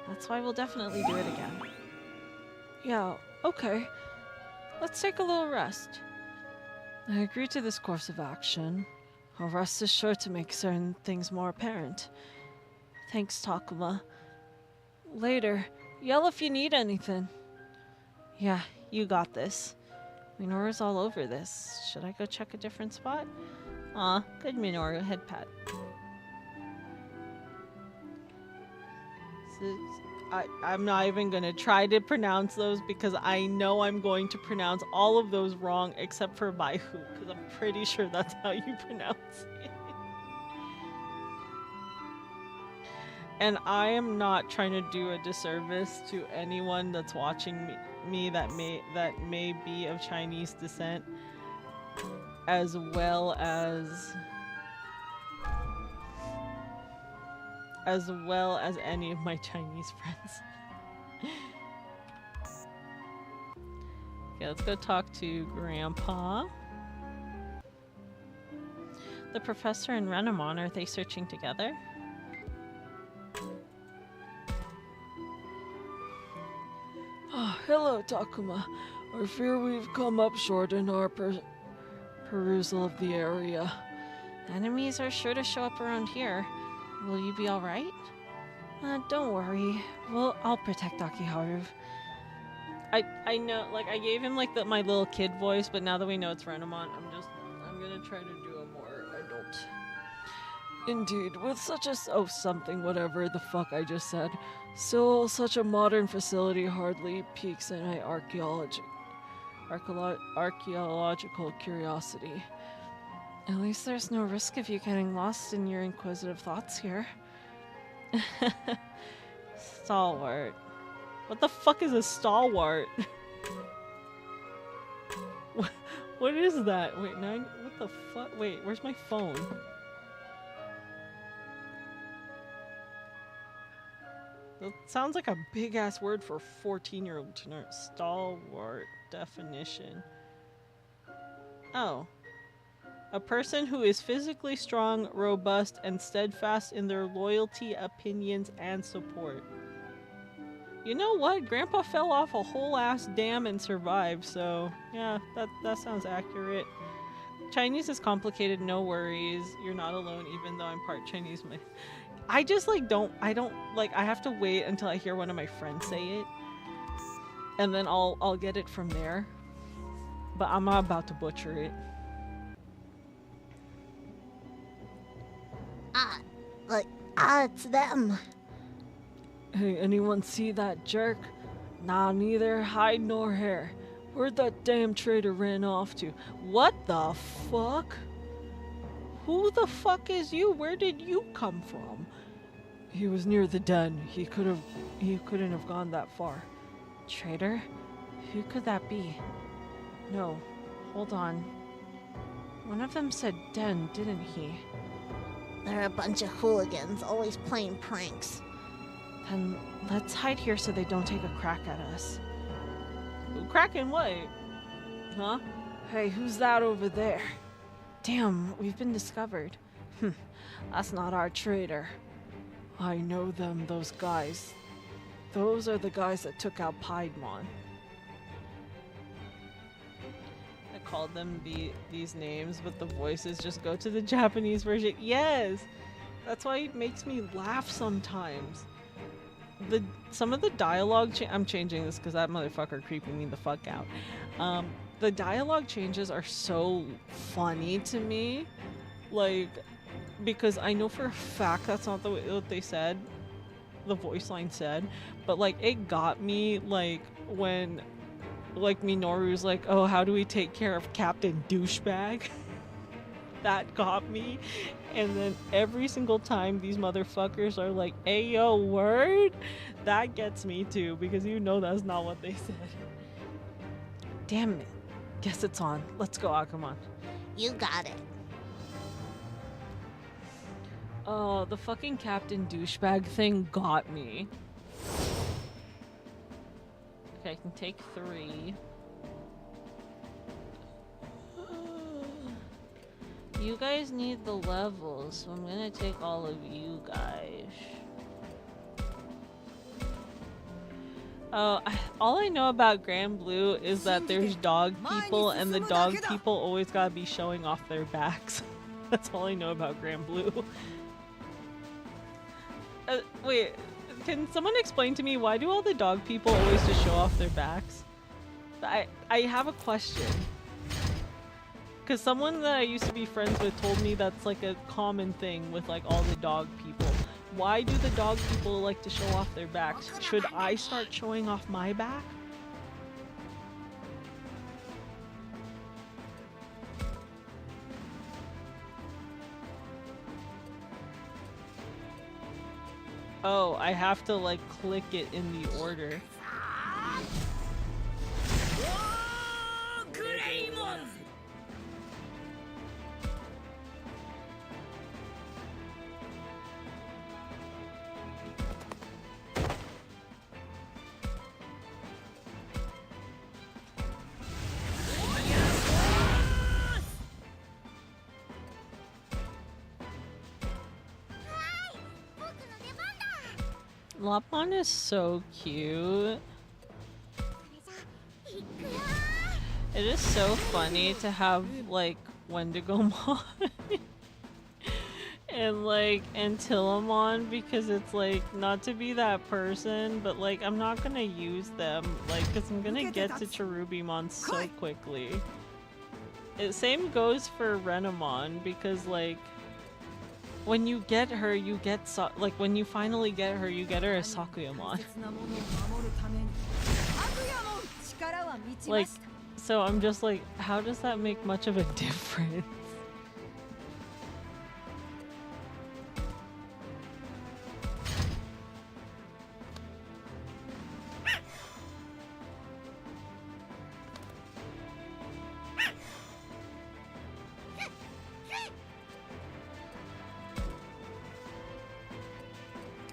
Speaker 10: That's why we'll definitely do it again. Yeah, okay. Let's take a little rest. I agree to this course of action. A rest is sure to make certain things more apparent. Thanks, Takuma. Later, yell if you need anything. Yeah, you got this. Minoru's all over this. Should I go check a different spot? Aw, good Minoru, head pat. So, I'm not even gonna try to pronounce those because I know I'm going to pronounce all of those wrong except for Baihu, because I'm pretty sure that's how you pronounce it. And I am not trying to do a disservice to anyone that's watching me that may be of Chinese descent, as well as any of my Chinese friends. Okay, let's go talk to Grandpa. The professor and Renamon, are they searching together? Oh, hello, Takuma. I fear we've come up short in our perusal of the area. Enemies are sure to show up around here. Will you be alright? Don't worry. Well, I'll protect Akiharu. I know, like, I gave him, like, my little kid voice, but now that we know it's Renamon, I'm gonna try to do a more adult. Indeed, with such a something, whatever the fuck I just said. Still, such a modern facility hardly piques my archaeological curiosity. At least there's no risk of you getting lost in your inquisitive thoughts here. Stalwart. What the fuck is a stalwart? What is that? Wait, what the fuck? Wait, where's my phone? That sounds like a big ass word for a 14-year-old to know. Stalwart definition. Oh. A person who is physically strong, robust, and steadfast in their loyalty, opinions, and support. You know what? Grandpa fell off a whole ass dam and survived, so yeah, that sounds accurate. Chinese is complicated, no worries. You're not alone, even though I'm part Chinese. I just I have to wait until I hear one of my friends say it, and then I'll get it from there. But I'm not about to butcher it.
Speaker 3: It's them.
Speaker 10: Hey, anyone see that jerk? Nah, neither hide nor hair. Where'd that damn traitor ran off to? What the fuck? Who the fuck is you? Where did you come from? He was near the den. He couldn't have gone that far. Traitor? Who could that be? No, hold on. One of them said den, didn't he?
Speaker 3: They're a bunch of hooligans, always playing pranks.
Speaker 10: Then let's hide here so they don't take a crack at us. Crack in what? Huh? Hey, who's that over there? Damn, we've been discovered. That's not our traitor. I know them, those guys. Those are the guys that took out Piedmon. I called them these names, but the voices just go to the Japanese version. Yes! That's why it makes me laugh sometimes. Some of the dialogue I'm changing this because that motherfucker creeping me the fuck out. The dialogue changes are so funny to me, like, because I know for a fact that's not what they said, the voice line said, but like it got me like when like Minoru's like, oh, how do we take care of Captain Douchebag? That got me. And then every single time these motherfuckers are like, ayo, word, that gets me too, because you know that's not what they said. Damn it. Guess it's on. Let's go, Agumon.
Speaker 3: You got it.
Speaker 10: Oh, the fucking Captain Douchebag thing got me. Okay, I can take 3.
Speaker 1: You guys need the levels, so I'm gonna take all of you guys. Oh, all I know about Grand Blue is that there's dog people, and the dog people always gotta be showing off their backs. That's all I know about Grand Blue. Wait, can someone explain to me why do all the dog people always just show off their backs? I have a question. Because someone that I used to be friends with told me that's like a common thing with like all the dog people. Why do the dog people like to show off their backs? Should I start showing off my back? Oh, I have to like click it in the order. Lapon is so cute. It is so funny to have like Wendigomon and like Antilamon, because it's like not to be that person, but like I'm not gonna use them like because I'm gonna get to Cherubimon so quickly. Same goes for Renamon, because like when you get her, you get like when you finally get her, you get her as Sakuyamon. Like, so I'm just like, how does that make much of a difference?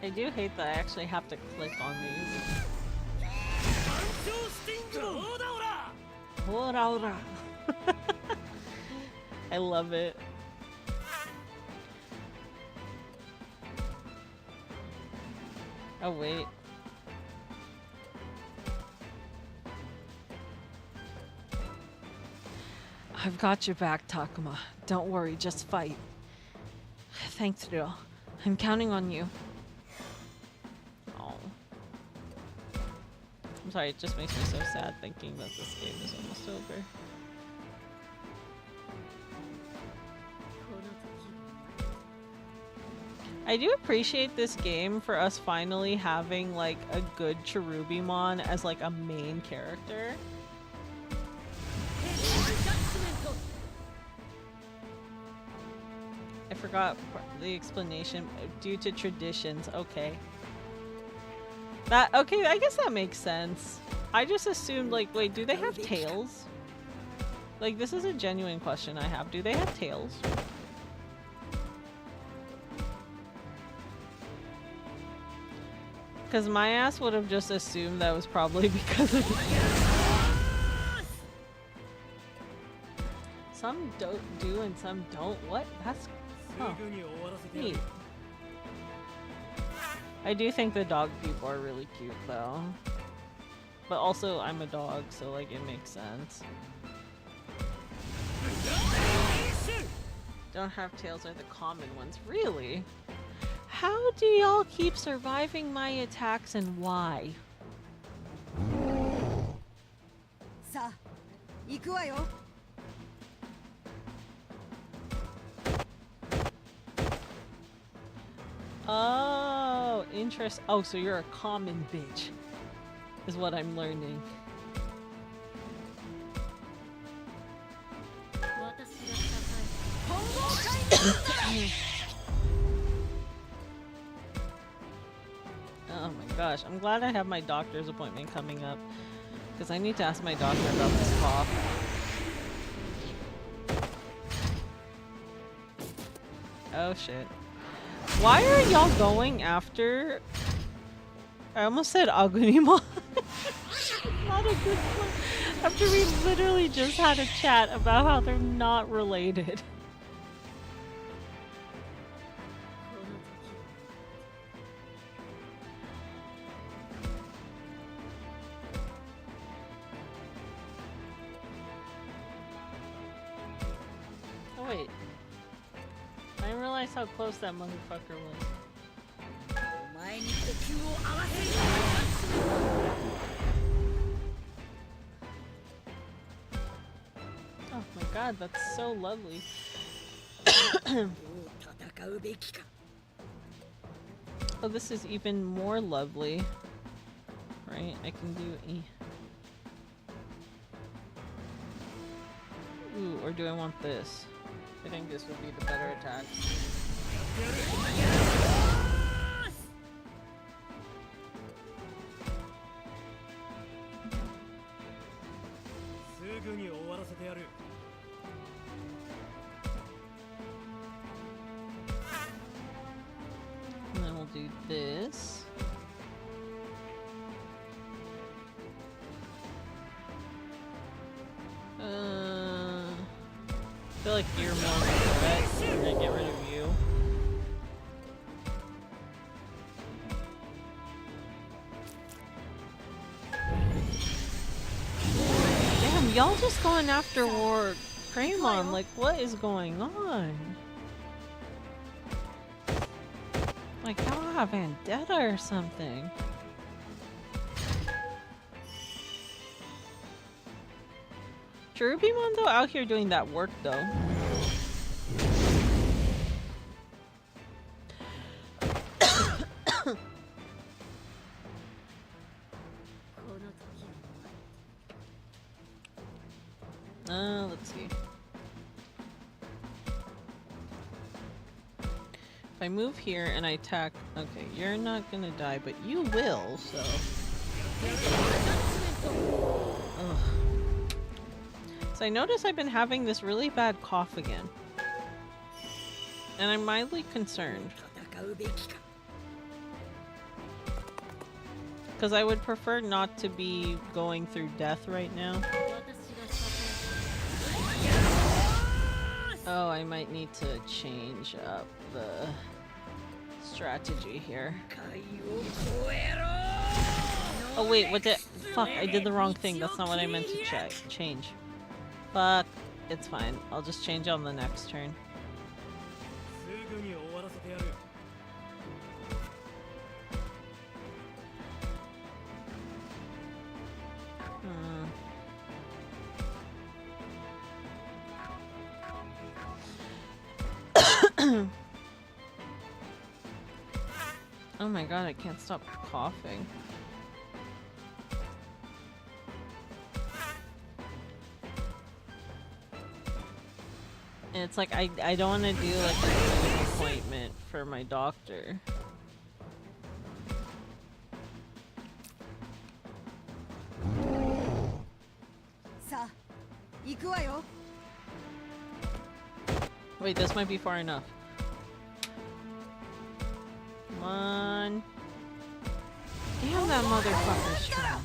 Speaker 1: I do hate that I actually have to click on these. Ora. I love it. Oh wait. I've got your back, Takuma. Don't worry, just fight. Thanks, Ryo. I'm counting on you. I'm sorry, it just makes me so sad thinking that this game is almost over. I do appreciate this game for us finally having like a good Cherubimon as like a main character. I forgot the explanation. Due to traditions, okay. Okay, I guess that makes sense. I just assumed, like, wait, do they have tails? Like, this is a genuine question I have. Do they have tails? Because my ass would have just assumed that was probably because of the Some do and some don't. What? That's... Huh. Neat. I do think the dog people are really cute though. But also I'm a dog, so like it makes sense. Don't have tails are the common ones. Really? How do y'all keep surviving my attacks and why? Sa, iku wa yo. Oh, interest. Oh, so you're a common bitch, is what I'm learning. Oh my gosh, I'm glad I have my doctor's appointment coming up, because I need to ask my doctor about this cough. Oh shit. Why are y'all going after... I almost said Agunimon. Not a good one. After we literally just had a chat about how they're not related. realize how close that motherfucker was. Oh my god, that's so lovely. Oh, this is even more lovely. Right? I can do E. Ooh, or do I want this? I think this would be the better attack. And then we'll do this. I feel like you're more of a threat. We're gonna get rid of you. Damn, y'all just going after War Kraymon. Like, what is going on? Like, y'all have vendetta or something. Cherubimon though out here doing that work though. Let's see. If I move here and I attack, okay, you're not gonna die, but you will, so. Ugh. So I notice I've been having this really bad cough again. And I'm mildly concerned. Because I would prefer not to be going through death right now. Oh, I might need to change up the strategy here. Oh wait, what did— fuck, I did the wrong thing. That's not what I meant to change. Fuck, it's fine. I'll just change on the next turn. Oh my god, I can't stop coughing. And it's like, I don't want to do like an appointment for my doctor. Wait, this might be far enough. Come on. Damn, that motherfucker's strong.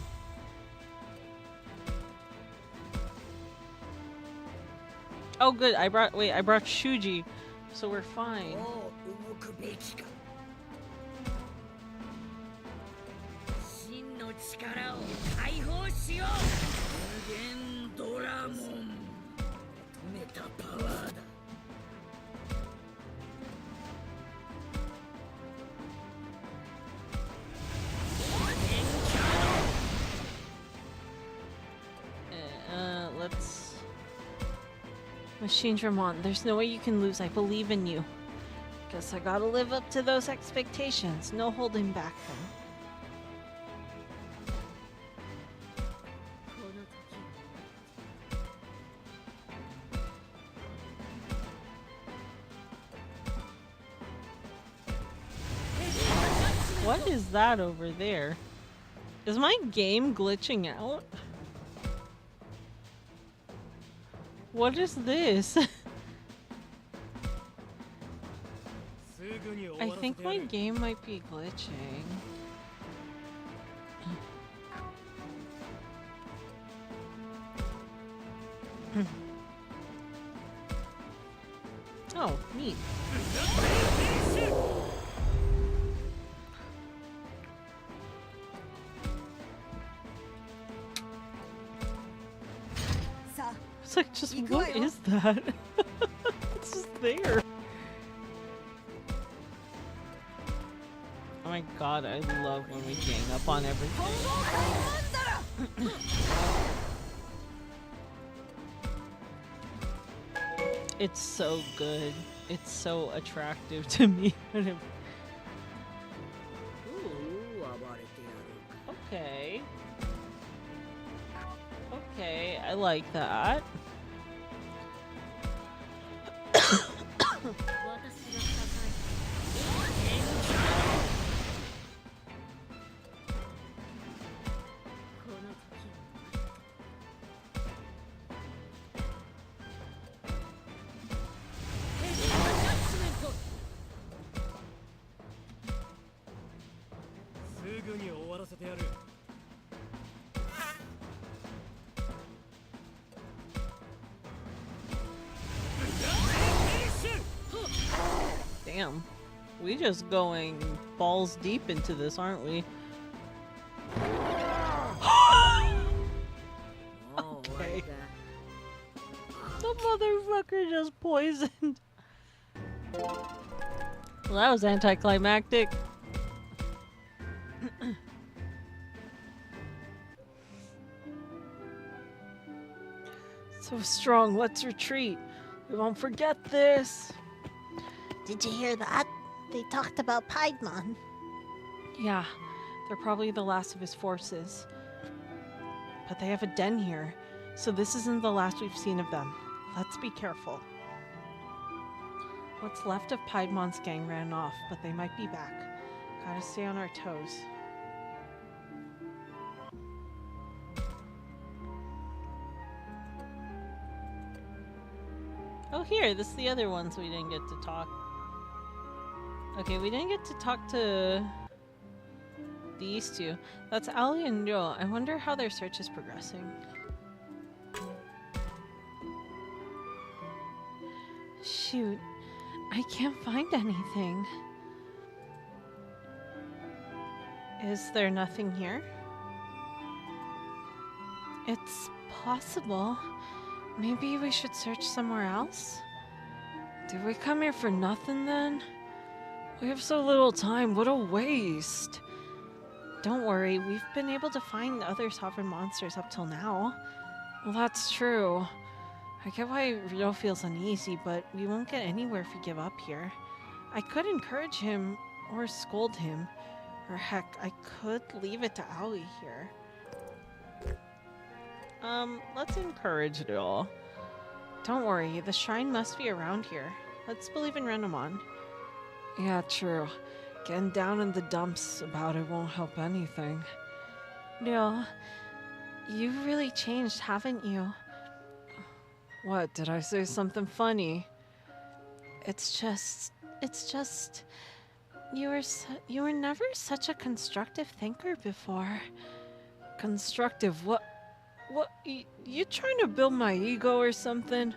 Speaker 1: Oh good, I brought Shuji, so we're fine. Let's... Machine Dramon, there's no way you can lose. I believe in you. Guess I gotta live up to those expectations. No holding back then. What is that over there? Is my game glitching out? What is this? I think my game might be glitching. Oh, neat. It's like, just what is that? It's just there. my god, I love when we gang up on everything. It's so good. It's so attractive to me. Okay. Okay, I like that. Damn. We just going balls deep into this, aren't we? Okay. The motherfucker just poisoned. Well, that was anticlimactic. So strong, let's retreat. We won't forget this.
Speaker 3: Did you hear that? They talked about Piedmon.
Speaker 10: Yeah, they're probably the last of his forces. But they have a den here, so this isn't the last we've seen of them. Let's be careful. What's left of Piedmon's gang ran off, but they might be back. Gotta stay on our toes.
Speaker 1: Oh, here, this is the other ones we didn't get to talk. Okay, we didn't get to talk to these two. That's Ali and Ryo. I wonder how their search is progressing.
Speaker 10: Shoot, I can't find anything.
Speaker 1: Is there nothing here?
Speaker 10: It's possible. Maybe we should search somewhere else? Did we come here for nothing then? We have so little time, what a waste!
Speaker 1: Don't worry, we've been able to find other sovereign monsters up till now.
Speaker 10: Well, that's true. I get why Ryo feels uneasy, but we won't get anywhere if we give up here. I could encourage him, or scold him, or heck, I could leave it to Aoi here.
Speaker 1: Let's encourage it all.
Speaker 10: Don't worry, the shrine must be around here.
Speaker 1: Let's believe in Renamon.
Speaker 10: Yeah, true. Getting down in the dumps about it won't help anything.
Speaker 1: Ryo,
Speaker 10: you've really changed, haven't you? What, did I say something funny? It's just... You were never such a constructive thinker before. Constructive? What, you trying to build my ego or something?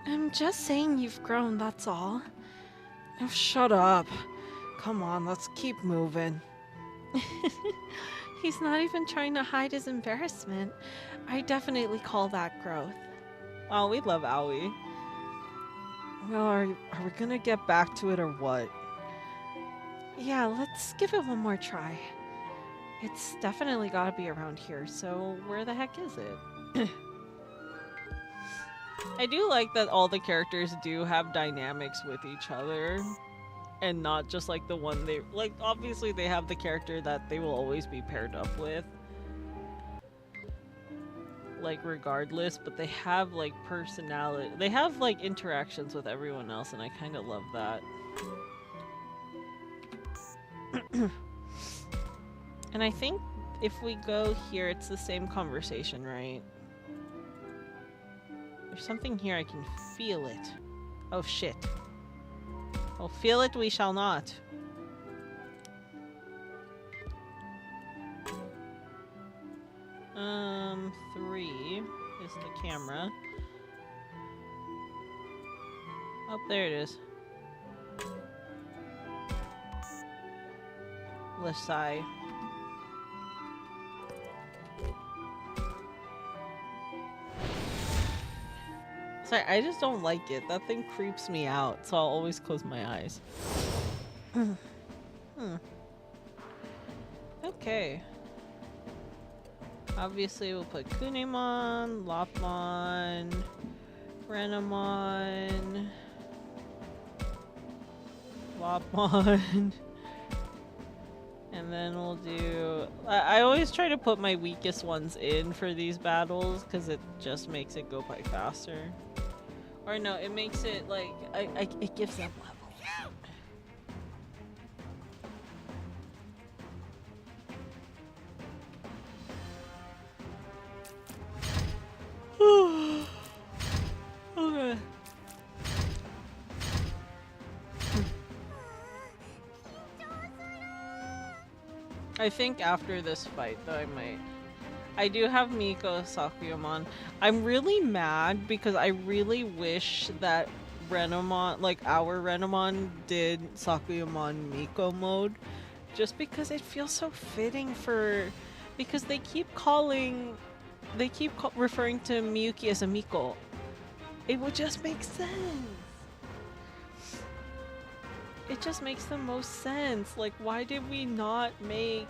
Speaker 10: I'm just saying you've grown, that's all. Now shut up. Come on, let's keep moving.
Speaker 1: He's not even trying to hide his embarrassment. I definitely call that growth. Oh, we love Aoi.
Speaker 10: Well, are we gonna get back to it or what?
Speaker 1: Yeah, let's give it one more try. It's definitely gotta be around here, so where the heck is it? I do like that all the characters do have dynamics with each other. And not just like the one they... Like, obviously they have the character that they will always be paired up with. Like, regardless, but they have like personality. They have like interactions with everyone else, and I kind of love that. And I think if we go here, it's the same conversation, right? There's something here, I can feel it. Oh shit. Oh, feel it we shall not. Three is the camera. Oh, there it is. Left side. Sorry, I just don't like it. That thing creeps me out, so I'll always close my eyes. Okay. Obviously, we'll put Kunemon, Lopmon, Renamon, Lopmon, and then we'll do... I always try to put my weakest ones in for these battles because it just makes it go by faster. Or no, it makes it like... it gives them level. Okay. I think after this fight, though, I might. I do have Miko Sakuyamon. I'm really mad because I really wish that Renamon, like our Renamon, did Sakuyamon Miko mode. Just because it feels so fitting for... Because they keep calling... They keep referring to Miyuki as a Miko. It would just make sense. It just makes the most sense. Like, why did we not make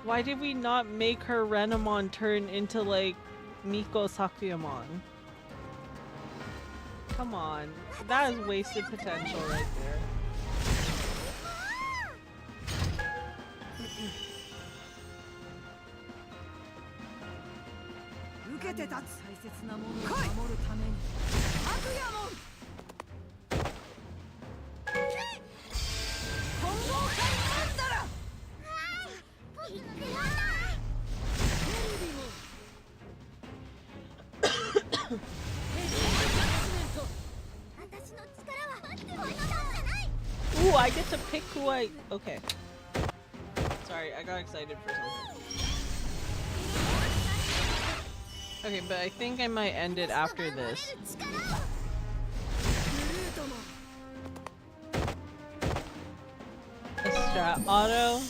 Speaker 1: her Renamon turn into, like, Miko Sakuyamon? Come on. That is wasted potential right there. Ooh, I get to pick who I... Okay. Sorry, I got excited for something. Okay, but I think I might end it after this. A strat auto?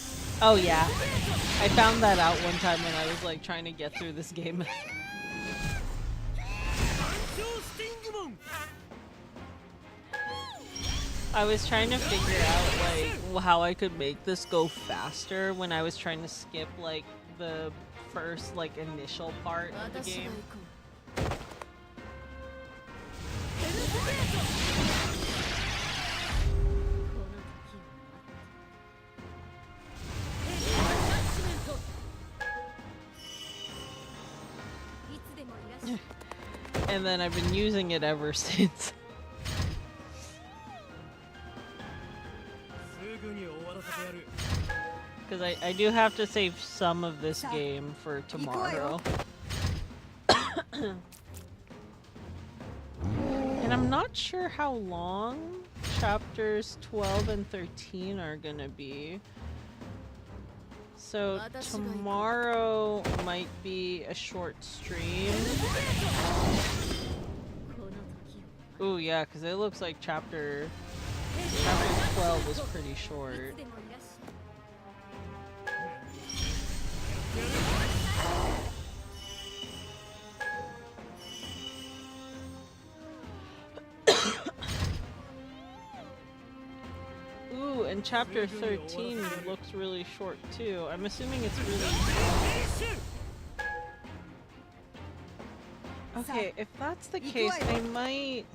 Speaker 1: Oh yeah. I found that out one time when I was like trying to get through this game. I was trying to figure out like how I could make this go faster when I was trying to skip like the first like initial part of the game. And then I've been using it ever since. Because I do have to save some of this game for tomorrow. And I'm not sure how long chapters 12 and 13 are gonna be. So tomorrow might be a short stream. Ooh, yeah, because it looks like chapter 12 is pretty short. Ooh, and chapter 13 looks really short too. I'm assuming it's really... Okay, if that's the case, I might...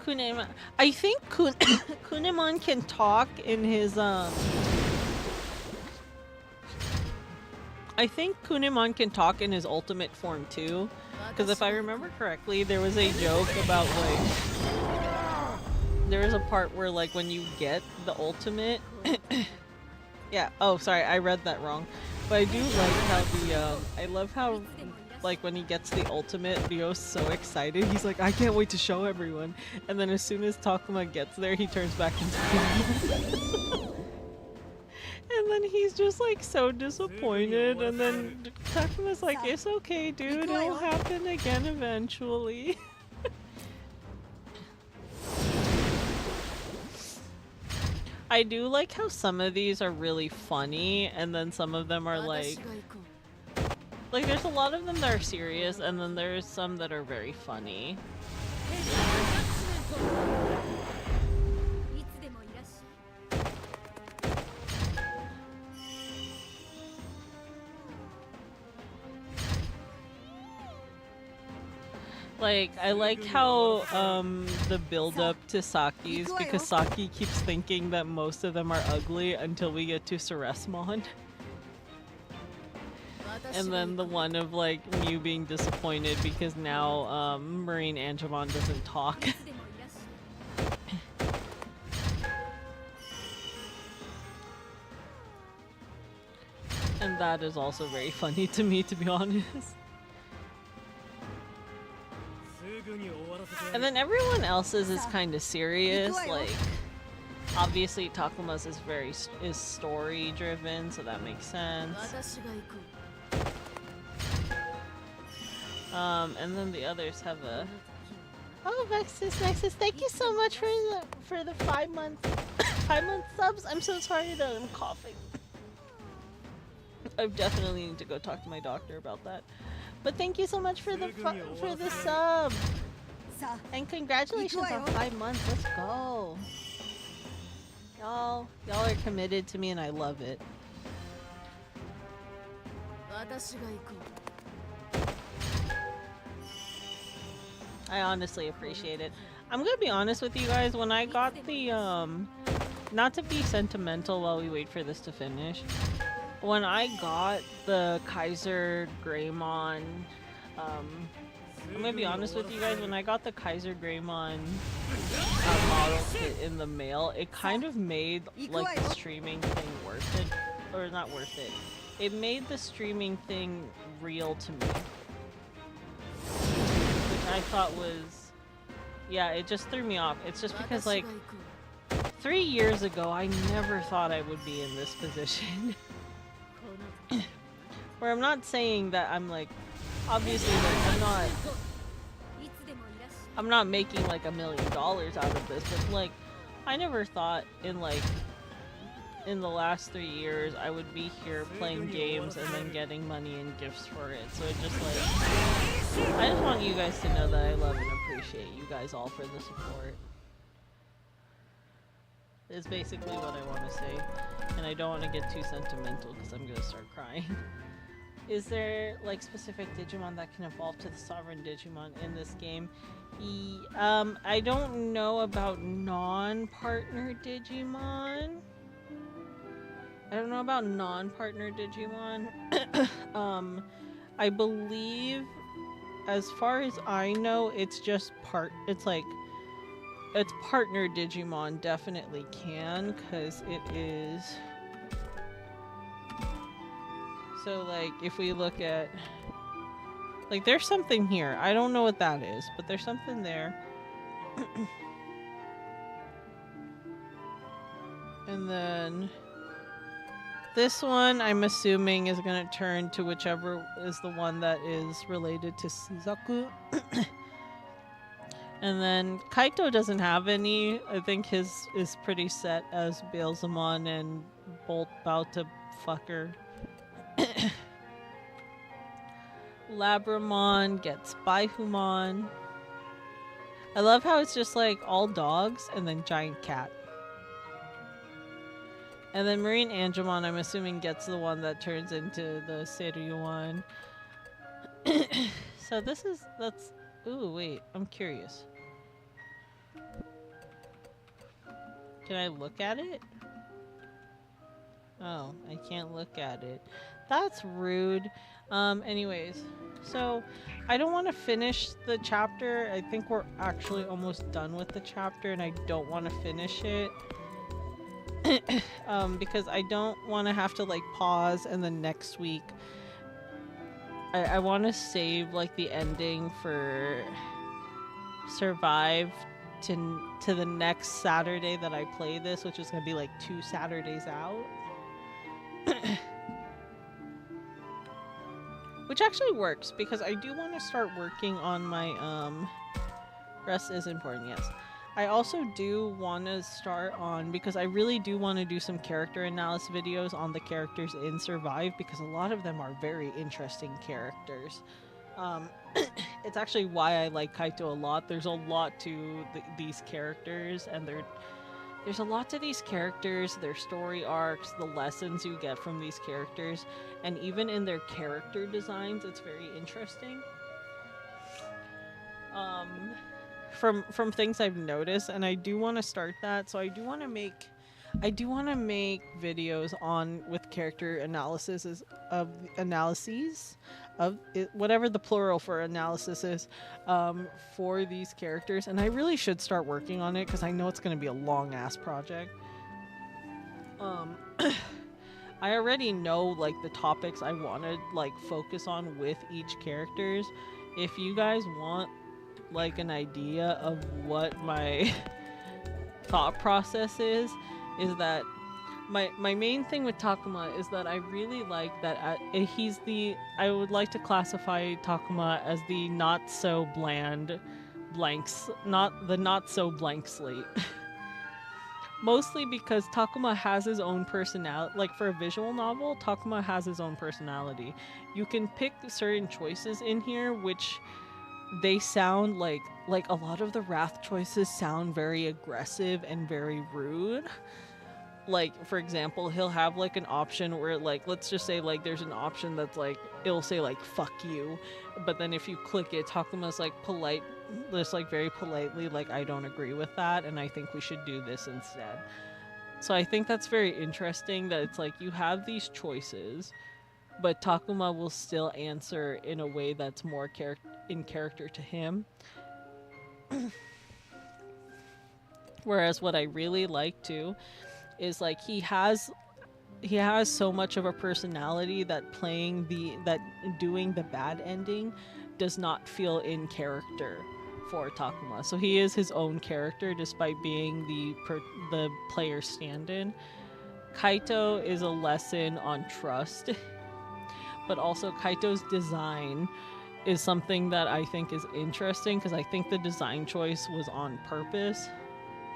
Speaker 1: Kunemon. I think Kunemon can talk in his I think Kunemon can talk in his ultimate form too, because if I remember correctly, there was a joke about like there was a part where like when you get the ultimate, yeah. Oh, sorry, I read that wrong. But I do like how the I love how like when he gets the ultimate, Ryo's so excited. He's like, I can't wait to show everyone. And then as soon as Takuma gets there, he turns back into Kunemon. And then he's just like so disappointed. And then Takuma's like, it's okay, dude. It'll happen again eventually. I do like how some of these are really funny, and then some of them are like there's a lot of them that are serious, and then there's some that are very funny. Like, I like how the build up to Saki's, because Saki keeps thinking that most of them are ugly until we get to Ceresmon. And then the one of like Mew being disappointed because now Marine Angemon doesn't talk. And that is also very funny to me, to be honest. And then everyone else's is kind of serious, like obviously Takuma's is is story driven, so that makes sense. And then the others have a
Speaker 3: Oh, Nexus, thank you so much for the 5 month 5-month subs. I'm so sorry that I'm coughing.
Speaker 1: I definitely need to go talk to my doctor about that. But thank you so much for the sub.
Speaker 3: And congratulations on 5 months. Let's go.
Speaker 1: Y'all are committed to me and I love it. I honestly appreciate it. I'm gonna be honest with you guys, when I got the not to be sentimental while we wait for this to finish, when I got the Kaiser Greymon, I'm gonna be honest with you guys, when I got the Kaiser Greymon model kit in the mail, it kind of made like the streaming thing worth it, or not worth it. It made the streaming thing real to me, which I thought was, yeah, it just threw me off. It's just because like 3 years ago, I never thought I would be in this position. Where I'm not saying that I'm like, obviously like I'm not making like $1 million out of this, but like I never thought in the last 3 years I would be here playing games and then getting money and gifts for it. So it just like, I just want you guys to know that I love and appreciate you guys all for the support. Is basically what I want to say, and I don't want to get too sentimental because I'm gonna start crying. Is there like specific Digimon that can evolve to the Sovereign Digimon in this game? I don't know about non-partner Digimon. I don't know about non-partner Digimon. I believe, as far as I know, it's just it's partner Digimon definitely can, because it is. So like, if we look at, like, there's something here. I don't know what that is, but there's something there. And then this one, I'm assuming, is going to turn to whichever is the one that is related to Suzaku. And then Kaito doesn't have any. I think his is pretty set as Beelzemon and Bolt about to fuck her. Labramon gets Baihumon. I love how it's just like all dogs and then giant cat. And then Marine Angemon, I'm assuming, gets the one that turns into the Seiryu. So that's ooh, wait, I'm curious. Can I look at it? Oh, I can't look at it. That's rude. Anyways, so I don't want to finish the chapter. I think we're actually almost done with the chapter and I don't want to finish it. Because I don't want to have to like pause and then next week I want to save like the ending for Survive to the next Saturday that I play this, which is going to be like 2 Saturdays out. Which actually works because I do want to start working on my rest is important, yes. I also do want to start on, because I really do want to do some character analysis videos on the characters in Survive, because a lot of them are very interesting characters. It's actually why I like Kaito a lot. There's a lot to these characters, and there's a lot to these characters, their story arcs, the lessons you get from these characters, and even in their character designs, it's very interesting. um, from things I've noticed, and I do want to start that. So I do want to make videos on with character analysis of analyses of it, whatever the plural for analysis is, for these characters, and I really should start working on it because I know it's going to be a long ass project. I already know like the topics I want to like focus on with each characters. If you guys want like an idea of what my thought process is that my main thing with Takuma is that I really like that I would like to classify Takuma as the not so blank slate. Mostly because Takuma has his own personality. Like for a visual novel, Takuma has his own personality. You can pick certain choices in here which they sound like a lot of the wrath choices sound very aggressive and very rude. Like for example, he'll have like an option where like, let's just say like there's an option that's like, it'll say like fuck you, but then if you click it, Takuma's like polite, just like very politely like, I don't agree with that and I think we should do this instead. So I think that's very interesting that it's like you have these choices, but Takuma will still answer in a way that's more in character to him. Whereas what I really like too is like he has so much of a personality that doing the bad ending does not feel in character for Takuma. So he is his own character despite being the player stand-in. Kaito is a lesson on trust, but also Kaito's design is something that I think is interesting because I think the design choice was on purpose.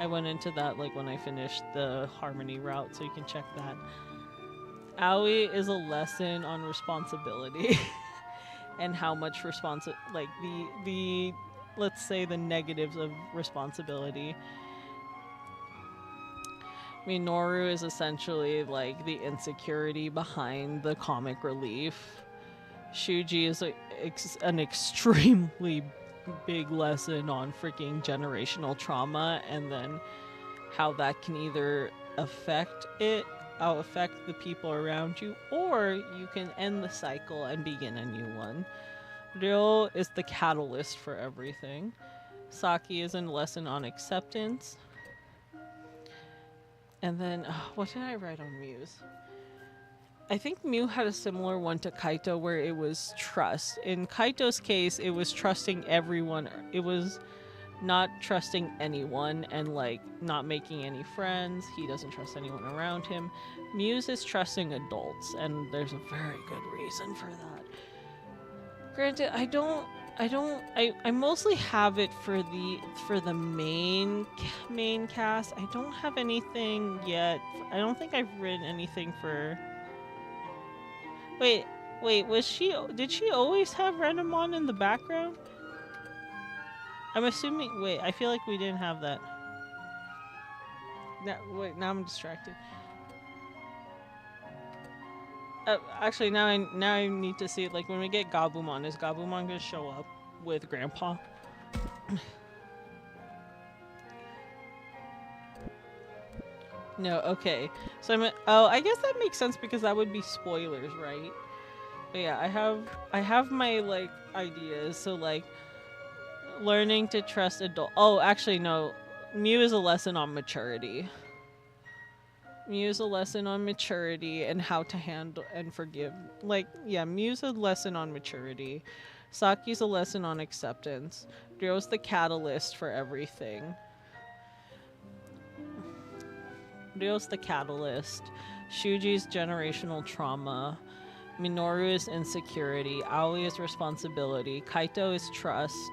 Speaker 1: I went into that like when I finished the Harmony route, so you can check that. Aoi is a lesson on responsibility and how much like the let's say the negatives of responsibility. Minoru is essentially like the insecurity behind the comic relief. Shuji is an extremely big lesson on freaking generational trauma and then how that can either affect the people around you, or you can end the cycle and begin a new one. Ryo is the catalyst for everything. Saki is a lesson on acceptance. And then, what did I write on Muse? I think Mew had a similar one to Kaito where it was trust. In Kaito's case, it was trusting everyone. It was not trusting anyone and like not making any friends. He doesn't trust anyone around him. Muse is trusting adults, and there's a very good reason for that. Granted, I mostly have it for the main cast. I don't have anything yet. I don't think I've written anything for. Wait, did she always have Renamon in the background? I'm assuming, wait, I feel like we didn't have that. Now I'm distracted. Actually, now I need to see it. Like when we get Gabumon, is Gabumon gonna show up with Grandpa? No, okay. So I guess that makes sense because that would be spoilers, right? But yeah, I have my like ideas. So like learning to trust adult. Oh, actually no. Mew is a lesson on maturity. Mew is a lesson on maturity and how to handle and forgive. Like, yeah, Mew's a lesson on maturity. Saki's a lesson on acceptance. Ryo's the catalyst for everything. Ryo's the catalyst. Shuji's generational trauma. Minoru is insecurity. Aoi is responsibility. Kaito is trust.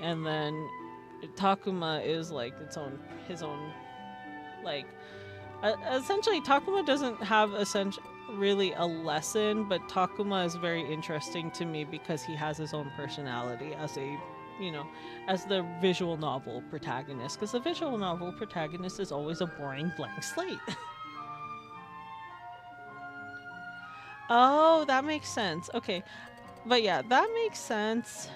Speaker 1: And then Takuma is like his own like essentially Takuma doesn't have really a lesson, but Takuma is very interesting to me because he has his own personality as a, as the visual novel protagonist, because the visual novel protagonist is always a boring blank slate. Oh, that makes sense. Okay. But yeah, that makes sense.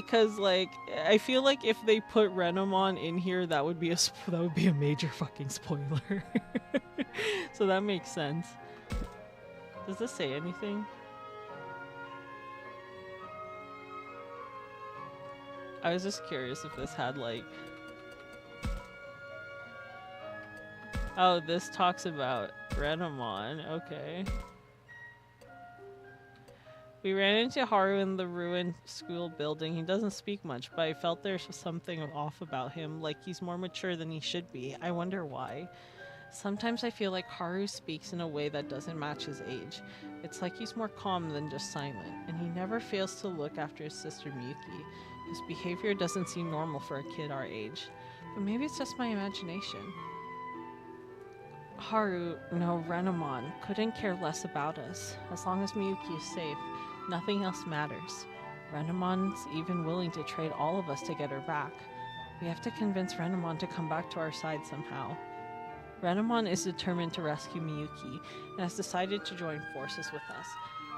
Speaker 1: because like I feel like if they put Renamon in here, that would be a major fucking spoiler. So that makes sense. Does this say anything? I was just curious if this had like... Oh, this talks about Renamon. Okay. We ran into Haru in the ruined school building. He doesn't speak much, but I felt there's something off about him, like he's more mature than he should be. I wonder why. Sometimes I feel like Haru speaks in a way that doesn't match his age. It's like he's more calm than just silent, and he never fails to look after his sister Miyuki. His behavior doesn't seem normal for a kid our age, but maybe it's just my imagination. Haru, no, Renamon, couldn't care less about us. As long as Miyuki is safe, nothing else matters. Renamon's even willing to trade all of us to get her back. We have to convince Renamon to come back to our side somehow. Renamon is determined to rescue Miyuki and has decided to join forces with us.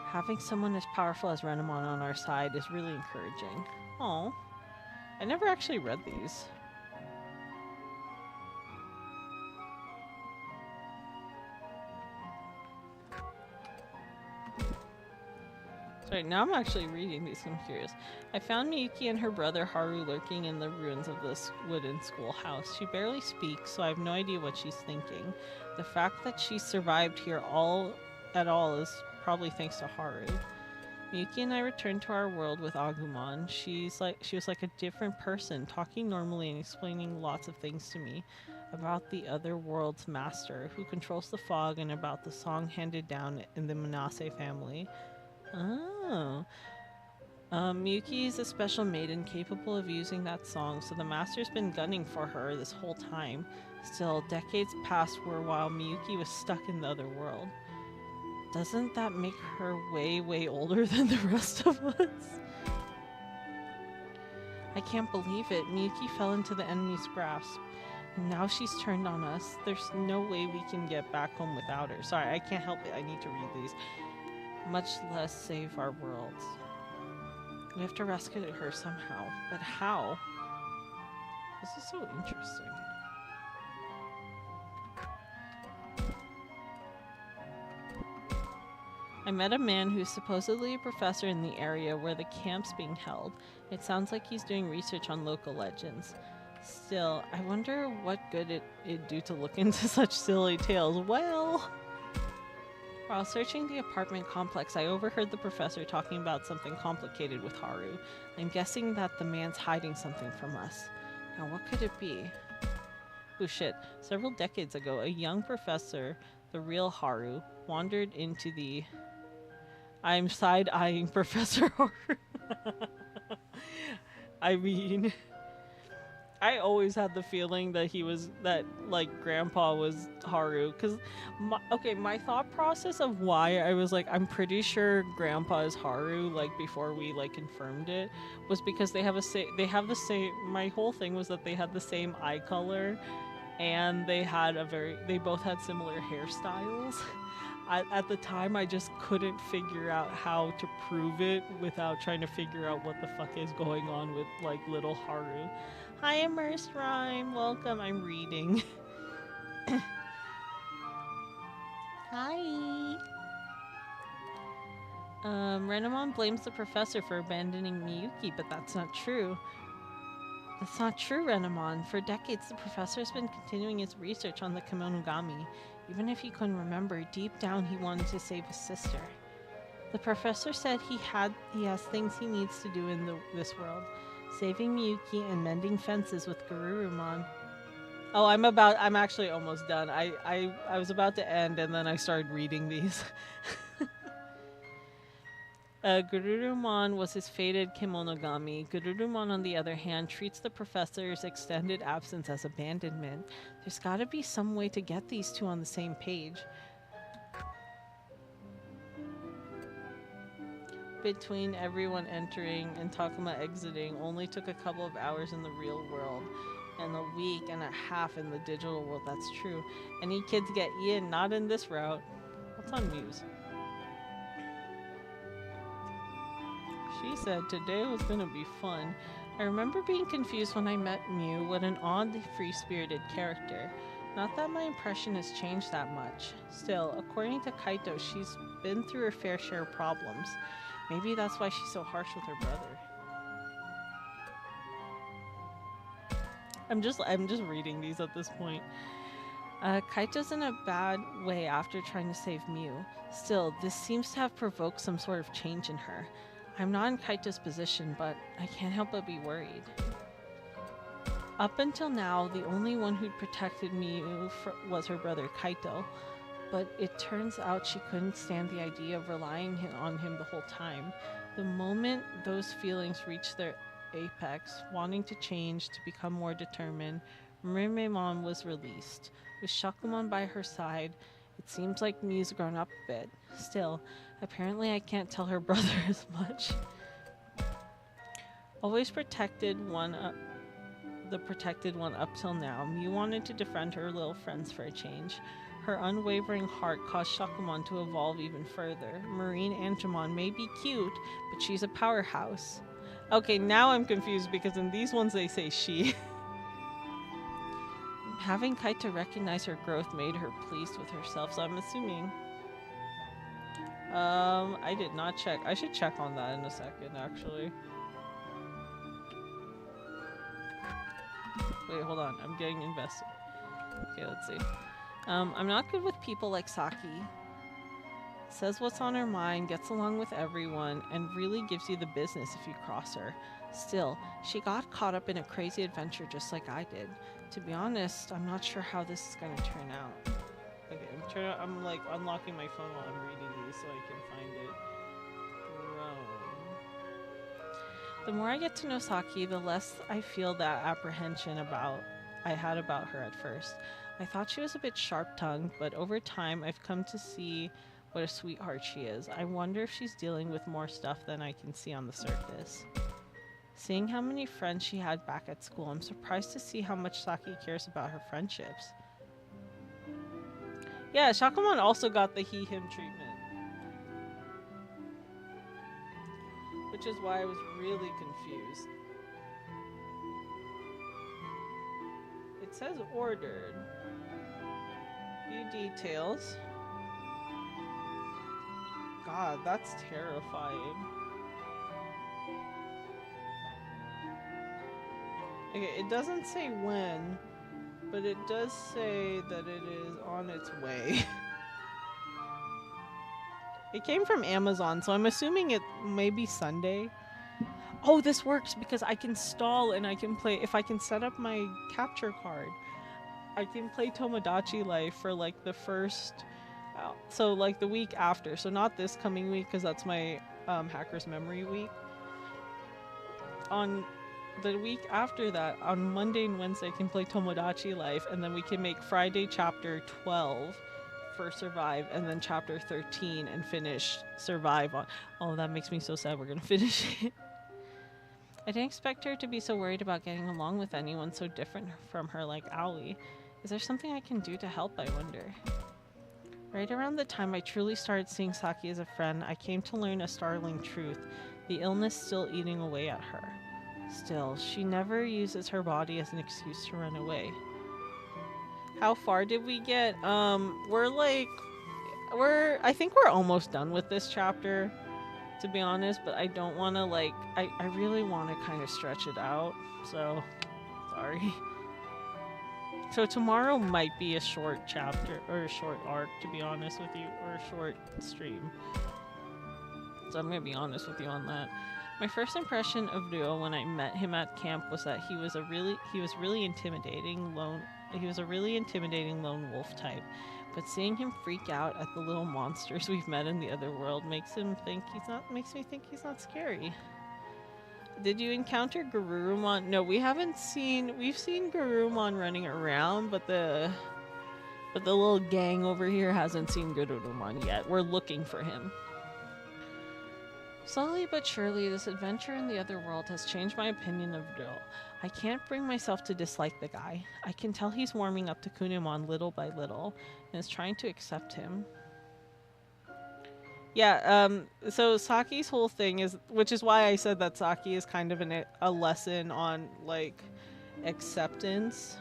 Speaker 1: Having someone as powerful as Renamon on our side is really encouraging. Aw. I never actually read these. Sorry, now I'm actually reading these. I'm curious. I found Miyuki and her brother Haru lurking in the ruins of this wooden schoolhouse. She barely speaks, so I have no idea what she's thinking. The fact that she survived here at all is probably thanks to Haru. Miyuki and I returned to our world with Agumon. She was like a different person, talking normally and explaining lots of things to me about the other world's master, who controls the fog, and about the song handed down in the Manase family. Oh. Miyuki is a special maiden capable of using that song, so the master's been gunning for her this whole time. Still, decades passed while Miyuki was stuck in the other world. Doesn't that make her way, way older than the rest of us? I can't believe it. Miyuki fell into the enemy's grasp. Now she's turned on us. There's no way we can get back home without her. Sorry, I can't help it. I need to read these. Much less save our worlds. We have to rescue her somehow. But how? This is so interesting. I met a man who's supposedly a professor in the area where the camp's being held. It sounds like he's doing research on local legends. Still, I wonder what good it'd do to look into such silly tales. Well... While searching the apartment complex, I overheard the professor talking about something complicated with Haru. I'm guessing that the man's hiding something from us. Now, what could it be? Oh shit. Several decades ago, a young professor, the real Haru, wandered into the... I'm side-eyeing Professor Haru. I mean... I always had the feeling that Grandpa was Haru, because my thought process of why I was like, I'm pretty sure Grandpa is Haru, like before we confirmed it, was because they have the same, my whole thing was that they had the same eye color, and they both had similar hairstyles. At the time, I just couldn't figure out how to prove it without trying to figure out what the fuck is going on with little Haru. Hi, Immersed Rhyme. Welcome. I'm reading. Hi. Renamon blames the professor for abandoning Miyuki, but that's not true. That's not true, Renamon. For decades, the professor has been continuing his research on the Kemonogami. Even if he couldn't remember, deep down he wanted to save his sister. The professor said he has things he needs to do in this world. Saving Miyuki and mending fences with Garurumon. Oh, I'm actually almost done. I was about to end and then I started reading these. Garurumon was his fated Kemonogami. Garurumon, on the other hand, treats the professor's extended absence as abandonment. There's gotta be some way to get these two on the same page. Between everyone entering and Takuma exiting only took a couple of hours in the real world and a week and a half in the digital world. That's true. Any kids get in, not in this route. What's on Muse? She said today was gonna be fun. I remember being confused when I met Mew. What an odd, free-spirited character. Not that my impression has changed that much. Still, according to Kaito, she's been through her fair share of problems. Maybe that's why she's so harsh with her brother. I'm just reading these at this point. Kaito's in a bad way after trying to save Mew. Still, this seems to have provoked some sort of change in her. I'm not in Kaito's position, but I can't help but be worried. Up until now, the only one who'd protected Mew was her brother Kaito, but it turns out she couldn't stand the idea of relying on him the whole time. The moment those feelings reached their apex, wanting to change, to become more determined, Rimemon was released. With Shakumon by her side, it seems like Mew's grown up a bit. Still, apparently I can't tell her brother as much. Always the protected one up till now, Mew wanted to defriend her little friends for a change. Her unwavering heart caused Shakumon to evolve even further. Marine Angemon may be cute, but she's a powerhouse. Okay, now I'm confused because in these ones they say she. Having Kaito recognize her growth made her pleased with herself, so I'm assuming. I did not check. I should check on that in a second, actually. Wait, hold on. I'm getting invested. Okay, let's see. I'm not good with people like Saki. Says what's on her mind, gets along with everyone, and really gives you the business if you cross her. Still, she got caught up in a crazy adventure just like I did. To be honest, I'm not sure how this is gonna turn out. Okay, I'm like unlocking my phone while I'm reading these so I can find it. The more I get to know Saki, the less I feel that apprehension I had about her at first. I thought she was a bit sharp-tongued, but over time I've come to see what a sweetheart she is. I wonder if she's dealing with more stuff than I can see on the surface. Seeing how many friends she had back at school, I'm surprised to see how much Saki cares about her friendships. Yeah, Shakumon also got the he-him treatment. Which is why I was really confused. It says ordered. Few details. God, that's terrifying. Okay, it doesn't say when, but it does say that it is on its way. It came from Amazon, so I'm assuming it may be Sunday. Oh, this works because I can stall and I can play, if I can set up my capture card, I can play Tomodachi Life for like the first, so like the week after. So not this coming week because that's my Hacker's Memory week. On the week after that, on Monday and Wednesday, I can play Tomodachi Life, and then we can make Friday chapter 12 for Survive, and then chapter 13 and finish Survive on. Oh, that makes me so sad. We're gonna finish it. I didn't expect her to be so worried about getting along with anyone so different from her like Aoi. Is there something I can do to help, I wonder? Right around the time I truly started seeing Saki as a friend, I came to learn a startling truth. The illness still eating away at her. Still, she never uses her body as an excuse to run away. How far did we get? I think we're almost done with this chapter, to be honest, but I don't want to I really want to kind of stretch it out, so sorry. So tomorrow might be a short chapter, or a short arc, to be honest with you, or a short stream. So I'm going to be honest with you on that. My first impression of Ryo when I met him at camp was that he was a really intimidating lone lone wolf type. But seeing him freak out at the little monsters we've met in the other world makes me think he's not scary. Did you encounter Garurumon? No, we've seen Garurumon running around, but the little gang over here hasn't seen Garurumon yet. We're looking for him. Slowly but surely, this adventure in the other world has changed my opinion of Ryo. I can't bring myself to dislike the guy. I can tell he's warming up to Kunemon little by little, and is trying to accept him. Yeah, so Saki's whole thing is, which is why I said that Saki is kind of a lesson on, like, acceptance.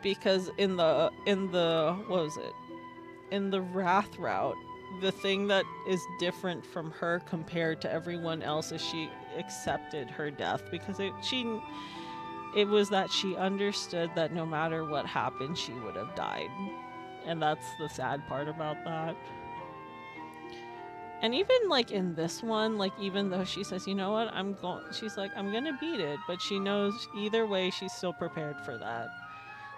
Speaker 1: Because in the, what was it? In the Wrath route, the thing that is different from her compared to everyone else is she accepted her death, because it was that she understood that no matter what happened, she would have died. And that's the sad part about that. And even like in this one, like even though she says, you know what, she's like, I'm gonna beat it, but she knows either way she's still prepared for that.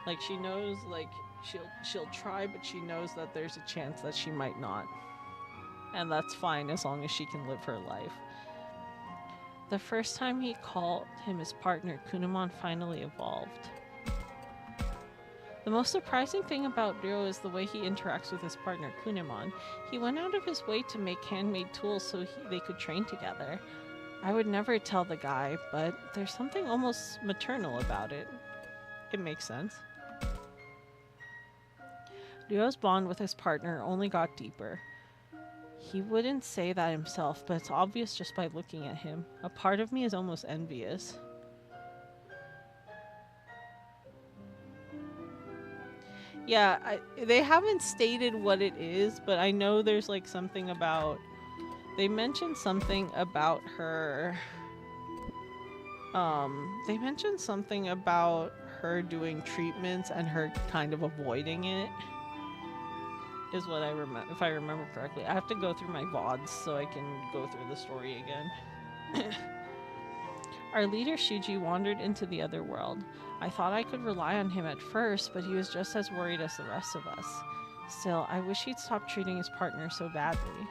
Speaker 1: Like she knows, like she'll try, but she knows that there's a chance that she might not. And that's fine as long as she can live her life. The first time he called him his partner, Kunamon finally evolved. The most surprising thing about Ryo is the way he interacts with his partner, Kunamon. He went out of his way to make handmade tools so they could train together. I would never tell the guy, but there's something almost maternal about it. It makes sense. Ryo's bond with his partner only got deeper. He wouldn't say that himself, but it's obvious just by looking at him. A part of me is almost envious. Yeah, they haven't stated what it is, but I know there's like something about... They mentioned something about her... They mentioned something about her doing treatments and her kind of avoiding it. Is what I remember, if I remember correctly. I have to go through my VODs so I can go through the story again. Our leader Shuji wandered into the other world. I thought I could rely on him at first, but he was just as worried as the rest of us. Still, I wish he'd stop treating his partner so badly.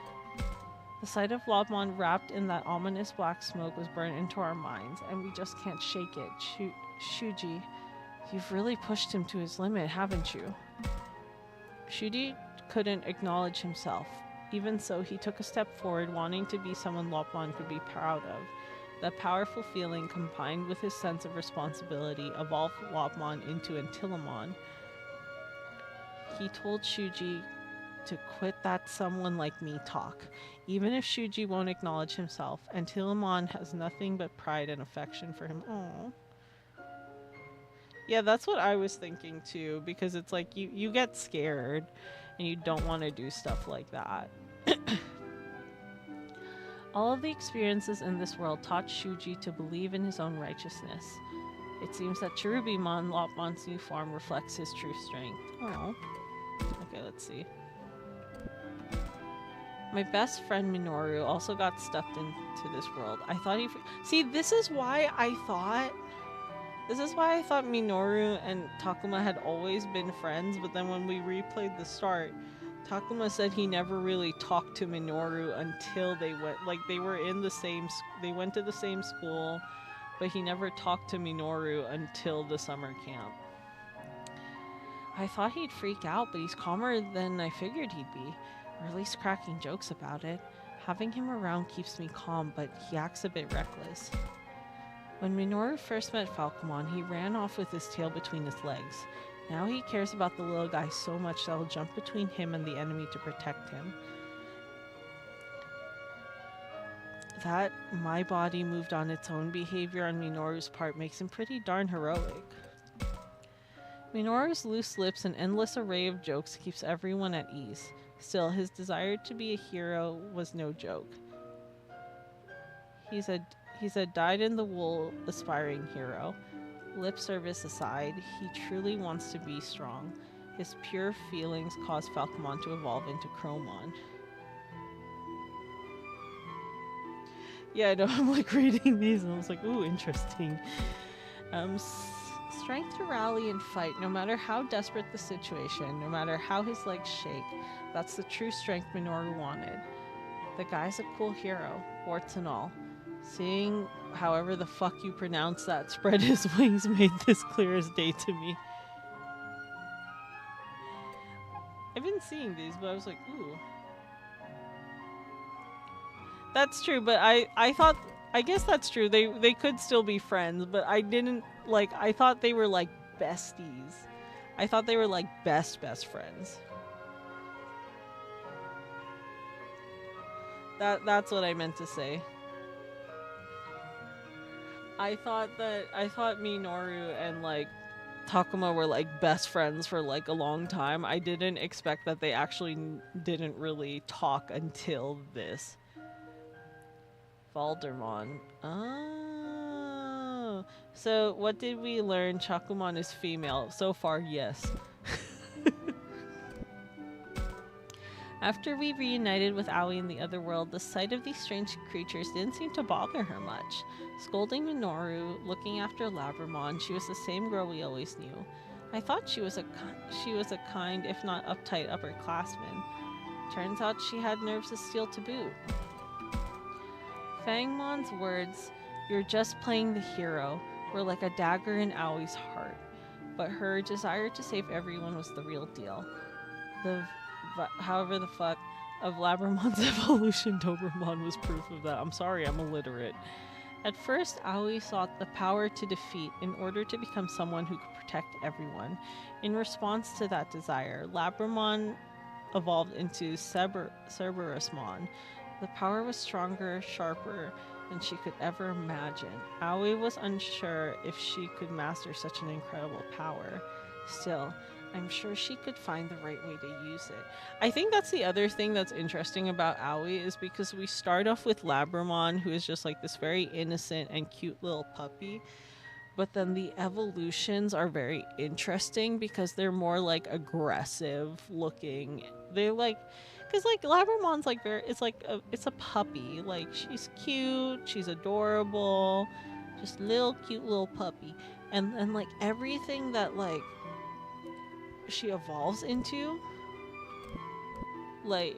Speaker 1: The sight of Lobmon wrapped in that ominous black smoke was burned into our minds, and we just can't shake it. Shuji, you've really pushed him to his limit, haven't you? Shuji couldn't acknowledge himself. Even so, he took a step forward, wanting to be someone Lopmon could be proud of. That powerful feeling, combined with his sense of responsibility, evolved Lopmon into Antilamon. He told Shuji to quit that someone like me talk. Even if Shuji won't acknowledge himself, Antilamon has nothing but pride and affection for him. Aww. Yeah, that's what I was thinking too, because it's like you get scared and you don't want to do stuff like that. All of the experiences in this world taught Shuji to believe in his own righteousness. It seems that Cherubimon, Lopmon's new form, reflects his true strength. Oh. Okay, let's see. My best friend Minoru also got stuffed into this world. I thought he... See, this is why I thought Minoru and Takuma had always been friends, but then when we replayed the start, Takuma said he never really talked to Minoru until they went, like they were in the same, they went to the same school, but he never talked to Minoru until the summer camp. I thought he'd freak out, but he's calmer than I figured he'd be, or at least cracking jokes about it. Having him around keeps me calm, but he acts a bit reckless. When Minoru first met Falcomon, he ran off with his tail between his legs. Now he cares about the little guy so much that he'll jump between him and the enemy to protect him. That my body moved on its own behavior on Minoru's part makes him pretty darn heroic. Minoru's loose lips and endless array of jokes keeps everyone at ease. Still, his desire to be a hero was no joke. He's a dyed-in-the-wool aspiring hero. Lip service aside, he truly wants to be strong. His pure feelings cause Falcomon to evolve into Chromon. Yeah, I know, I'm like reading these and I was like, ooh, interesting. Strength to rally and fight, no matter how desperate the situation, no matter how his legs shake. That's the true strength Minoru wanted. The guy's a cool hero, warts and all. Seeing however the fuck you pronounce that spread his wings made this clear as day to me. I've been seeing these, but I was like, ooh. That's true, but I thought, I guess that's true. They could still be friends, but I didn't, like, I thought they were like besties. I thought they were like best friends. That's what I meant to say. I thought Minoru and like Takuma were like best friends for like a long time. I didn't expect that they actually didn't really talk until this. Valdermon. Oh. So what did we learn? Shakumon is female. So far, yes. After we reunited with Aoi in the other world, the sight of these strange creatures didn't seem to bother her much. Scolding Minoru, looking after Labramon, she was the same girl we always knew. I thought she was a kind, if not uptight, upperclassman. Turns out she had nerves of steel to boot. Fangmon's words, "You're just playing the hero," were like a dagger in Aoi's heart. But her desire to save everyone was the real deal. However the fuck of Labramon's evolution, Dobermon was proof of that. I'm sorry, I'm illiterate. At first, Aoi sought the power to defeat in order to become someone who could protect everyone. In response to that desire, Labramon evolved into Cerberusmon. The power was stronger, sharper than she could ever imagine. Aoi was unsure if she could master such an incredible power. Still, I'm sure she could find the right way to use it. I think that's the other thing that's interesting about Aoi is because we start off with Labramon, who is just like this very innocent and cute little puppy. But then the evolutions are very interesting because they're more like aggressive looking. They're like, because like Labramon's like it's a puppy. Like she's cute, she's adorable, just little cute little puppy. And then like everything that like she evolves into like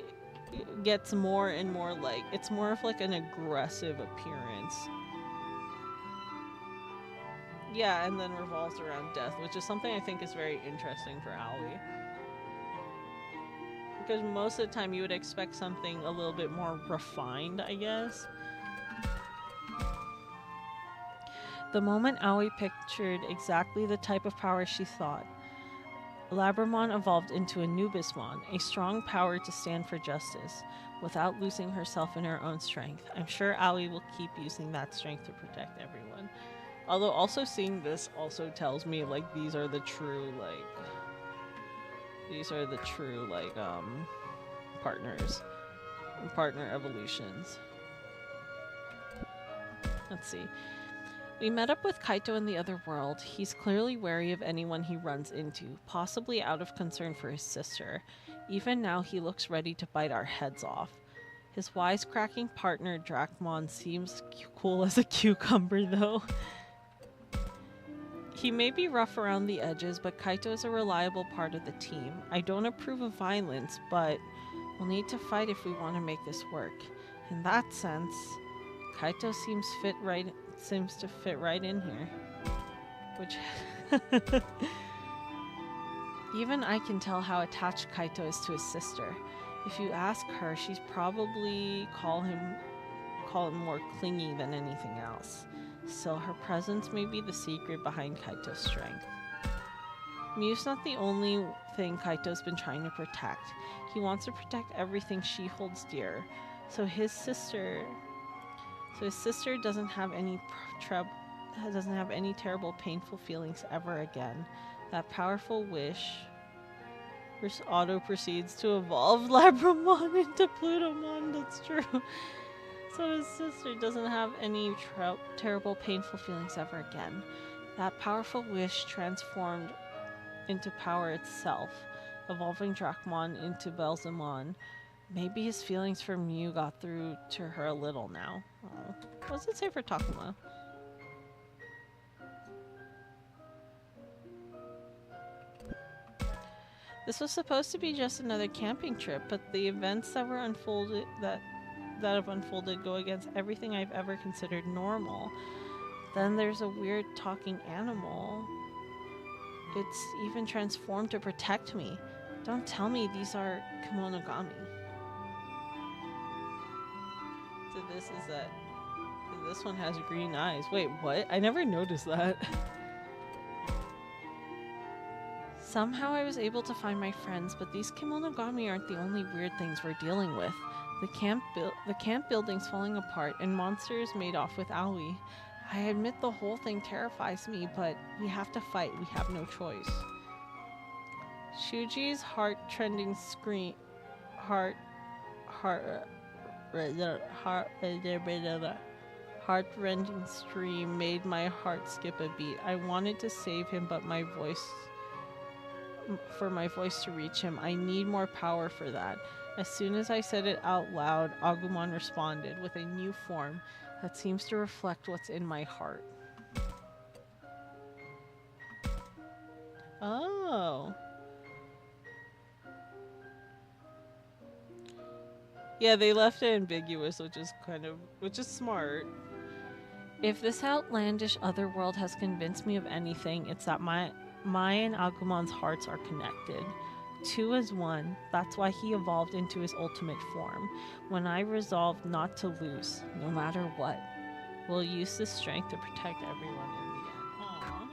Speaker 1: gets more and more like it's more of like an aggressive appearance. Yeah, and then revolves around death, which is something I think is very interesting for Aoi. Because most of the time you would expect something a little bit more refined, I guess. The moment Aoi pictured exactly the type of power she thought, Labramon evolved into Anubismon, a strong power to stand for justice, without losing herself in her own strength. I'm sure Aoi will keep using that strength to protect everyone. Although also seeing this also tells me like these are the true partner evolutions. Let's see. We met up with Kaito in the other world. He's clearly wary of anyone he runs into, possibly out of concern for his sister. Even now, he looks ready to bite our heads off. His wisecracking partner, Dracmon, seems cool as a cucumber, though. He may be rough around the edges, but Kaito is a reliable part of the team. I don't approve of violence, but we'll need to fight if we want to make this work. In that sense, Kaito seems to fit right in here. Which even I can tell how attached Kaito is to his sister. If you ask her, she's probably call him more clingy than anything else. Still, her presence may be the secret behind Kaito's strength. Miu's not the only thing Kaito's been trying to protect. He wants to protect everything she holds dear. So his sister doesn't have any terrible, painful feelings ever again. That powerful wish auto proceeds to evolve Labramon into Plutomon. That's true. So his sister doesn't have any terrible, painful feelings ever again. That powerful wish transformed into power itself, evolving Dracmon into Belzamon. Maybe his feelings for Miu got through to her a little now. Oh. What does it say for Takuma? This was supposed to be just another camping trip, but the events that have unfolded go against everything I've ever considered normal. Then there's a weird talking animal. It's even transformed to protect me. Don't tell me these are Kemonogami. So this one has green eyes. Wait, what? I never noticed that. Somehow I was able to find my friends, but these Kemonogami aren't the only weird things we're dealing with. The camp building's falling apart, and monsters made off with Aoi. I admit the whole thing terrifies me, but we have to fight. We have no choice. Shuji's heart-rending scream made my heart skip a beat. I wanted to save him, but my voice to reach him, I need more power for that. As soon as I said it out loud, Agumon responded with a new form that seems to reflect what's in my heart. Oh. Yeah, they left it ambiguous, which is smart. If this outlandish other world has convinced me of anything, it's that my and Agumon's hearts are connected. Two as one. That's why he evolved into his ultimate form. When I resolved not to lose, no matter what, we'll use this strength to protect everyone in the end. Aww.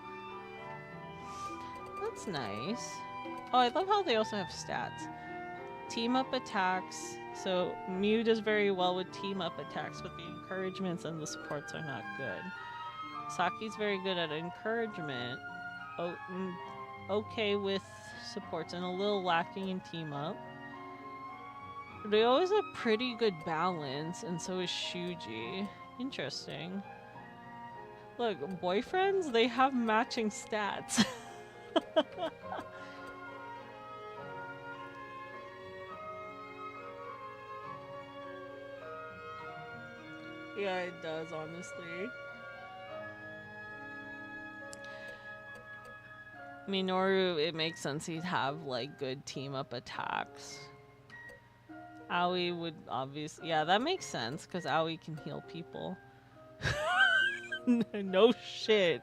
Speaker 1: That's nice. Oh, I love how they also have stats. Team up attacks. So Mew does very well with team up attacks, but the encouragements and the supports are not good. Saki's very good at encouragement. Okay with supports and a little lacking in team up. They always have pretty good balance, and so is Shuji. Interesting. Look, boyfriends, they have matching stats. Yeah, it does, honestly. Minoru, it makes sense he'd have, like, good team-up attacks. Aoi would obviously... Yeah, that makes sense, because Aoi can heal people. No shit.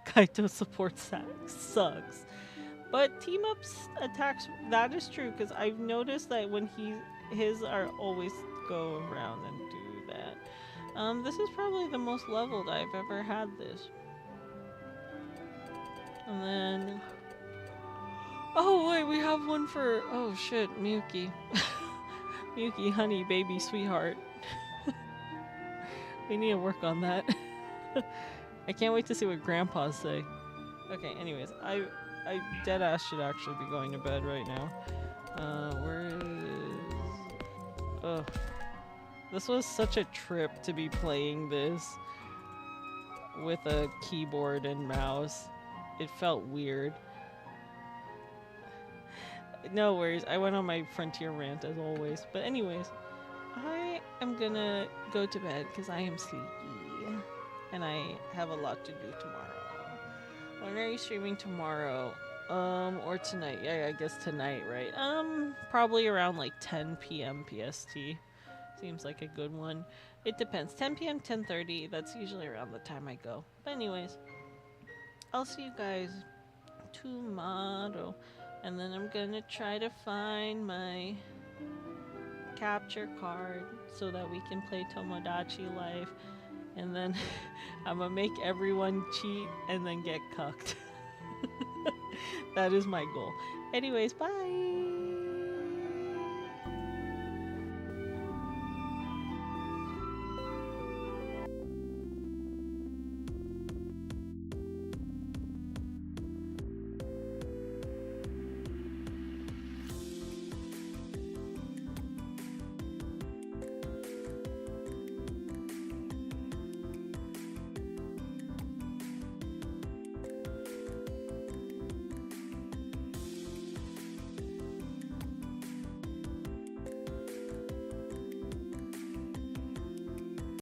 Speaker 1: Kaito's support sucks. But team-up attacks, that is true, because I've noticed that when his are always go around and do that. This is probably the most leveled I've ever had this. And then... Oh, wait, we have one for... Oh, shit, Miyuki. Miyuki, honey, baby, sweetheart. We need to work on that. I can't wait to see what grandpas say. Okay, anyways, I deadass should actually be going to bed right now. Where is... Ugh. This was such a trip to be playing this with a keyboard and mouse. It felt weird. No worries, I went on my frontier rant as always. But anyways, I am gonna go to bed because I am sleepy. And I have a lot to do tomorrow. When are you streaming tomorrow? Or tonight? Yeah, I guess tonight, right? Probably around like 10 p.m. PST. Seems like a good one. It depends. 10 p.m., 10:30. That's usually around the time I go. But anyways, I'll see you guys tomorrow. And then I'm gonna try to find my capture card so that we can play Tomodachi Life. And then I'm gonna make everyone cheat and then get cucked. That is my goal. Anyways, bye!